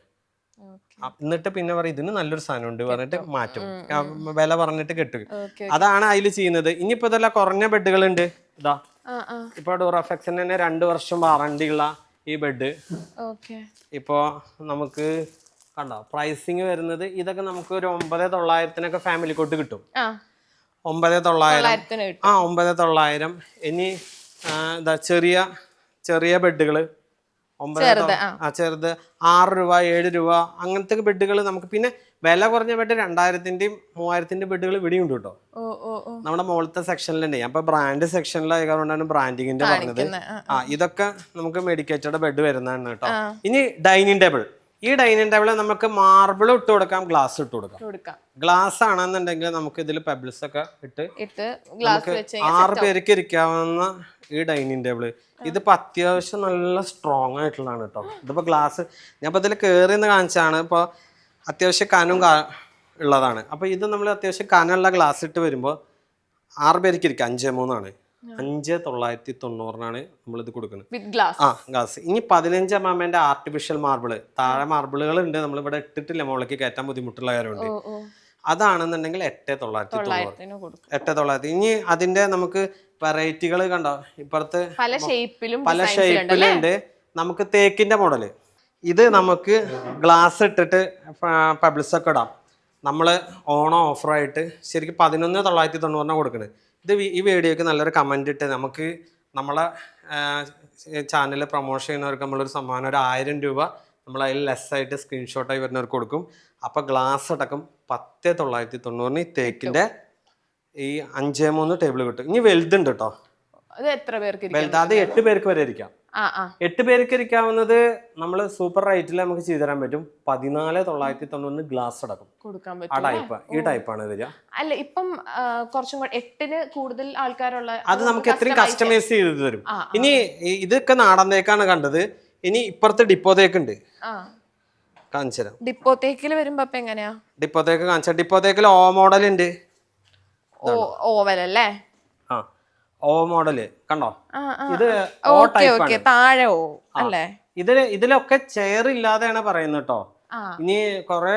എന്നിട്ട് പിന്നെ പറയും ഇതിന് നല്ലൊരു സാധനം ഉണ്ട് പറഞ്ഞിട്ട് മാറ്റും, വില പറഞ്ഞിട്ട് കെട്ടും. അതാണ് അതിൽ ചെയ്യുന്നത്. ഇനിയിപ്പോ ഇതെല്ലാം കുറഞ്ഞ ബെഡുകളുണ്ട്. ഇതാ ഇപ്പൊ ഡൂറാഫ്ലെക്സിന് തന്നെ 2 വർഷം വാറണ്ടി ഉള്ള ഈ ബെഡ് ഇപ്പോ നമുക്ക് കണ്ടോ പ്രൈസിങ് വരുന്നത്. ഇതൊക്കെ നമുക്ക് ഒരു 9,900 ഫാമിലി കോട്ട് കിട്ടും. 9,900. ഇനി ചെറിയ ബെഡുകള് ചെറുത് 6 രൂപ 7 രൂപ അങ്ങനത്തെ ബെഡുകൾ നമുക്ക്. പിന്നെ വില കുറഞ്ഞ ബെഡ് 2000-ന്റെയും 3000-ന്റെ ബെഡുകൾ ഇവിടെ ഉണ്ട് കേട്ടോ. നമ്മുടെ മുകളിലത്തെ സെക്ഷനിലുണ്ട്. അപ്പൊ ബ്രാൻഡ് സെക്ഷനിലായ കാരണമാണ് ബ്രാൻഡിങ്ങിന്റെ പറഞ്ഞത്. ഇതൊക്കെ നമുക്ക് മെഡിക്കേറ്റഡ് ബെഡ് വരുന്നതാണ് കേട്ടോ. ഇനി ഡൈനിങ് ടേബിൾ. ഈ ഡൈനിങ് ടേബിൾ നമുക്ക് മാർബിൾ ഇട്ട് കൊടുക്കാം, ഗ്ലാസ് ഇട്ട് കൊടുക്കാം. ഗ്ലാസ് ആണെന്നുണ്ടെങ്കിൽ നമുക്ക് ഇതിൽ പെബിൾസ് ഒക്കെ ഇട്ട് നമുക്ക് 6 പേർക്ക് ഇരിക്കാവുന്ന ഈ ഡൈനിങ് ടേബിൾ. ഇതിപ്പോ അത്യാവശ്യം നല്ല സ്ട്രോങ് ആയിട്ടുള്ളതാണ് കേട്ടോ. ഇതിപ്പോ ഗ്ലാസ് ഞാൻ ഇപ്പൊ ഇതിൽ കയറിന്ന് കാണിച്ചാണ്. ഇപ്പൊ അത്യാവശ്യം കനം ഉള്ളതാണ്. അപ്പൊ ഇത് നമ്മൾ അത്യാവശ്യം കനമുള്ള ഗ്ലാസ് ഇട്ട് വരുമ്പോൾ 6 പേർക്ക് ഇരിക്കാം. 5-3 ആണ്. 5,990 നമ്മളിത് കൊടുക്കുന്നത്. ഗ്ലാസ്. ഇനി 15 mm ആർട്ടിഫിഷ്യൽ മാർബിള്. താഴെ മാർബിളുകൾ ഉണ്ട്, നമ്മളിവിടെ ഇട്ടിട്ടില്ല, മുകളിലേക്ക് കയറ്റാൻ ബുദ്ധിമുട്ടുള്ള കാര്യമുണ്ട്. അതാണെന്നുണ്ടെങ്കിൽ 8,990. ഇനി അതിന്റെ നമുക്ക് വെറൈറ്റികൾ കണ്ടോ, ഇപ്പുറത്ത് പല ഷേപ്പിലുണ്ട്. നമുക്ക് തേക്കിന്റെ മോഡല്. ഇത് നമുക്ക് ഗ്ലാസ് ഇട്ടിട്ട് പെബിൾസ് ഒക്കെ ഇടാം. നമ്മള് ഓഫറായിട്ട് ശരിക്കും 11,990 കൊടുക്കുന്നത്. ഇത് ഈ വീഡിയോക്ക് നല്ലൊരു കമന്റ് ഇട്ട് നമുക്ക് നമ്മളെ ചാനൽ പ്രൊമോഷൻ ചെയ്യുന്നവർക്ക് നമ്മളൊരു സമ്മാനം, ഒരു 1000 രൂപ നമ്മൾ അതിൽ ലെസ്സായിട്ട് സ്ക്രീൻഷോട്ടായി വരുന്നവർക്ക് കൊടുക്കും. അപ്പോൾ ഗ്ലാസ് അടക്കം 10,990 തേക്കിന്റെ ഈ 5-3 ടേബിൾ കിട്ടും. ഇനി വലുതുണ്ട് കേട്ടോ. വലുത് അത് 8 പേർക്ക് വരെ ഇരിക്കാം. 8 പേർക്ക് ഇരിക്കാവുന്നത് നമ്മൾ സൂപ്പർ റേറ്റിൽ നമുക്ക് ചെയ്തു തരാൻ പറ്റും. 14,990 ഗ്ലാസ് അടക്കം ആ ടൈപ്പ്. ഈ ടൈപ്പാണ് വരിക. അല്ല ഇപ്പം കുറച്ചും കൂടെ 8-ന് കൂടുതൽ ആൾക്കാരുള്ള അത് നമുക്ക് എത്രയും കസ്റ്റമൈസ് ചെയ്ത് തരും. ഇനി ഇതൊക്കെ നാടൻ തേക്കാണ് കണ്ടത്. ഇനി ഇപ്പുറത്ത് ഡിപ്പോ തേക്ക് ഉണ്ട്, കാണിച്ചു തരാം. ഡിപ്പോ തേക്കിൽ വരുമ്പോ എങ്ങനെയാ ഡിപ്പോ തേക്ക് കാണിച്ചാൽ? ഡിപ്പോ തേക്കിൽ ഓ മോഡൽ ഉണ്ട്. ഓവൽ അല്ലേ? ഓ മോഡല് കണ്ടോ? ഇത് താഴെ അല്ലേ? ഇതിലൊക്കെ ചെയർ ഇല്ലാതെയാണ് പറയുന്നത് കേട്ടോ. ഇനി കൊറേ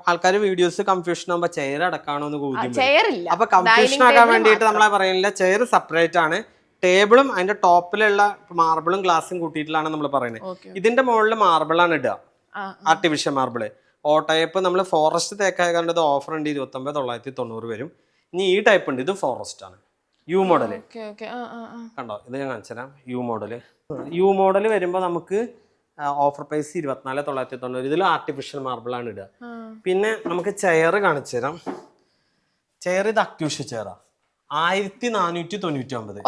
ആൾക്കാർ വീഡിയോസ് കൺഫ്യൂഷൻ ആകുമ്പോ ചെയർ അടക്കാണോ എന്ന് കൂടി. അപ്പൊ കൺഫ്യൂഷൻ ആക്കാൻ വേണ്ടിയിട്ട് നമ്മളെ പറയുന്നില്ല, ചെയർ സെപ്പറേറ്റ് ആണ്. ടേബിളും അതിന്റെ ടോപ്പിലുള്ള മാർബിളും ഗ്ലാസും കൂട്ടിയിട്ടാണ് നമ്മൾ പറയുന്നത്. ഇതിന്റെ മുകളിൽ മാർബിളാണ് ഇടുക, ആർട്ടിഫിഷ്യൽ മാർബിള്. ഓ ടൈപ്പ് നമ്മൾ ഫോറസ്റ്റ് തേക്കായ കണ്ടത് ഓഫർ ഉണ്ട്, 29,990 വരും. ഇനി ഈ ടൈപ്പ് ഉണ്ട്, ഇത് ഫോറസ്റ്റ് ആണ്, യു മോഡല്. കണ്ടോ, ഇത് ഞാൻ കാണിച്ചുതരാം. യു മോഡല് വരുമ്പോൾ നമുക്ക് ഓഫർ പ്രൈസ് 24,990. ഇതിൽ ആർട്ടിഫിഷ്യൽ മാർബിൾ ആണ് ഇടുക. പിന്നെ നമുക്ക് ചെയർ കാണിച്ചു തരാം. ചെയർ ഇത് അക്യൂഷ ചെയറാ, 1499.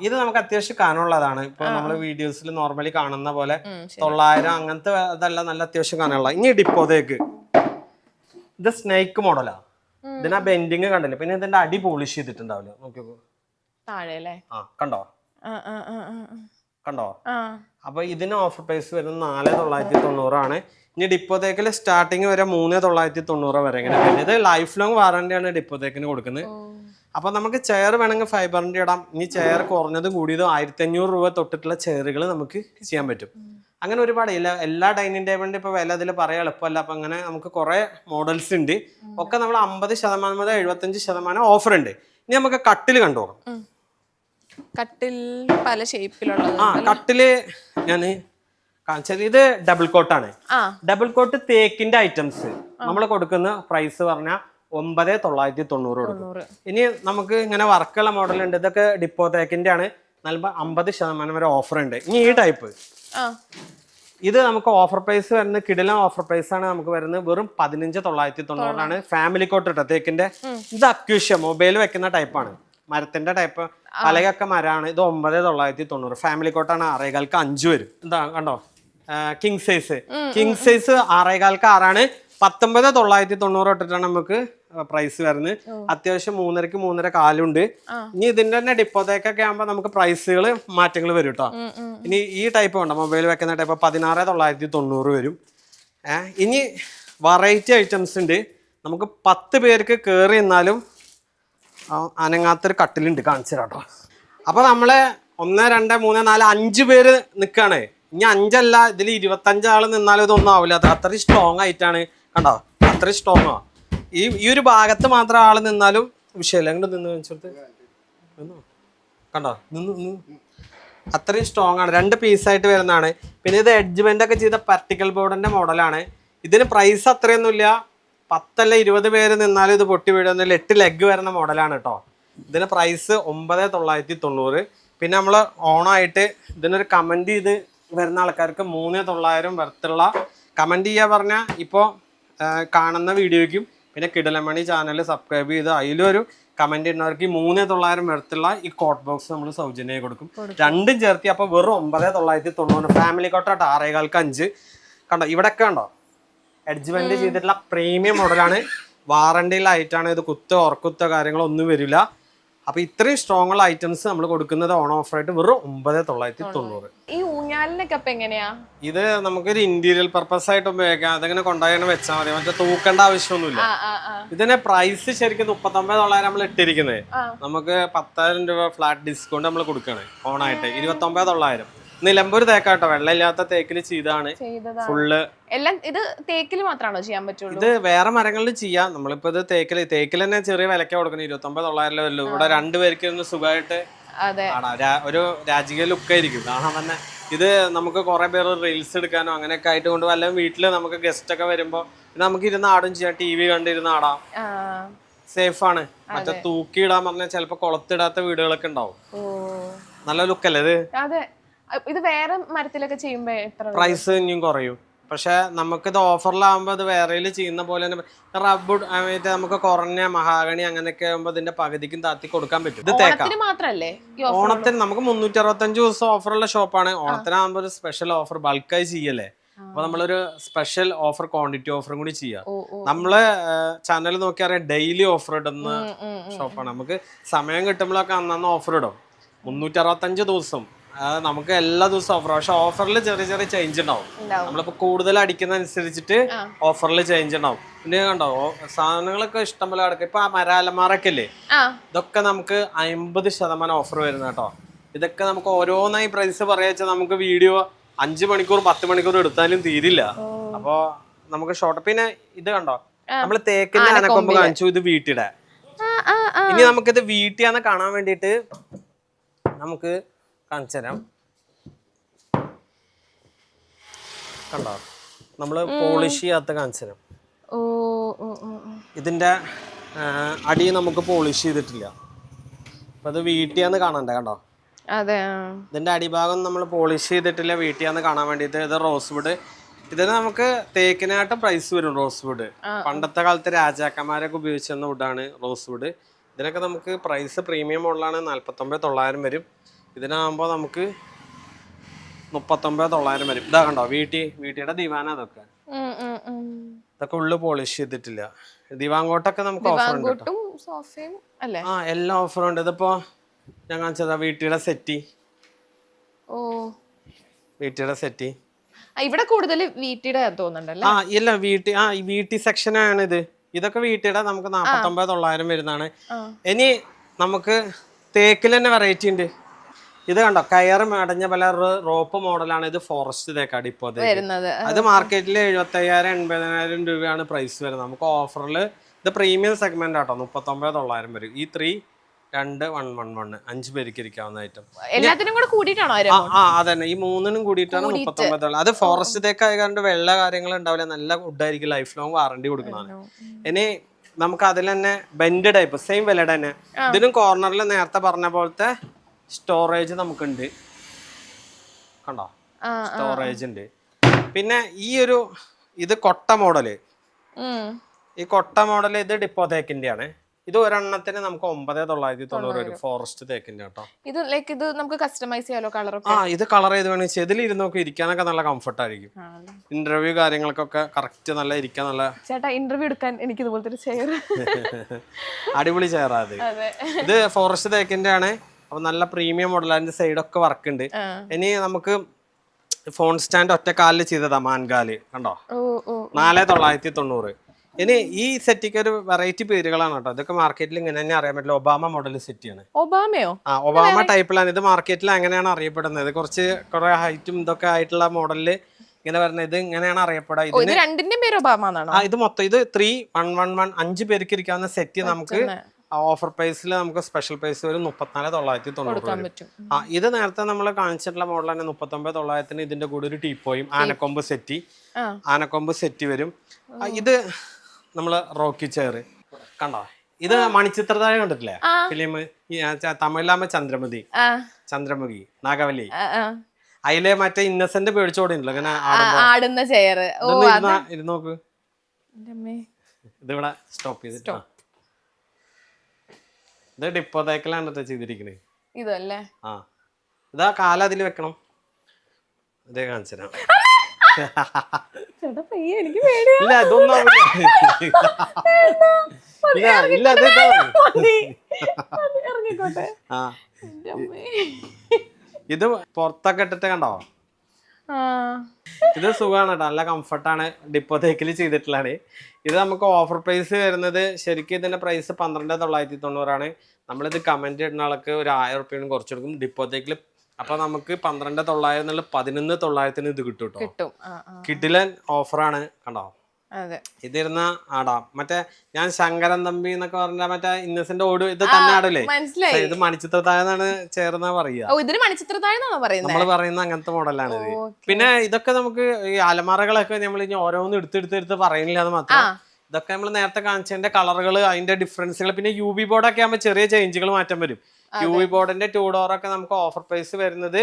ഇത് നമുക്ക് അത്യാവശ്യം കനമുള്ളതാണ്. ഇപ്പൊ നമ്മള് വീഡിയോസിൽ നോർമലി കാണുന്ന പോലെ 900 അങ്ങനത്തെ അതല്ല, നല്ല അത്യാവശ്യം കനമുള്ള. ഇനി ഡിപ്പോതേക്ക് ഇത് സ്നേക്ക് മോഡലാ. ഇതിനാ ബെൻഡിങ് കണ്ടില്ലേ? പിന്നെ ഇതിന്റെ അടി പോളിഷ് ചെയ്തിട്ടുണ്ടാവില്ല, നോക്കിക്കോ കണ്ടോ കണ്ടോ. അപ്പൊ ഇതിന് ഓഫർ പ്രൈസ് വരുന്നത് 4,990 ആണ്. ഇനി ഡിപ്പോതേക്കിൽ സ്റ്റാർട്ടിങ് വരെ 3,990 വരെ. ഇങ്ങനെ ഇത് ലൈഫ് ലോങ് വാറന്റിയാണ് ഡിപ്പോതേക്കിന് കൊടുക്കുന്നത്. അപ്പൊ നമുക്ക് ചെയർ വേണമെങ്കിൽ ഫൈബറിന്റെ ഇടാം. ഇനി ചെയർ കുറഞ്ഞതും കൂടിയതും 1,500 രൂപ തൊട്ടിട്ടുള്ള ചെയറുകൾ നമുക്ക് ചെയ്യാൻ പറ്റും. അങ്ങനെ ഒരുപാട് എല്ലാ ഡൈനിങ് ടേബിളിന്റെ ഇപ്പൊ വില അതിൽ പറയാൻ എളുപ്പമല്ല. അപ്പൊ അങ്ങനെ നമുക്ക് കുറെ മോഡൽസ് ഉണ്ട്. ഒക്കെ നമ്മൾ 50% മുതൽ 75% ഓഫർ ഉണ്ട്. ഇനി നമുക്ക് കട്ടിൽ കണ്ടുപോകാം. കട്ടിൽ പല ഷേപ്പിലുള്ള കട്ടില് ഞാൻ കാണിച്ചത്. ഇത് ഡബിൾ കോട്ടാണ്. ഡബിൾ കോട്ട് തേക്കിന്റെ ഐറ്റംസ് നമ്മൾ കൊടുക്കുന്ന പ്രൈസ് പറഞ്ഞാൽ 9,990 കൊടുക്കും. ഇനി നമുക്ക് ഇങ്ങനെ വർക്കുള്ള മോഡൽ ഉണ്ട്. ഇതൊക്കെ ഡിപ്പോ തേക്കിന്റെ ആണ്. 50% വരെ ഓഫർ ഉണ്ട്. ഇനി ഈ ടൈപ്പ് ഇത് നമുക്ക് ഓഫർ പ്രൈസ് വരുന്നത് കിടിലൻ ഓഫർ പ്രൈസ് ആണ് നമുക്ക് വരുന്നത്. വെറും 15,990 ആണ്. ഫാമിലി കോട്ട് ഇട്ടോ തേക്കിന്റെ. ഇത് അക്യൂഷ്യ മൊബൈൽ വെക്കുന്ന ടൈപ്പാണ്, മരത്തിന്റെ ടൈപ്പ്. പലകൊക്കെ മരമാണ്. ഇത് 9,990. ഫാമിലി കോട്ടാണ്. 6.25 വരും. എന്താ കണ്ടോ, കിങ് സൈസ്. 6.25 6 19,990 തൊട്ടിട്ടാണ് നമുക്ക് പ്രൈസ് വരുന്നത്. അത്യാവശ്യം 3.5 3.25 കാലുണ്ട്. ഇനി ഇതിന്റെ തന്നെ ഡിപ്പോത്തേക്കൊക്കെ ആകുമ്പോൾ നമുക്ക് പ്രൈസുകൾ മാറ്റങ്ങൾ വരും കേട്ടോ. ഇനി ഈ ടൈപ്പ് ഉണ്ടോ, മൊബൈൽ വെക്കുന്ന ടൈപ്പ്, 16,990 വരും. ഇനി വെറൈറ്റി ഐറ്റംസ് ഉണ്ട്. നമുക്ക് 10 പേർക്ക് കയറി നിന്നാലും അനങ്ങാത്തൊരു കട്ടിലുണ്ട്, കാണിച്ചു കേട്ടോ. അപ്പൊ നമ്മള് 1 2 3 4 5 പേര് നിൽക്കുകയാണ്. ഇനി 5 അല്ല, ഇതിൽ 25 ആള് നിന്നാലും ഇതൊന്നും ആവില്ല. അത് അത്രയും സ്ട്രോങ് ആയിട്ടാണ്. കണ്ടോ, അത്രയും സ്ട്രോങ് ആ. ഈ ഒരു ഭാഗത്ത് മാത്രം ആള് നിന്നാലും വിഷയമില്ല. അങ്ങോട്ട് നിന്ന് വെച്ചിട്ട് കണ്ടോ, അത്രയും സ്ട്രോങ് ആണ്. 2 പീസായിട്ട് വരുന്നതാണ്. പിന്നെ ഇത് എഡ്ജ്മെന്റ് ഒക്കെ ചെയ്ത പാർട്ടിക്കൽ ബോർഡിന്റെ മോഡലാണ്. ഇതിന് പ്രൈസ് അത്രയൊന്നുമില്ല. 10 അല്ല 20 പേര് നിന്നാലും ഇത് പൊട്ടി വീഴുന്നില്ല. 8 ലെഗ് വരുന്ന മോഡലാണ് കേട്ടോ. ഇതിന് പ്രൈസ് 9,990. പിന്നെ നമ്മൾ ഓണായിട്ട് ഇതിനൊരു കമന്റ് ചെയ്ത് വരുന്ന ആൾക്കാർക്ക് 3900 വർത്തുള്ള കമന്റ് ചെയ്യാ പറഞ്ഞാൽ ഇപ്പോൾ കാണുന്ന വീഡിയോയ്ക്കും പിന്നെ കിടലമണി ചാനൽ സബ്സ്ക്രൈബ് ചെയ്ത് അതിലൊരു കമന്റ് ഇടുന്നവർക്ക് 3900 വർത്തുള്ള ഈ കോട്ട് ബോക്സ് നമ്മൾ സൗജന്യമായി കൊടുക്കും. രണ്ടും ചേർത്തി അപ്പോൾ വെറും 9990. ഫാമിലി കോട്ടാട്ടോ 6,5 കണ്ടോ ഇവിടെയൊക്കെ കണ്ടോ അഡ്ജസ്റ്റ്മെന്റ് ചെയ്തിട്ടുള്ള പ്രീമിയം മോഡലാണ്. വാറണ്ടിയിലായിട്ടാണ് ഇത്. കുത്തോ ഉറക്കുത്തോ കാര്യങ്ങളൊന്നും വരില്ല. അപ്പൊ ഇത്രയും സ്ട്രോങ് ഉള്ള ഐറ്റംസ് നമ്മൾ കൊടുക്കുന്നത് ഓൺ ഓഫറായിട്ട് വെറും 9990. ഈ ഊഞ്ഞാലിനൊക്കെ അപ്പൊ എങ്ങനെയാ? ഇത് നമുക്കൊരു ഇന്റീരിയൽ പർപ്പസ് ആയിട്ട് ഉപയോഗിക്കാം. അതങ്ങനെ കൊണ്ടുപോയി വെച്ചാൽ മതി. മറ്റേ തൂക്കേണ്ട ആവശ്യമൊന്നുമില്ല. ഇതിന്റെ പ്രൈസ് ശരിക്കും 39,900 നമ്മൾ ഇട്ടിരിക്കുന്നത്. നമുക്ക് 10,000 രൂപ ഫ്ലാറ്റ് ഡിസ്കൗണ്ട് നമ്മൾ കൊടുക്കുകയാണ് ഓണായിട്ട്. 29,900. നിലമ്പൂർ തേക്കാട്ടോ, വെള്ളമില്ലാത്ത തേക്കിൽ ചെയ്താണ് ഫുള്ള്. എല്ലാം ഇത് തേക്കിൽ മാത്രമാണോ ചെയ്യാൻ പറ്റുള്ളൂ? ഇത് വേറെ മരങ്ങളിൽ ചെയ്യാം. നമ്മളിപ്പോ ഇത് തേക്കിൽ തന്നെ ചെറിയ വിലക്കാ കൊടുക്കണം. 29,900 ഇവിടെ രണ്ടുപേർക്ക് സുഖമായിട്ട് ഒരു രാജകീയ ലുക്കായിരിക്കും കാണാൻ തന്നെ. ഇത് നമുക്ക് കുറെ പേര് റീൽസ് എടുക്കാനോ അങ്ങനെയൊക്കെ ആയിട്ട് കൊണ്ട് വല്ല വീട്ടില് നമുക്ക് ഗസ്റ്റ് ഒക്കെ വരുമ്പോ നമുക്ക് ഇരുന്ന് ആടും ചെയ്യാം. TV കണ്ടിരുന്ന് ആടാം. സേഫ് ആണ്. മറ്റേ തൂക്കി ഇടാൻ പറഞ്ഞാൽ ചിലപ്പോ കുളത്തിടാത്ത വീടുകളൊക്കെ ഉണ്ടാവും. നല്ല ലുക്കല്ലേ ഇത്? ഇത് വേറെ മരത്തിലൊക്കെ ചെയ്യുമ്പോ പ്രൈസ് ഇനിയും കുറയും. പക്ഷെ നമുക്കിത് ഓഫറിലാകുമ്പോ ഇത് വേറെ ചെയ്യുന്ന പോലെ തന്നെ റബ്ബുഡ് നമുക്ക് കുറഞ്ഞ മഹാഗണി അങ്ങനെയൊക്കെ ആകുമ്പോ ഇതിന്റെ പകുതിക്കും താത്തി കൊടുക്കാൻ പറ്റും. ഇത് തേക്കാം. ഓണത്തിന് നമുക്ക് 365 ദിവസം ഓഫറുള്ള ഷോപ്പാണ്. ഓണത്തിനാകുമ്പോ ഒരു സ്പെഷ്യൽ ഓഫർ ബൾക്കായി ചെയ്യല്ലേ. അപ്പൊ നമ്മളൊരു സ്പെഷ്യൽ ഓഫർ ക്വാണ്ടിറ്റി ഓഫറും കൂടി ചെയ്യാം. നമ്മള് ചാനൽ നോക്കിയറിയാം ഡെയിലി ഓഫർ ഇടുന്ന ഷോപ്പാണ്. നമുക്ക് സമയം കിട്ടുമ്പോഴൊക്കെ അന്നന്ന് ഓഫർ ഇടും. 365 ദിവസം നമുക്ക് എല്ലാ ദിവസവും ഓഫർ. പക്ഷെ ഓഫറിൽ ചെറിയ ചെറിയ ചേഞ്ച് ഉണ്ടാവും. നമ്മളിപ്പോ കൂടുതൽ അടിക്കുന്ന അനുസരിച്ചിട്ട് ഓഫറിൽ ചേഞ്ച് ഉണ്ടാവും. പിന്നെ കണ്ടോ സാധനങ്ങളൊക്കെ ഇഷ്ടം പോലെ കിടക്കും. ഇപ്പൊ ആ മരാലമാറൊക്കെ അല്ലേ, ഇതൊക്കെ നമുക്ക് 50% ഓഫർ വരുന്ന കേട്ടോ. ഇതൊക്കെ നമുക്ക് ഓരോന്നായി പ്രൈസ് പറയാച്ചാൽ നമുക്ക് വീഡിയോ 5 മണിക്കൂർ 10 മണിക്കൂർ എടുത്താലും തീരില്ല. അപ്പൊ നമുക്ക് ഷോർട്ട്. പിന്നെ ഇത് കണ്ടോ നമ്മള് തേക്കിന്റെ ആനക്കൊമ്പ് കാണിച്ചു. ഇത് വീട്ടിടെ. ഇനി നമുക്കിത് വീട്ടിയാന്ന് കാണാൻ വേണ്ടിട്ട് നമുക്ക് കാണിച്ചു തരാം. കണ്ടോ നമ്മള് പോളിഷ് ചെയ്യാത്ത കാണിച്ചു തരാം. ഇതിന്റെ അടി നമുക്ക് പോളിഷ് ചെയ്തിട്ടില്ല. അപ്പൊ അത് വീട്ടിയാന്ന് കാണണ്ടേ. കണ്ടോ ഇതിന്റെ അടിഭാഗം നമ്മൾ പോളിഷ് ചെയ്തിട്ടില്ല. വീട്ടിയാന്ന് കാണാൻ വേണ്ടിട്ട്. ഇത് റോസ് വുഡ്. ഇതിന് നമുക്ക് തേക്കിനായിട്ട് പ്രൈസ് വരും. റോസ് വുഡ് പണ്ടത്തെ കാലത്ത് രാജാക്കന്മാരൊക്കെ ഉപയോഗിച്ചിരുന്ന വുഡാണ് റോസ് വുഡ്. ഇതിനൊക്കെ നമുക്ക് പ്രൈസ് പ്രീമിയം മോഡലാണ് 49,900 വരും. ഇതിനാകുമ്പോൾ നമുക്ക് 39,900 വരും. ഇതാ കണ്ടോ വീട്ടിയുടെ ദിവാന. അതൊക്കെ ഉള്ളു പോളിഷ് ചെയ്തിട്ടില്ല. ദിവാങ്കോട്ടൊക്കെ നമുക്ക് ഓഫർ ഉണ്ട്. എല്ലാം ഓഫറും ഉണ്ട്. ഇതിപ്പോ ഞാൻ കാണിച്ചതാ വീട്ടിയുടെ സെറ്റി. വീട്ടിയുടെ സെറ്റി ഇവിടെ കൂടുതൽ വീട്ടിയുടെ തോന്നുന്നുണ്ടല്ലോ. ഇല്ല വീട്ടി സെക്ഷനാണ് ഇത്. ഇതൊക്കെ വീട്ടിയുടെ നമുക്ക് 49,900 വരുന്നതാണ്. ഇനി നമുക്ക് തേക്കിൽ തന്നെ വെറൈറ്റി ഉണ്ട്. ഇത് കണ്ടോ കയറ് മേടഞ്ഞ പല റോപ്പ് മോഡലാണ്. ഇത് ഫോറസ്റ്റ് തേക്കാട് ഇപ്പോൾ അത് മാർക്കറ്റിൽ 75,000-80,000 രൂപയാണ് പ്രൈസ് വരുന്നത്. നമുക്ക് ഓഫറിൽ ഇത് പ്രീമിയം സെഗ്മെന്റ് ആട്ടോ. 39,900 വരും. ഈ 3-2-1-1-1 5 പേർക്ക് ഇരിക്കാവുന്ന ഐറ്റം. അതന്നെ ഈ 3നും കൂടിയിട്ടാണ് 39,000. അത് ഫോറസ്റ്റ് തേക്കായതുകൊണ്ട് വെള്ള കാര്യങ്ങൾ ഉണ്ടാവില്ല. നല്ല വുഡായിരിക്കും. ലൈഫ് ലോങ് വാറണ്ടി കൊടുക്കുന്നതാണ്. ഇനി നമുക്ക് അതിൽ തന്നെ ബെൻഡ് ടൈപ്പ് സെയിം വില തന്നെ. ഇതിനും കോർണറിൽ നേരത്തെ പറഞ്ഞ പോലത്തെ സ്റ്റോറേജ് നമുക്കുണ്ട്. കണ്ടോ സ്റ്റോറേജ് ഉണ്ട്. പിന്നെ ഇത് കൊട്ട മോഡല്. ഈ കൊട്ട മോഡല് ഇത് ഡിപ്പോ തേക്കിന്റെ ആണ്. ഇത് ഒരെണ്ണത്തിന് നമുക്ക് 9,990 വരും. ഫോറസ്റ്റ് തേക്കിന്റെ കേട്ടോ. ഇത് നമുക്ക് കസ്റ്റമൈസ് ചെയ്യാലോ കളർ. ഇത് കളർ ചെയ്ത് വേണമെങ്കിൽ ഇതിൽ ഇരുന്നൊക്കെ ഇരിക്കാനൊക്കെ നല്ല കംഫർട്ട് ആയിരിക്കും. ഇന്റർവ്യൂ കാര്യങ്ങൾക്കൊക്കെ കറക്റ്റ് നല്ല ഇരിക്കാൻ നല്ല. ചേട്ടാ ഇന്റർവ്യൂ എടുക്കാൻ എനിക്ക് ഇതുപോലത്തെ ചെയർ അടിപൊളി ചെയറാ അത്. ഇത് ഫോറസ്റ്റ് തേക്കിന്റെ ആണ്. അപ്പൊ നല്ല പ്രീമിയം മോഡൽ. അതിന്റെ സൈഡൊക്കെ വർക്ക് ഉണ്ട്. ഇനി നമുക്ക് ഫോൺ സ്റ്റാൻഡ് ഒറ്റ കാലിൽ ചെയ്തതാ മാൻകാല്. കണ്ടോ 4,990. ഇനി ഈ സെറ്റിക്ക് ഒരു വെറൈറ്റി പേരുകളാണ് കേട്ടോ. ഇതൊക്കെ മാർക്കറ്റിൽ ഇങ്ങനെ തന്നെ അറിയാൻ പറ്റില്ല. ഒബാമ മോഡൽ സെറ്റിയാണ്. ഒബാമയോ? ഒബാമ ടൈപ്പിലാണ് ഇത് മാർക്കറ്റിൽ അങ്ങനെയാണ് അറിയപ്പെടുന്നത്. കുറെ ഹൈറ്റും ഇതൊക്കെ ആയിട്ടുള്ള മോഡലില് ഇങ്ങനെ വരുന്നത്. ഇത് ഇങ്ങനെയാണ് അറിയപ്പെടുക. ഇത് മൊത്തം ഇത് 3-1-1-1 5 പേർക്ക് ഇരിക്കാവുന്ന സെറ്റ് നമുക്ക് ഓഫർ പ്രൈസിൽ നമുക്ക് സ്പെഷ്യൽ പ്രൈസ് വരും 34,990. ഇത് നേരത്തെ നമ്മൾ കാണിച്ചിട്ടുള്ള മോഡൽ തന്നെ 39,900. ഇതിന്റെ കൂടെ ഒരു ടീപ്പോയും ആനക്കൊമ്പ് സെറ്റ് വരും. ഇത് നമ്മള് റോക്കി ചെയർ കണ്ടോ. ഇത് മണിച്ചിത്രതാഴ് കണ്ടിട്ടില്ലേ ഫിലിം? തമിഴിലാകുമ്പോ ചന്ദ്രമുഖി നാഗവല്ലി. അതിലെ മറ്റേ ഇന്നസെന്റ് പേടിച്ചോടിണ്ടല്ലോ ഇങ്ങനെ ആടുന്ന ചെയർ. ഇരുന്നോക്ക്, ഇതിവിടെ സ്റ്റോപ്പ് ചെയ്തിട്ടോ. ഇത് ഡിപ്പോതേക്കലാണ് ചെയ്തിരിക്കണേ. ഇതല്ലേ? ആ, ഇതാ കാലം അതിൽ വെക്കണം. ഇതേ കാണിച്ചുതരാം. ഇല്ല ഇതൊന്നും ഇല്ല ഇത് പുറത്തൊക്കെ ഇട്ടിട്ട് കണ്ടോ? ഇത് സുഖമാണ് കേട്ടോ, നല്ല കംഫർട്ടാണ്. ഡിപ്പോതേക്കിൽ ചെയ്തിട്ടുള്ളതാണ്. ഇത് നമുക്ക് ഓഫർ പ്രൈസ് വരുന്നത് ശരിക്കും ഇതിന്റെ പ്രൈസ് 12,990 നമ്മളിത് കമന്റ് ഇടുന്ന ആൾക്ക് ഒരു 1000 റുപ്യ കുറച്ച് കൊടുക്കും ഡിപ്പോതേക്കിൽ. അപ്പൊ നമുക്ക് 12,900 എന്നുള്ള 11,900 ഇത് കിട്ടും കേട്ടോ. കിഡിലൻ ഓഫറാണ് കണ്ടോ. ഇതിരുന്ന ആടാം. മറ്റേ ഞാൻ ശങ്കരൻ തമ്പി എന്നൊക്കെ പറഞ്ഞ മറ്റേ ഇന്നസെന്റ് ഓട് ഇത് തന്നെ ആടല്ലേ? ഇത് മണിച്ചിത്രത്താഴെന്നാണ് ചേർന്നാ പറയുക. നമ്മള് പറയുന്ന അങ്ങനത്തെ മോഡലാണ് ഇത്. പിന്നെ ഇതൊക്കെ നമുക്ക് ഈ അലമാറകളൊക്കെ നമ്മൾ ഇനി ഓരോന്നും എടുത്ത് പറയുന്നില്ല എന്ന് മാത്രം. ഇതൊക്കെ നമ്മൾ നേരത്തെ കാണിച്ചതിന്റെ കളറുകൾ, അതിന്റെ ഡിഫറൻസുകൾ, പിന്നെ UV ബോർഡൊക്കെ ആകുമ്പോൾ ചെറിയ ചേഞ്ചുകൾ മാറ്റം വരും. UV ബോർഡിന്റെ 2 ഡോറൊക്കെ നമുക്ക് ഓഫർ പ്രൈസ് വരുന്നത്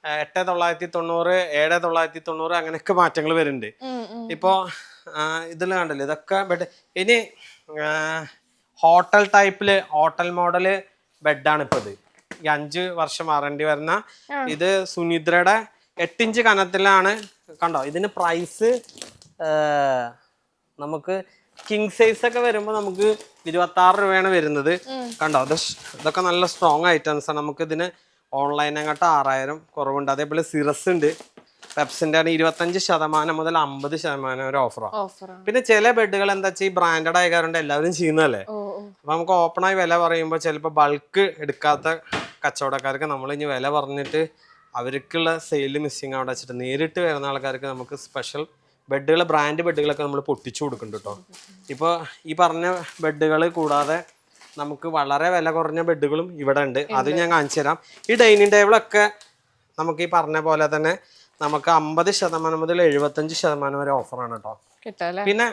8,990, 7,990 അങ്ങനെയൊക്കെ മാറ്റങ്ങൾ വരുന്നുണ്ട്. ഇപ്പോ ഇതിൽ കണ്ടല്ലോ ഇതൊക്കെ ബെഡ്. ഇനി ഹോട്ടൽ ടൈപ്പില് ഹോട്ടൽ മോഡല് ബെഡാണ് ഇപ്പൊ ഇത്. ഈ 5 വർഷം വാറണ്ടി വരുന്ന ഇത് സുനിദ്രയുടെ 8 ഇഞ്ച് കനത്തിലാണ് കണ്ടോ. ഇതിന് പ്രൈസ് നമുക്ക് കിങ് സൈസ് ഒക്കെ വരുമ്പോൾ നമുക്ക് 26 രൂപയാണ് വരുന്നത് കണ്ടോ. ഇതൊക്കെ നല്ല സ്ട്രോങ് ഐറ്റംസ് ആണ്. നമുക്ക് ഇതിന് ഓൺലൈനങ്ങോട്ട് 6000 കുറവുണ്ട്. അതേപോലെ സിറസ് ഉണ്ട്. പെപ്സിന്റെ ആണ് 25% മുതൽ 50% വരെ ഓഫറാണ്. പിന്നെ ചില ബെഡുകൾ എന്താ വെച്ചാൽ ഈ ബ്രാൻഡഡ് ആയ കാരണം എല്ലാവരും ചെയ്യുന്നതല്ലേ. അപ്പൊ നമുക്ക് ഓപ്പണായി വില പറയുമ്പോൾ ചിലപ്പോൾ ബൾക്ക് എടുക്കാത്ത കച്ചവടക്കാർക്ക് നമ്മൾ ഇനി വില പറഞ്ഞിട്ട് അവർക്കുള്ള സെയില് മിസ്സിങ് അവിടെ വെച്ചിട്ട് നേരിട്ട് വരുന്ന ആൾക്കാർക്ക് നമുക്ക് സ്പെഷ്യൽ ബെഡുകൾ, ബ്രാൻഡ് ബെഡുകളൊക്കെ നമ്മൾ പൊട്ടിച്ചു കൊടുക്കുന്നുണ്ട് കേട്ടോ. ഇപ്പോൾ ഈ പറഞ്ഞ ബെഡുകൾ കൂടാതെ നമുക്ക് വളരെ വില കുറഞ്ഞ ബെഡുകളും ഇവിടെ ഉണ്ട്. അത് ഞാൻ കാണിച്ചു തരാം. ഈ ഡൈനിങ് ടേബിളൊക്കെ നമുക്ക് ഈ പറഞ്ഞ പോലെ തന്നെ നമുക്ക് 50% മുതൽ 75% വരെ ഓഫറാണ് കേട്ടോ. പിന്നെ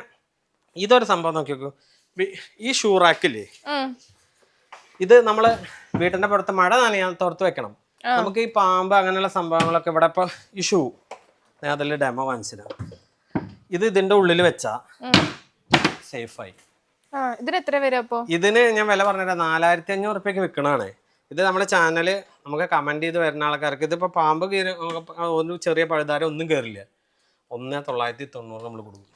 ഇതൊരു സംഭവം നോക്കി നോക്കൂ. ഈ ഷൂ റാക്കില്ലേ, ഇത് നമ്മള് വീട്ടിന്റെ പുറത്ത് മഴ നനയാൻ തോർത്ത് വെക്കണം. നമുക്ക് ഈ പാമ്പ് അങ്ങനെയുള്ള സംഭവങ്ങളൊക്കെ ഇവിടെ ഇപ്പൊ ഈ ഷൂ ഞാൻ അതിൽ ഡെമോ കാണിച്ചിരാം. ഇത് ഇതിന്റെ ഉള്ളിൽ വെച്ചാ സേഫായി. ഇതിന് ഞാൻ വില പറഞ്ഞിട്ട് 4,500 റുപ്യക്ക് വിൽക്കണാണ്. ഇത് നമ്മുടെ ചാനല് നമുക്ക് കമന്റ് ചെയ്ത് വരുന്ന ആൾക്കാർക്ക് ഇതിപ്പോ പാമ്പ് കയറി ഒരു ചെറിയ പഴുതാരം ഒന്നും കയറില്ല. 1,990 നമ്മൾ കൊടുക്കും.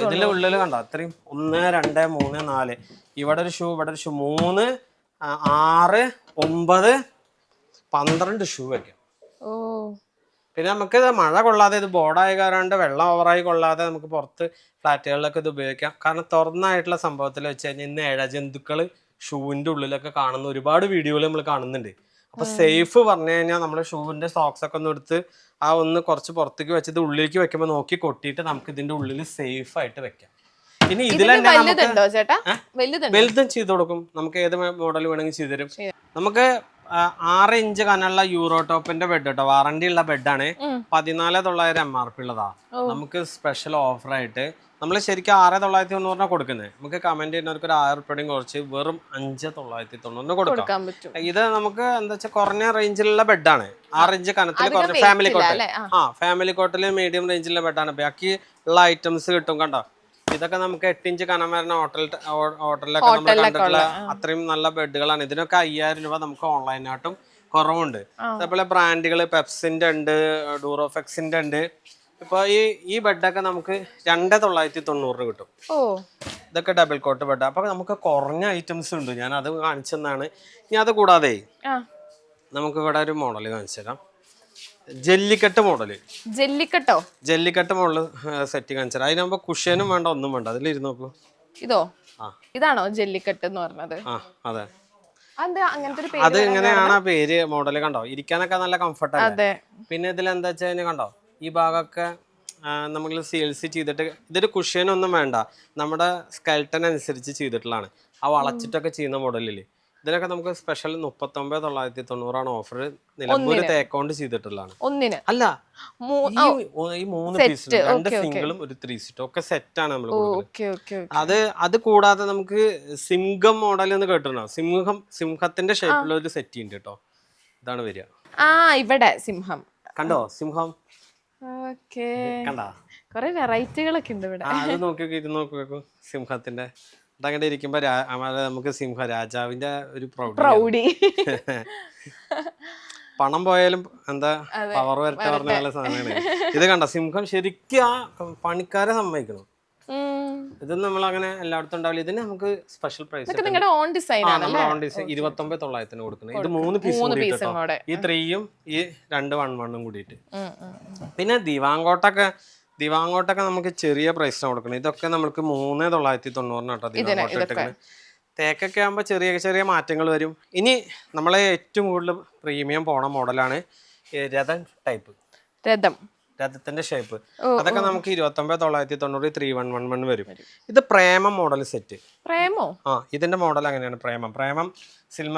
ഇതിന്റെ ഉള്ളില് കണ്ടോ അത്രയും 1, 2, 3, 4 ഇവിടെ ഒരു ഷൂ, ഇവിടെ ഒരു ഷൂ, 3, 6, 9, 12 ഷൂ വെക്കാം. പിന്നെ നമുക്ക് ഇത് മഴ കൊള്ളാതെ, ഇത് ബോർഡായ കാരണം വെള്ളം ഓവറായി കൊള്ളാതെ നമുക്ക് പുറത്ത് ഫ്ലാറ്റുകളിലൊക്കെ ഇത് ഉപയോഗിക്കാം. കാരണം തുറന്നായിട്ടുള്ള സംഭവത്തിൽ വെച്ച് കഴിഞ്ഞാൽ ഇന്ന് ഇഴജന്തുക്കൾ ഷൂവിന്റെ ഉള്ളിലൊക്കെ കാണുന്ന ഒരുപാട് വീഡിയോകൾ നമ്മൾ കാണുന്നുണ്ട്. അപ്പൊ സേഫ് പറഞ്ഞു കഴിഞ്ഞാൽ നമ്മൾ ഷൂവിന്റെ സോക്സ് ഒക്കെ ഒന്ന് എടുത്ത് ഒന്ന് കുറച്ച് പുറത്തേക്ക് വെച്ചത് ഉള്ളിലേക്ക് വെക്കുമ്പോൾ നോക്കി കൊട്ടിയിട്ട് നമുക്ക് ഇതിന്റെ ഉള്ളിൽ സേഫ് ആയിട്ട് വെക്കാം. ഇനി ഇതിൽ തന്നെ വലുതും ചെയ്ത് കൊടുക്കും. നമുക്ക് ഏത് മോഡൽ വേണമെങ്കിൽ ചെയ്തു തരും. നമുക്ക് 6 ഇഞ്ച് കനുള്ള യൂറോ ടോപ്പിന്റെ ബെഡ് കേട്ടോ, വാറണ്ടി ഉള്ള ബെഡാണ്. 14,900 MRP ഉള്ളതാ. നമുക്ക് സ്പെഷ്യൽ ഓഫർ ആയിട്ട് നമ്മൾ ശരിക്കും 6,990 കൊടുക്കുന്നത്. നമുക്ക് കമന്റ് ചെയ്യുന്നവർക്ക് ഒരു 1000 റുപ്യയും കുറച്ച് വെറും 5,990 കൊടുക്കാം. ഇത് നമുക്ക് എന്താ വെച്ചാൽ കുറഞ്ഞ റേഞ്ചിലുള്ള ബെഡാണ്. 6 ഇഞ്ച് കനത്തിൽ കുറഞ്ഞ ഫാമിലി കോട്ടിൽ. ഫാമിലി കോട്ടിൽ മീഡിയം റേഞ്ചിലുള്ള ബെഡാണ്. ബാക്കി ഉള്ള ഐറ്റംസ് കിട്ടും കണ്ടോ. ഇതൊക്കെ നമുക്ക് 8 ഇഞ്ച് കനം വരുന്ന ഹോട്ടലിലൊക്കെ നമ്മൾ കണ്ടിട്ടുള്ള അത്രയും നല്ല ബെഡുകളാണ്. ഇതിനൊക്കെ 5,000 രൂപ നമുക്ക് ഓൺലൈനായിട്ടും കുറവുണ്ട്. അതേപോലെ ബ്രാൻഡുകൾ പെപ്സിന്റെ ഉണ്ട്, ഡൂറോഫെക്സിന്റെ ഉണ്ട്. ഇപ്പൊ ഈ ബെഡൊക്കെ നമുക്ക് 2,990 കിട്ടും. ഇതൊക്കെ ഡബിൾ കോട്ട് ബെഡ്. അപ്പൊ നമുക്ക് കുറഞ്ഞ ഐറ്റംസ് ഉണ്ട്. ഞാൻ അത് കാണിച്ചെന്നാണ്. ഇനി അത് കൂടാതെ നമുക്ക് ഇവിടെ ഒരു മോഡൽ കാണിച്ചു തരാം. Jallikattu model. Jallikattu model set കാണിച്ചു തരാം. അതിനാകുമ്പോ കുഷ്യനും വേണ്ട, ഒന്നും വേണ്ട. അതിലിരുന്ന് നോക്കൂ. ഇതാണോ ജെല്ലിക്കെട്ട് എന്ന് പറഞ്ഞത്? അതെ, അത് ഇങ്ങനെയാണ് ആ പേര്. മോഡല് കണ്ടോ, ഇരിക്കാനൊക്കെ നല്ല കംഫർട്ടല്ലേ. പിന്നെ ഇതിൽ എന്താ വെച്ച് കഴിഞ്ഞാൽ കണ്ടോ, ഈ ഭാഗമൊക്കെ നമ്മൾ CLC ചെയ്തിട്ട് ഇതൊരു കുഷ്യനൊന്നും വേണ്ട, നമ്മുടെ സ്കെൽട്ടൻ അനുസരിച്ച് ചെയ്തിട്ടുള്ളതാണ്. ആ വളച്ചിട്ടൊക്കെ ചെയ്യുന്ന മോഡലില് ഇതിനൊക്കെ നമുക്ക് സ്പെഷ്യൽ 39,990 ഓഫർ. നിലമ്പൂര് തേക്കോണ്ട് ചെയ്തിട്ടുള്ളതാണ്. അല്ല, ഈ 3 പീസ്, 2 സിംഗിളും ഒരു 3 സീറ്റും ഒക്കെ സെറ്റ് ആണ് നമ്മൾ കൊടുക്കുന്നത്. അത് കൂടാതെ നമുക്ക് സിംഹം മോഡൽ എന്ന് കേട്ടിട്ടുണ്ടോ? സിംഹത്തിന്റെ ഷേപ്പിലുള്ള ഒരു സെറ്റ് ഉണ്ട് കേട്ടോ. ഇതാണ് വരിക. ഇവിടെ സിംഹം കണ്ടോ സിംഹം? ഓക്കേ, കണ്ടാ കൊറേ വെറൈറ്റികളൊക്കെ ഉണ്ട് ഇവിടെ. അത് നോക്കി ഇത് നോക്കൂ സിംഹത്തിന്റെ. അതങ്ങനെ ഇരിക്കുമ്പോ നമുക്ക് സിംഹ രാജാവിന്റെ ഒരു പ്രൗഢി. പണം പോയാലും എന്താ പവർ വരട്ടെ പറഞ്ഞ നല്ല സാധനമാണ് ഇത്. കണ്ട സിംഹം ശരിക്കും ആ പണിക്കാരെ സമ്മതിക്കണം. ഇത് നമ്മൾ അങ്ങനെ എല്ലായിടത്തും ഉണ്ടാവില്ല. ഇതിന് നമുക്ക് സ്പെഷ്യൽ പ്രൈസ് 29,900 കൊടുക്കുന്നത്. ഇത് 3 പീസ് കൂടിയിട്ട്, ഈ 3യും ഈ 2 1 കൂടിയിട്ട്. പിന്നെ ദിവാങ്കോട്ടൊക്കെ നമുക്ക് ചെറിയ പ്രൈസിനാണ് കൊടുക്കണം. ഇതൊക്കെ നമുക്ക് 3,990 കേട്ടോ ദിവാങ്കോട്ട് ഇട്ടിരിക്കുന്നത്. തേക്കൊക്കെ ആകുമ്പോൾ ചെറിയ ചെറിയ മാറ്റങ്ങൾ വരും. ഇനി നമ്മളെ ഏറ്റവും കൂടുതൽ പ്രീമിയം പോണ മോഡലാണ് രഥം ടൈപ്പ്, രഥത്തിന്റെ ഷേപ്പ്. അതൊക്കെ നമുക്ക് 29,990 3111 വരും. ഇത് പ്രേമം മോഡൽ സെറ്റ്. ഇതിന്റെ മോഡൽ അങ്ങനെയാണ്. പ്രേമം സിനിമ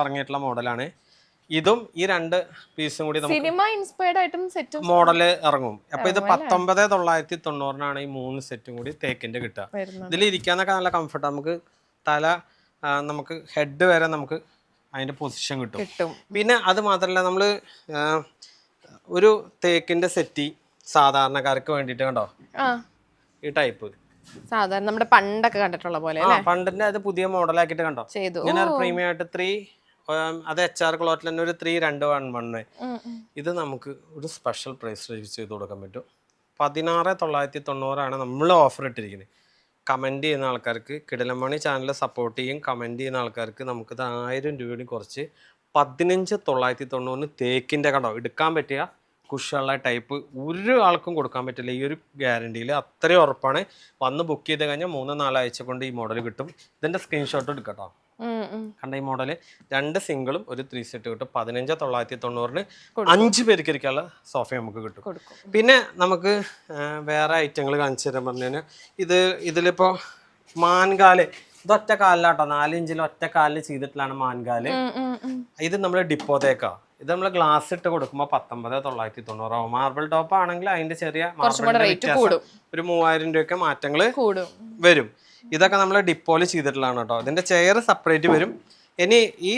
ഇറങ്ങിയിട്ടുള്ള മോഡലാണ്. ഇതും ഈ 2 പീസും കൂടി മോഡല് ഇറങ്ങും. അപ്പൊ ഇത് 19,990 ഈ 3 സെറ്റും കൂടി തേക്കിന്റെ കിട്ടുക. ഇതിൽ ഇരിക്കാന്നൊക്കെ നല്ല കംഫർട്ട്. നമുക്ക് തല നമുക്ക് ഹെഡ് വരെ നമുക്ക് അതിന്റെ പൊസിഷൻ കിട്ടും. പിന്നെ അത് മാത്രല്ല നമ്മള് ഒരു തേക്കിന്റെ സെറ്റി സാധാരണക്കാർക്ക് വേണ്ടിട്ട് കണ്ടോ ഈ ടൈപ്പ് സാധാരണ നമ്മുടെ പണ്ടൊക്കെ കണ്ടിട്ടുള്ള പോലെ പണ്ടിന്റെ അത് പുതിയ മോഡലാക്കിട്ട് കണ്ടോ ഇങ്ങനെ പ്രീമിയം ആയിട്ട് 3 അത് HR ക്ലോത്തിൽ തന്നെ ഒരു 3,211. ഇത് നമുക്ക് ഒരു സ്പെഷ്യൽ പ്രൈസ് ചെയ്ത് കൊടുക്കാൻ പറ്റും. 16,990 നമ്മൾ ഓഫർ ഇട്ടിരിക്കുന്നത്. കമന്റ് ചെയ്യുന്ന ആൾക്കാർക്ക്, കിടിലൻ മണി ചാനൽ സപ്പോർട്ട് ചെയ്യും കമന്റ് ചെയ്യുന്ന ആൾക്കാർക്ക് നമുക്കിത് 1000 രൂപ കുറച്ച് 15,990 തേക്കിന്റെ കണ്ടോ എടുക്കാൻ പറ്റിയ കുഷുള്ള ടൈപ്പ് ഒരു ആൾക്കും കൊടുക്കാൻ പറ്റില്ല ഈ ഒരു ഗ്യാരണ്ടിയിൽ. അത്രയും ഉറപ്പാണ്. വന്ന് ബുക്ക് ചെയ്ത് കഴിഞ്ഞാൽ 3-4 ആഴ്ച കൊണ്ട് ഈ മോഡൽ കിട്ടും. ഇതിന്റെ സ്ക്രീൻഷോട്ട് എടുക്കട്ടോ. കണ്ട ഈ മോഡല് 2 സിംഗിളും ഒരു 3 സെറ്റ് കിട്ടും. 15,990 5 പേർക്ക് ഇരിക്കാനുള്ള സോഫ നമുക്ക് കിട്ടും. പിന്നെ നമുക്ക് വേറെ ഐറ്റങ്ങൾ കാണിച്ചു തരാൻ പറഞ്ഞു കഴിഞ്ഞാൽ ഇതിലിപ്പോ മാൻകാല്, ഇത് ഒറ്റ കാലിലാട്ടോ, 4 ഇഞ്ചിൽ ഒറ്റ കാലിൽ ചെയ്തിട്ടുള്ളതാണ് മാൻകാല്. ഇത് നമ്മൾ ഡിപ്പോ തേക്കാ. ഇത് നമ്മൾ ഗ്ലാസ് ഇട്ട് കൊടുക്കുമ്പോൾ 19,990 ആവും. മാർബിൾ ടോപ്പ് ആണെങ്കിൽ അതിന്റെ ചെറിയ ഒരു 3,000 രൂപയൊക്കെ മാറ്റങ്ങൾ വരും. ഇതൊക്കെ നമ്മൾ ഡിപ്പോയിൽ ചെയ്തിട്ടുള്ളതാണ് കേട്ടോ. ഇതിന്റെ ചെയർ സെപ്പറേറ്റ് വരും. ഇനി ഈ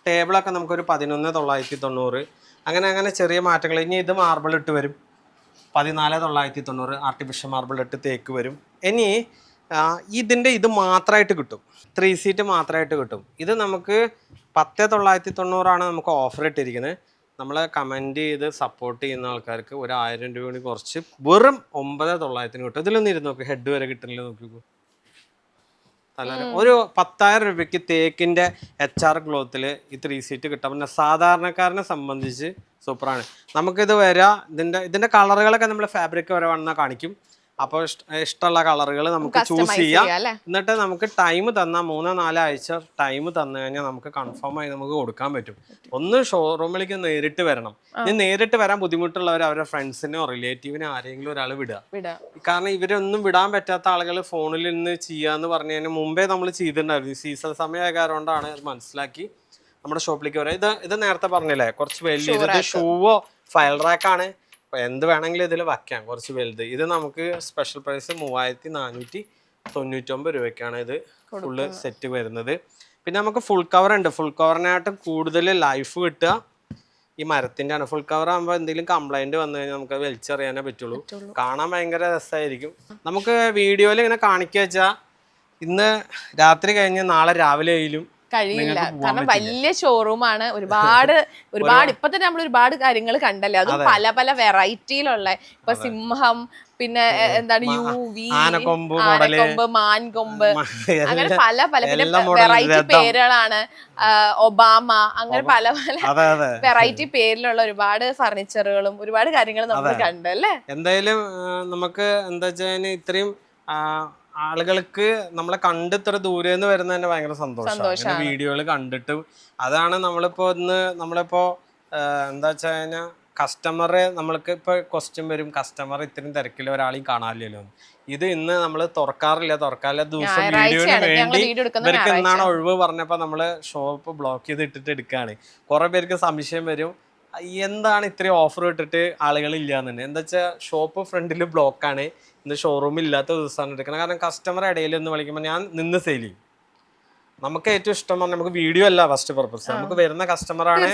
ടേബിളൊക്കെ നമുക്കൊരു 11,990 അങ്ങനെ ചെറിയ മാറ്റങ്ങൾ. ഇനി ഇത് മാർബിൾ ഇട്ട് വരും 14,990 ആർട്ടിഫിഷ്യൽ മാർബിൾ ഇട്ട് തേക്ക് വരും. ഇനി ഇത് മാത്രമായിട്ട് കിട്ടും, 3 സീറ്റ് മാത്രമായിട്ട് കിട്ടും. ഇത് നമുക്ക് 10,990 നമുക്ക് ഓഫർ ഇട്ടിരിക്കുന്നത്. നമ്മളെ കമൻറ്റ് ചെയ്ത് സപ്പോർട്ട് ചെയ്യുന്ന ആൾക്കാർക്ക് ഒരു 1000 രൂപ കൂടി കുറച്ച് വെറും 9,900 കിട്ടും. ഇതിലൊന്നും ഇരുന്ന് നോക്ക്, ഹെഡ് വരെ കിട്ടുന്നില്ല നോക്കിക്കോ. ഒരു 10,000 രൂപയ്ക്ക് തേക്കിന്റെ HR ക്ലോത്തിൽ ഈ 3 സീറ്റ് കിട്ടാം. പിന്നെ സാധാരണക്കാരനെ സംബന്ധിച്ച് സൂപ്പറാണ്. നമുക്കിത് ഇതിന്റെ കളറുകളൊക്കെ നമ്മൾ ഫാബ്രിക് വരെ വന്നാൽ കാണിക്കും. അപ്പോൾ ഇഷ്ടമുള്ള കളറുകൾ നമുക്ക് ചൂസ് ചെയ്യാം. എന്നിട്ട് നമുക്ക് ടൈം തന്നാൽ 3-4 ആഴ്ച ടൈം തന്നു കഴിഞ്ഞാൽ നമുക്ക് കൺഫേം ആയി നമുക്ക് കൊടുക്കാൻ പറ്റും. ഒന്ന് ഷോറൂമിലേക്ക് നേരിട്ട് വരണം. ഇനി നേരിട്ട് വരാൻ ബുദ്ധിമുട്ടുള്ളവർ അവരുടെ ഫ്രണ്ട്സിനോ റിലേറ്റീവിനോ ആരെങ്കിലും ഒരാൾ വിടുക. കാരണം ഇവരൊന്നും വിടാൻ പറ്റാത്ത ആളുകൾ ഫോണിൽ നിന്ന് ചെയ്യാന്ന് പറഞ്ഞു കഴിഞ്ഞാൽ മുമ്പേ നമ്മൾ ചെയ്തിട്ടുണ്ടായിരുന്നു. സീസൺ സമയമായ കാരണമാണ് അത് മനസ്സിലാക്കി നമ്മുടെ ഷോപ്പിലേക്ക് വരാം. ഇത് നേരത്തെ പറഞ്ഞില്ലേ കുറച്ച് വലിയ, ഇത് ഷൂവോ ഫയൽ റാക്കാണ്. അപ്പോൾ എന്ത് വേണമെങ്കിലും ഇതിൽ വയ്ക്കാം, കുറച്ച് വലുത്. ഇത് നമുക്ക് സ്പെഷ്യൽ പ്രൈസ് 3,499 രൂപയ്ക്കാണ് ഇത് ഫുള്ള് സെറ്റ് വരുന്നത്. പിന്നെ നമുക്ക് ഫുൾ കവർ ഉണ്ട്. ഫുൾ കവറിനായിട്ട് കൂടുതൽ ലൈഫ് കിട്ടുക ഈ മരത്തിൻ്റെ ആണ്. ഫുൾ കവർ ആകുമ്പോൾ എന്തെങ്കിലും കംപ്ലൈൻറ്റ് വന്നു കഴിഞ്ഞാൽ നമുക്ക് വലിച്ചെറിയാനേ പറ്റുള്ളൂ. കാണാൻ ഭയങ്കര രസമായിരിക്കും. നമുക്ക് വീഡിയോയിൽ ഇങ്ങനെ കാണിക്കുക വെച്ചാൽ ഇന്ന് രാത്രി കഴിഞ്ഞ് നാളെ രാവിലെ ആയാലും കഴിയില്ല. കാരണം വലിയ ഷോറൂമാണ്. ഒരുപാട് ഇപ്പൊ തന്നെ നമ്മൾ ഒരുപാട് കാര്യങ്ങൾ കണ്ടല്ലേ. അതും പല പല വെറൈറ്റിയിലുള്ള, ഇപ്പൊ സിംഹം, പിന്നെ എന്താണ് UV, ആനക്കൊമ്പ്, മാൻകൊമ്പ്, അങ്ങനെ പല പല പിന്നെ വെറൈറ്റി പേരുകളാണ്. ഒബാമ, അങ്ങനെ പല പല വെറൈറ്റി പേരിലുള്ള ഒരുപാട് ഫർണിച്ചറുകളും ഒരുപാട് കാര്യങ്ങളും നമ്മൾ കണ്ടല്ലേ. എന്തായാലും നമുക്ക് എന്താ വെച്ചാൽ ഇത്രയും ആളുകൾക്ക് നമ്മളെ കണ്ട് ഇത്ര ദൂരെ നിന്ന് വരുന്ന തന്നെ ഭയങ്കര സന്തോഷമാണ്. വീഡിയോകൾ കണ്ടിട്ട് അതാണ് നമ്മളിപ്പോ എന്താ വെച്ച് കഴിഞ്ഞാൽ കസ്റ്റമറെ നമ്മൾക്ക് ഇപ്പൊ ക്വസ്റ്റ്യൻ വരും, കസ്റ്റമർ ഇത്രയും തിരക്കിൽ ഒരാളെയും കാണാനില്ലല്ലോ. ഇത് ഇന്ന് നമ്മൾ തുറക്കാറില്ല ദിവസം വീഡിയോന് വേണ്ടി ഇവർക്ക് എന്നാണ് ഒഴിവ് പറഞ്ഞപ്പോ നമ്മള് ഷോപ്പ് ബ്ലോക്ക് ചെയ്ത് ഇട്ടിട്ട് എടുക്കുകയാണ്. കുറെ പേർക്ക് സംശയം വരും, എന്താണ് ഇത്രയും ഓഫർ ഇട്ടിട്ട് ആളുകൾ ഇല്ലാന്ന്. എന്താ വെച്ചാൽ ഷോപ്പ് ഫ്രണ്ടിൽ ബ്ലോക്കാണ്. ഇന്ന് ഷോറൂം ഇല്ലാത്ത ദിവസമാണ് എടുക്കണം. കാരണം കസ്റ്റമർ ഇടയിൽ ഒന്ന് വിളിക്കുമ്പോൾ ഞാൻ നിന്ന് സെയിൽ ചെയ്യും. നമുക്ക് ഏറ്റവും ഇഷ്ടം പറഞ്ഞാൽ നമുക്ക് വീഡിയോ അല്ല ഫസ്റ്റ് പർപ്പസ്. നമുക്ക് വരുന്ന കസ്റ്റമറാണ്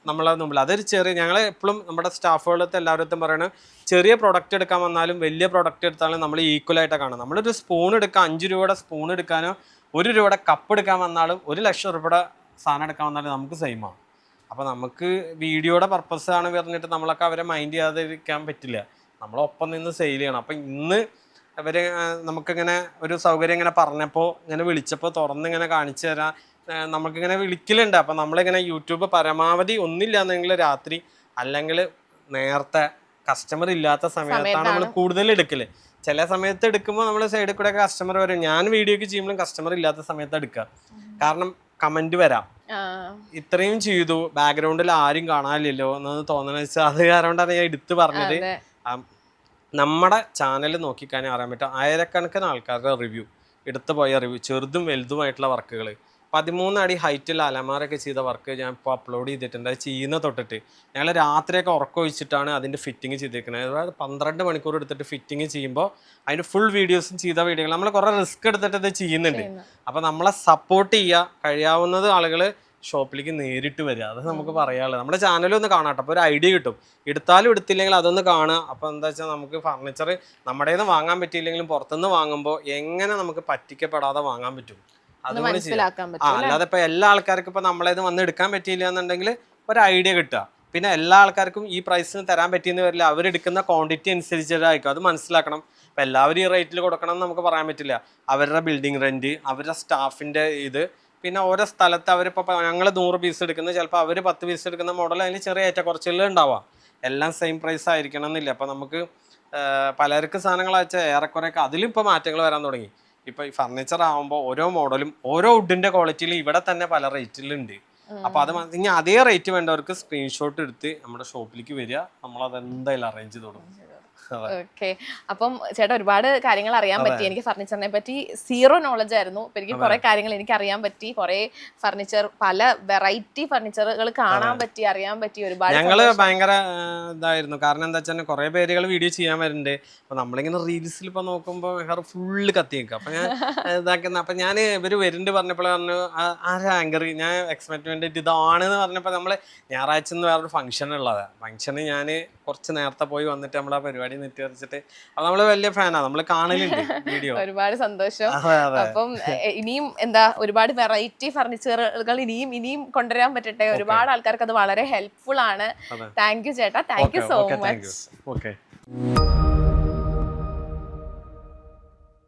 നമ്മളെ മുമ്പിൽ. അതൊരു ചെറിയ, ഞങ്ങൾ എപ്പോഴും നമ്മുടെ സ്റ്റാഫുകളത്തെ എല്ലാവരും പറയണത്, ചെറിയ പ്രൊഡക്റ്റ് എടുക്കാൻ വന്നാലും വലിയ പ്രൊഡക്റ്റ് എടുത്താലും നമ്മൾ ഈക്വൽ ആയിട്ട് കാണാം. നമ്മളൊരു സ്പൂൺ എടുക്കാൻ 5 രൂപയുടെ സ്പൂൺ എടുക്കാനോ 1 രൂപയുടെ കപ്പ് എടുക്കാൻ വന്നാലും 1 ലക്ഷം രൂപയുടെ സാധനം എടുക്കാൻ വന്നാലും നമുക്ക് സെയിമാണ്. അപ്പോൾ നമുക്ക് വീഡിയോയുടെ പർപ്പസ് ആണ് പറഞ്ഞിട്ട് നമ്മളൊക്കെ അവരെ മൈൻഡ് ചെയ്യാതിരിക്കാൻ പറ്റില്ല. നമ്മളൊപ്പം നിന്ന് സെയിൽ ചെയ്യണം. അപ്പം ഇന്ന് അവർ നമുക്കിങ്ങനെ ഒരു സൗകര്യം ഇങ്ങനെ പറഞ്ഞപ്പോൾ, ഇങ്ങനെ വിളിച്ചപ്പോൾ തുറന്നിങ്ങനെ കാണിച്ചു തരാൻ നമുക്കിങ്ങനെ വിളിക്കലുണ്ട്. അപ്പം നമ്മളിങ്ങനെ യൂട്യൂബ് പരമാവധി ഒന്നില്ല എന്നെങ്കിൽ രാത്രി അല്ലെങ്കിൽ നേരത്തെ കസ്റ്റമർ ഇല്ലാത്ത സമയത്താണ് നമ്മൾ കൂടുതൽ എടുക്കല്. ചില സമയത്ത് എടുക്കുമ്പോൾ നമ്മൾ സൈഡിൽ കൂടെ കസ്റ്റമർ വരും. ഞാൻ വീഡിയോക്ക് ചെയ്യുമ്പോഴും കസ്റ്റമർ ഇല്ലാത്ത സമയത്ത് എടുക്കുക. കാരണം കമന്റ് വരാം, ഇത്രയും ചെയ്തു ബാക്ക്ഗ്രൗണ്ടിൽ ആരും കാണാനില്ലല്ലോ എന്ന് തോന്നണ വെച്ചാൽ അത് കാരണമാണ് ഞാൻ എടുത്ത് പറഞ്ഞത്. നമ്മുടെ ചാനൽ നോക്കിക്കാനേ അറിയാൻ പറ്റും. ആയിരക്കണക്കിന് ആൾക്കാരുടെ റിവ്യൂ, എടുത്തു പോയ റിവ്യൂ, ചെറുതും വലുതുമായിട്ടുള്ള വർക്കുകൾ. 13 അടി ഹൈറ്റിൽ അലമാരൊക്കെ ചെയ്ത വർക്ക് ഞാൻ ഇപ്പോൾ അപ്ലോഡ് ചെയ്തിട്ടുണ്ട്. അത് ചെയ്യുന്ന തൊട്ടിട്ട് ഞങ്ങൾ രാത്രിയൊക്കെ ഉറക്കമൊഴിച്ചിട്ടാണ് അതിൻ്റെ ഫിറ്റിങ് ചെയ്തിരിക്കുന്നത്. അതായത് 12 മണിക്കൂർ എടുത്തിട്ട് ഫിറ്റിങ് ചെയ്യുമ്പോൾ അതിൻ്റെ ഫുൾ വീഡിയോസും ചെയ്ത വീഡിയോകൾ നമ്മൾ കുറേ റിസ്ക് എടുത്തിട്ട് ഇത് ചെയ്യുന്നുണ്ട്. അപ്പോൾ നമ്മളെ സപ്പോർട്ട് ചെയ്യുക, കഴിയാവുന്നത് ആളുകൾ ഷോപ്പിലേക്ക് നേരിട്ട് വരിക. അത് നമുക്ക് പറയാനുള്ളത്. നമ്മുടെ ചാനലൊന്ന് കാണാട്ടോ, അപ്പോൾ ഒരു ഐഡിയ കിട്ടും. എടുത്താലും എടുത്തില്ലെങ്കിൽ അതൊന്ന് കാണുക. അപ്പോൾ എന്താ വെച്ചാൽ നമുക്ക് ഫർണിച്ചർ നമ്മുടേത് വാങ്ങാൻ പറ്റിയില്ലെങ്കിലും പുറത്തുനിന്ന് വാങ്ങുമ്പോൾ എങ്ങനെ നമുക്ക് പറ്റിക്കപ്പെടാതെ വാങ്ങാൻ പറ്റും, അതുകൊണ്ട് ചെയ്യാം. അല്ലാതെ ഇപ്പൊ എല്ലാ ആൾക്കാർക്കും ഇപ്പൊ നമ്മളേത് വന്ന് എടുക്കാൻ പറ്റിയില്ല എന്നുണ്ടെങ്കിൽ ഒരു ഐഡിയ കിട്ടുക. പിന്നെ എല്ലാ ആൾക്കാർക്കും ഈ പ്രൈസിന് തരാൻ പറ്റിയെന്ന് വരില്ല. അവരെടുക്കുന്ന ക്വാണ്ടിറ്റി അനുസരിച്ചിട്ടായിരിക്കും, അത് മനസ്സിലാക്കണം. ഇപ്പൊ എല്ലാവരും ഈ റേറ്റിൽ കൊടുക്കണം എന്ന് നമുക്ക് പറയാൻ പറ്റില്ല. അവരുടെ ബിൽഡിംഗ് റെന്റ്, അവരുടെ സ്റ്റാഫിന്റെ ഇത്, പിന്നെ ഓരോ സ്ഥലത്ത് അവരിപ്പോൾ ഞങ്ങൾ 100 പീസ് എടുക്കുന്നത്, ചിലപ്പോൾ അവർ 10 പീസ് എടുക്കുന്ന മോഡൽ അതിന് ചെറിയ ഏറ്റക്കുറച്ചിലുകൾ ഉണ്ടാവാം. എല്ലാം സെയിം പ്രൈസ് ആയിരിക്കണം എന്നില്ല. അപ്പോൾ നമുക്ക് പലർക്ക് സാധനങ്ങൾ അയച്ചാൽ ഏറെക്കുറെയൊക്കെ അതിലിപ്പോൾ മാറ്റങ്ങൾ വരാൻ തുടങ്ങി. ഇപ്പൊ ഈ ഫർണിച്ചർ ആകുമ്പോൾ ഓരോ മോഡലും ഓരോ വുഡിന്റെ ക്വാളിറ്റിയിൽ ഇവിടെ തന്നെ പല റേറ്റിലുണ്ട്. അപ്പൊ അത് ഇനി അതേ റേറ്റ് വേണ്ടവർക്ക് സ്ക്രീൻഷോട്ട് എടുത്ത് നമ്മുടെ ഷോപ്പിലേക്ക് വരിക, നമ്മളത് എന്തായാലും അറേഞ്ച് ചെയ്ത് കൊടുക്കും. ഓക്കെ. അപ്പം ചേട്ടാ ഒരുപാട് കാര്യങ്ങൾ അറിയാൻ പറ്റി. എനിക്ക് ഫർണിച്ചറിനെ പറ്റി സീറോ നോളജ് ആയിരുന്നു. ഇപ്പൊ എനിക്ക് കുറെ കാര്യങ്ങൾ എനിക്ക് അറിയാൻ പറ്റി. കുറെ ഫർണിച്ചർ, പല വെറൈറ്റി ഫർണിച്ചറുകൾ കാണാൻ പറ്റി, അറിയാൻ പറ്റി. ഒരുപാട് ഞങ്ങള് ഭയങ്കര ഇതായിരുന്നു. കാരണം എന്താ വെച്ചാൽ കുറെ പേരുകൾ വീഡിയോ ചെയ്യാൻ വരുന്നുണ്ട്. അപ്പൊ നമ്മളിങ്ങനെ റീൽസിൽ ഇപ്പൊ നോക്കുമ്പോ ഫുള്ള് കത്തി നിൽക്കുക. അപ്പൊ ഞാൻ ഇതാക്കുന്ന, അപ്പൊ ഞാൻ ഇവര് വരുന്നുണ്ട് പറഞ്ഞപ്പോൾ പറഞ്ഞു ആരാ ആങ്കർ, ഞാൻ എക്സ്പെക്ട് ഇതാണെന്ന് പറഞ്ഞപ്പോൾ നമ്മള് ഞായറാഴ്ച വേറൊരു ഫംഗ്ഷൻ ഉള്ളതാ. ഫംഗ്ഷന് ഞാൻ കുറച്ച് നേരത്തെ പോയി വന്നിട്ട് നമ്മളാ പരിപാടി നെറ്റിവരച്ചിട്ട്, അപ്പൊ നമ്മള് വലിയ ഫാനാ, നമ്മള് കാണലുണ്ട് വീഡിയോ. ഒരുപാട് സന്തോഷം. അപ്പം ഇനിയും എന്താ ഒരുപാട് വെറൈറ്റി ഫർണിച്ചറുകൾ ഇനിയും കൊണ്ടുവരാൻ പറ്റട്ടെ. ഒരുപാട് ആൾക്കാർക്ക് അത് വളരെ ഹെൽപ്ഫുൾ ആണ്. താങ്ക് യു ചേട്ടാ, താങ്ക് യു സോ മച്ച്.